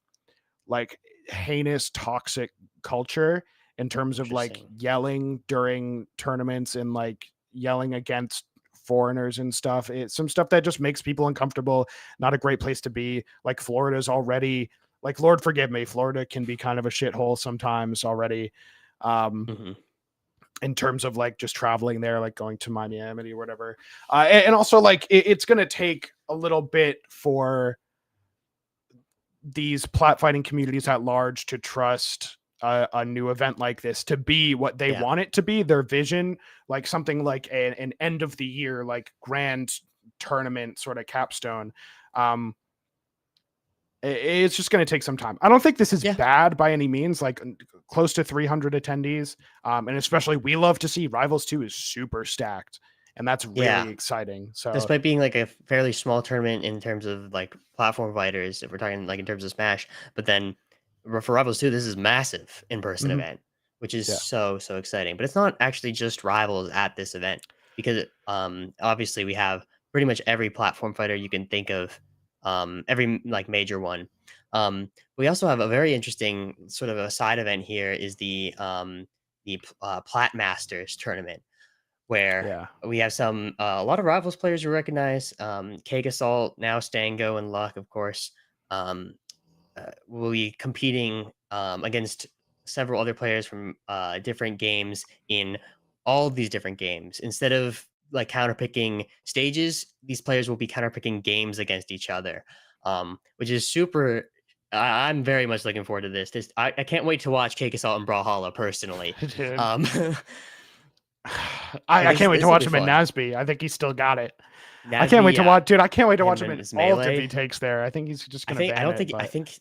like heinous toxic culture in terms of like Interesting. yelling during tournaments and like yelling against foreigners and stuff. It's some stuff that just makes people uncomfortable. Not a great place to be. Like Florida's already like, Lord forgive me, Florida can be kind of a shithole sometimes already. Mhm. In terms of like just traveling there, like going to Miami or whatever. And also like it's going to take a little bit for these plat fighting communities at large to trust a new event like this to be what they want it to be, their vision, like something like an end of the year, like grand tournament sort of capstone. It's just going to take some time. I don't think this is bad by any means, like close to 300 attendees. And especially we love to see Rivals 2 is super stacked. And that's really exciting. So despite being like a fairly small tournament in terms of like platform fighters, if we're talking like in terms of Smash, but then for Rivals 2, this is massive in-person event, which is so exciting. But it's not actually just Rivals at this event, because obviously we have pretty much every platform fighter you can think of, every like major one. We also have a very interesting sort of a side event here is the Plat Masters tournament, where we have some a lot of Rivals players we recognize. Cake Assault, now Stango and Luck, of course, will be competing against several other players from different games in all of these different games. Instead of like counterpicking stages, these players will be counterpicking games against each other, which is super. I'm very much looking forward to this. I can't wait to watch Cake Assault and Brawlhalla personally. I can't wait to will watch be him in fun. Nasby. I think he's still got it. I Nasby, can't wait to watch, dude. I can't wait to him watch him and in his all of Melee. he takes there. I think he's just I gonna think I ban don't it, think I but think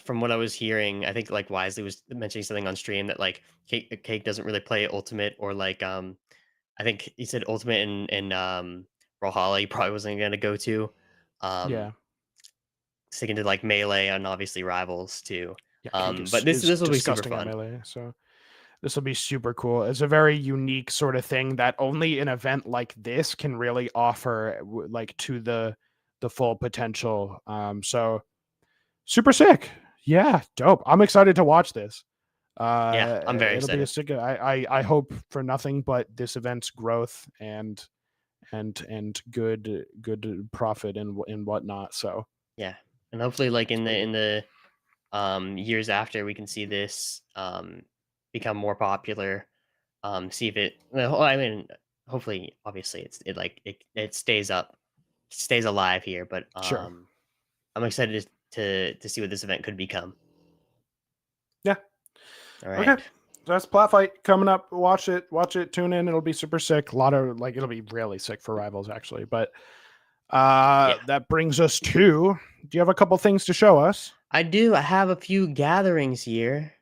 from what I was hearing, I think like Wisely was mentioning something on stream that like Cake doesn't really play Ultimate, or like I think he said Ultimate and Brawlhalla he probably wasn't gonna go to. yeah. Sticking to like Melee and obviously Rivals too. Yeah, Cake But this is will be super disgusting at fun. Melee, so this will be super cool. It's a very unique sort of thing that only an event like this can really offer, like to the full potential. So super sick. Yeah, dope. I'm excited to watch this. Yeah, I'm very It'll be a excited. sick. I hope for nothing but this event's growth and good profit and whatnot. So Yeah, and hopefully like in pretty the years after, we can see this become more popular. See if it. Well, I mean, hopefully, obviously, it stays alive here. But sure. I'm excited to see what this event could become. Yeah. All right. Okay. So that's Plat Fight coming up. Watch it. Tune in. It'll be super sick. A lot of like it'll be really sick for Rivals actually. But that brings us to. Do you have a couple things to show us? I do. I have a few gatherings here.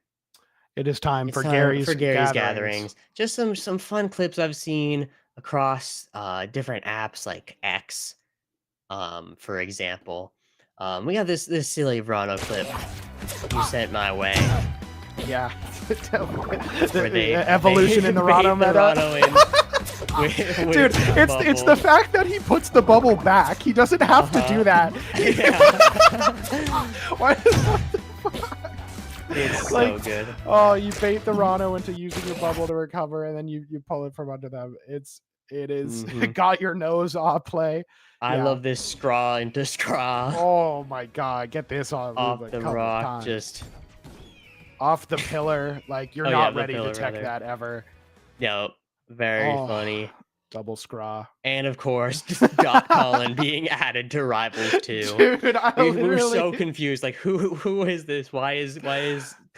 It is time for Gary's Gary's gatherings. Just some fun clips I've seen across different apps like X, for example. We got this silly Verano clip you sent my way. Yeah. Where they evolution in the Rano meta. Dude, it's the fact that he puts the bubble back. He doesn't have to do that. Why It's like, so good. Oh, you bait the Rano into using your bubble to recover, and then you pull it from under them. It is got your nose off play. I love this scraw into scraw. Oh my god, get this on off the rock, just off the pillar. Like you're not ready to tech that ever. Yep, very funny. Double scraw. And of course, Dot Colin being added to Rivals 2. Dude, we were so confused. Like, who is this? Why is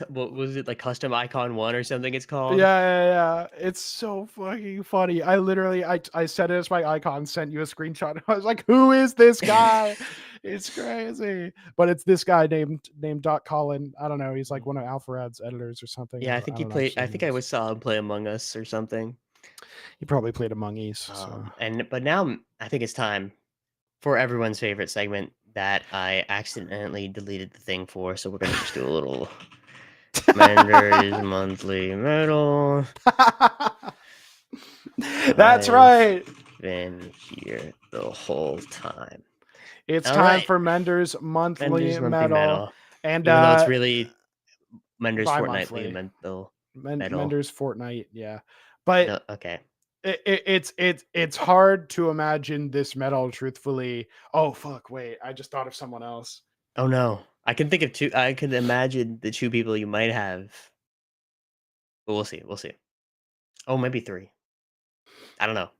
what was it, like Custom Icon 1 or something it's called? Yeah. It's so fucking funny. I set it as my icon, sent you a screenshot. I was like, who is this guy? It's crazy. But it's this guy named Dot Colin. I don't know. He's like one of Alpharad's editors or something. Yeah, I think he played. I think I saw him play Among Us or something. He probably played Among Us. So. But now I think it's time for everyone's favorite segment that I accidentally deleted the thing for. So we're gonna just do a little Mender's monthly medal. That's I've right. been here the whole time. It's All time right. for Mender's monthly Mender's monthly medal. medal. And Even though it's really Mender's bi-monthly. fortnightly medal. Mender's Fortnite, yeah. But No, okay. it's hard to imagine this medal truthfully. Oh fuck, wait, I just thought of someone else. Oh no. I can think of two. I could imagine the two people you might have. But we'll see. We'll see. Oh, maybe three. I don't know.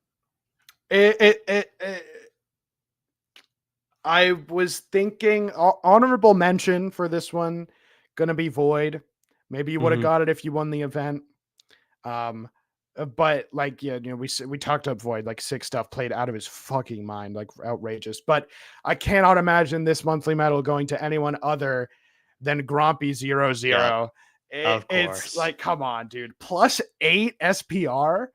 I was thinking honorable mention for this one gonna be Void. Maybe you would have got it if you won the event. But like, yeah, you know, we talked up Void, like 6 stuff played out of his fucking mind, like outrageous. But I cannot imagine this monthly medal going to anyone other than Grompy00. Of It's course. like, come on, dude. +8 SPR.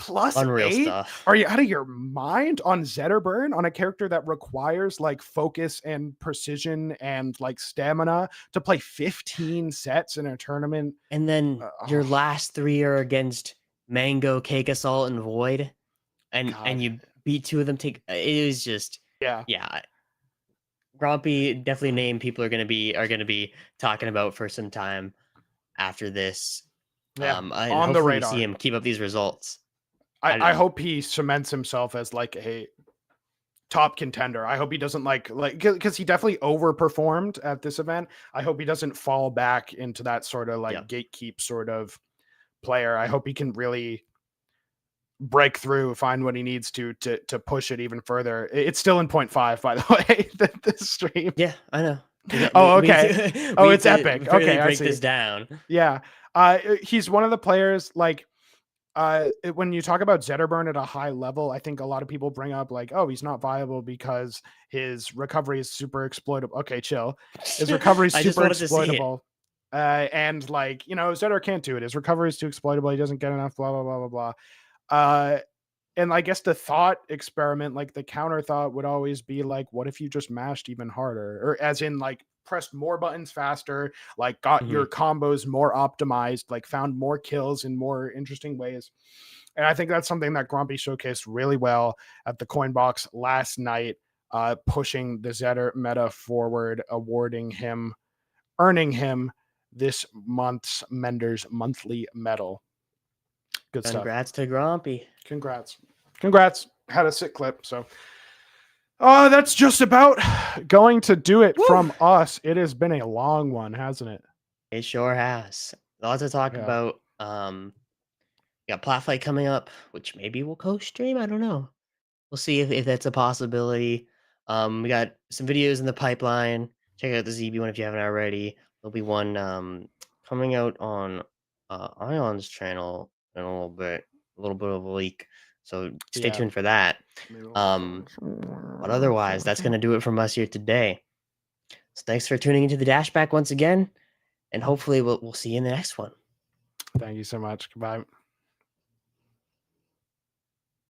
Unreal +8. stuff. Are you out of your mind on Zetterburn, on a character that requires like focus and precision and like stamina to play 15 sets in a tournament? And then your last 3 are against Mango, Cake Assault, and Void. And God. you beat 2 of them. It was just Yeah. Grumpy, definitely a name people are gonna be talking about for some time after this. Yeah, And on the hopefully we radar. see him keep up these results. I hope he cements himself as like a top contender. I hope he doesn't like because he definitely overperformed at this event. I hope he doesn't fall back into that sort of like gatekeep sort of player. I hope he can really break through, find what he needs to push it even further. It's still in 0.5, by the way, the stream. Yeah, I know. Oh, okay. It's epic. Okay, I break see. this down. Yeah. He's one of the players like when you talk about Zetterburn at a high level, I think a lot of people bring up like, oh, he's not viable because his recovery is super exploitable. Okay, chill. His recovery is super exploitable. And like, you know, Zetter can't do it. His recovery is too exploitable. He doesn't get enough, blah, blah, blah, blah, blah. And I guess the thought experiment, like the counter thought would always be like, what if you just mashed even harder? Or as in like pressed more buttons faster, like got your combos more optimized, like found more kills in more interesting ways. And I think that's something that Grumpy showcased really well at the COINBOX last night, pushing the Zetter meta forward, earning him this month's Mender's monthly medal. Good stuff. Congrats to Grumpy. Congrats. Had a sick clip. So that's just about going to do it from us. It has been a long one, hasn't it? It sure has. Lots to talk about. Got Plat Fight coming up, which maybe we'll co-stream. I don't know. We'll see if that's a possibility. We got some videos in the pipeline. Check out the ZB one if you haven't already. There'll be one coming out on Ion's channel in a little bit of a leak. So stay tuned for that. But otherwise, that's going to do it from us here today. So thanks for tuning into the DashBack once again, and hopefully we'll see you in the next one. Thank you so much. Goodbye.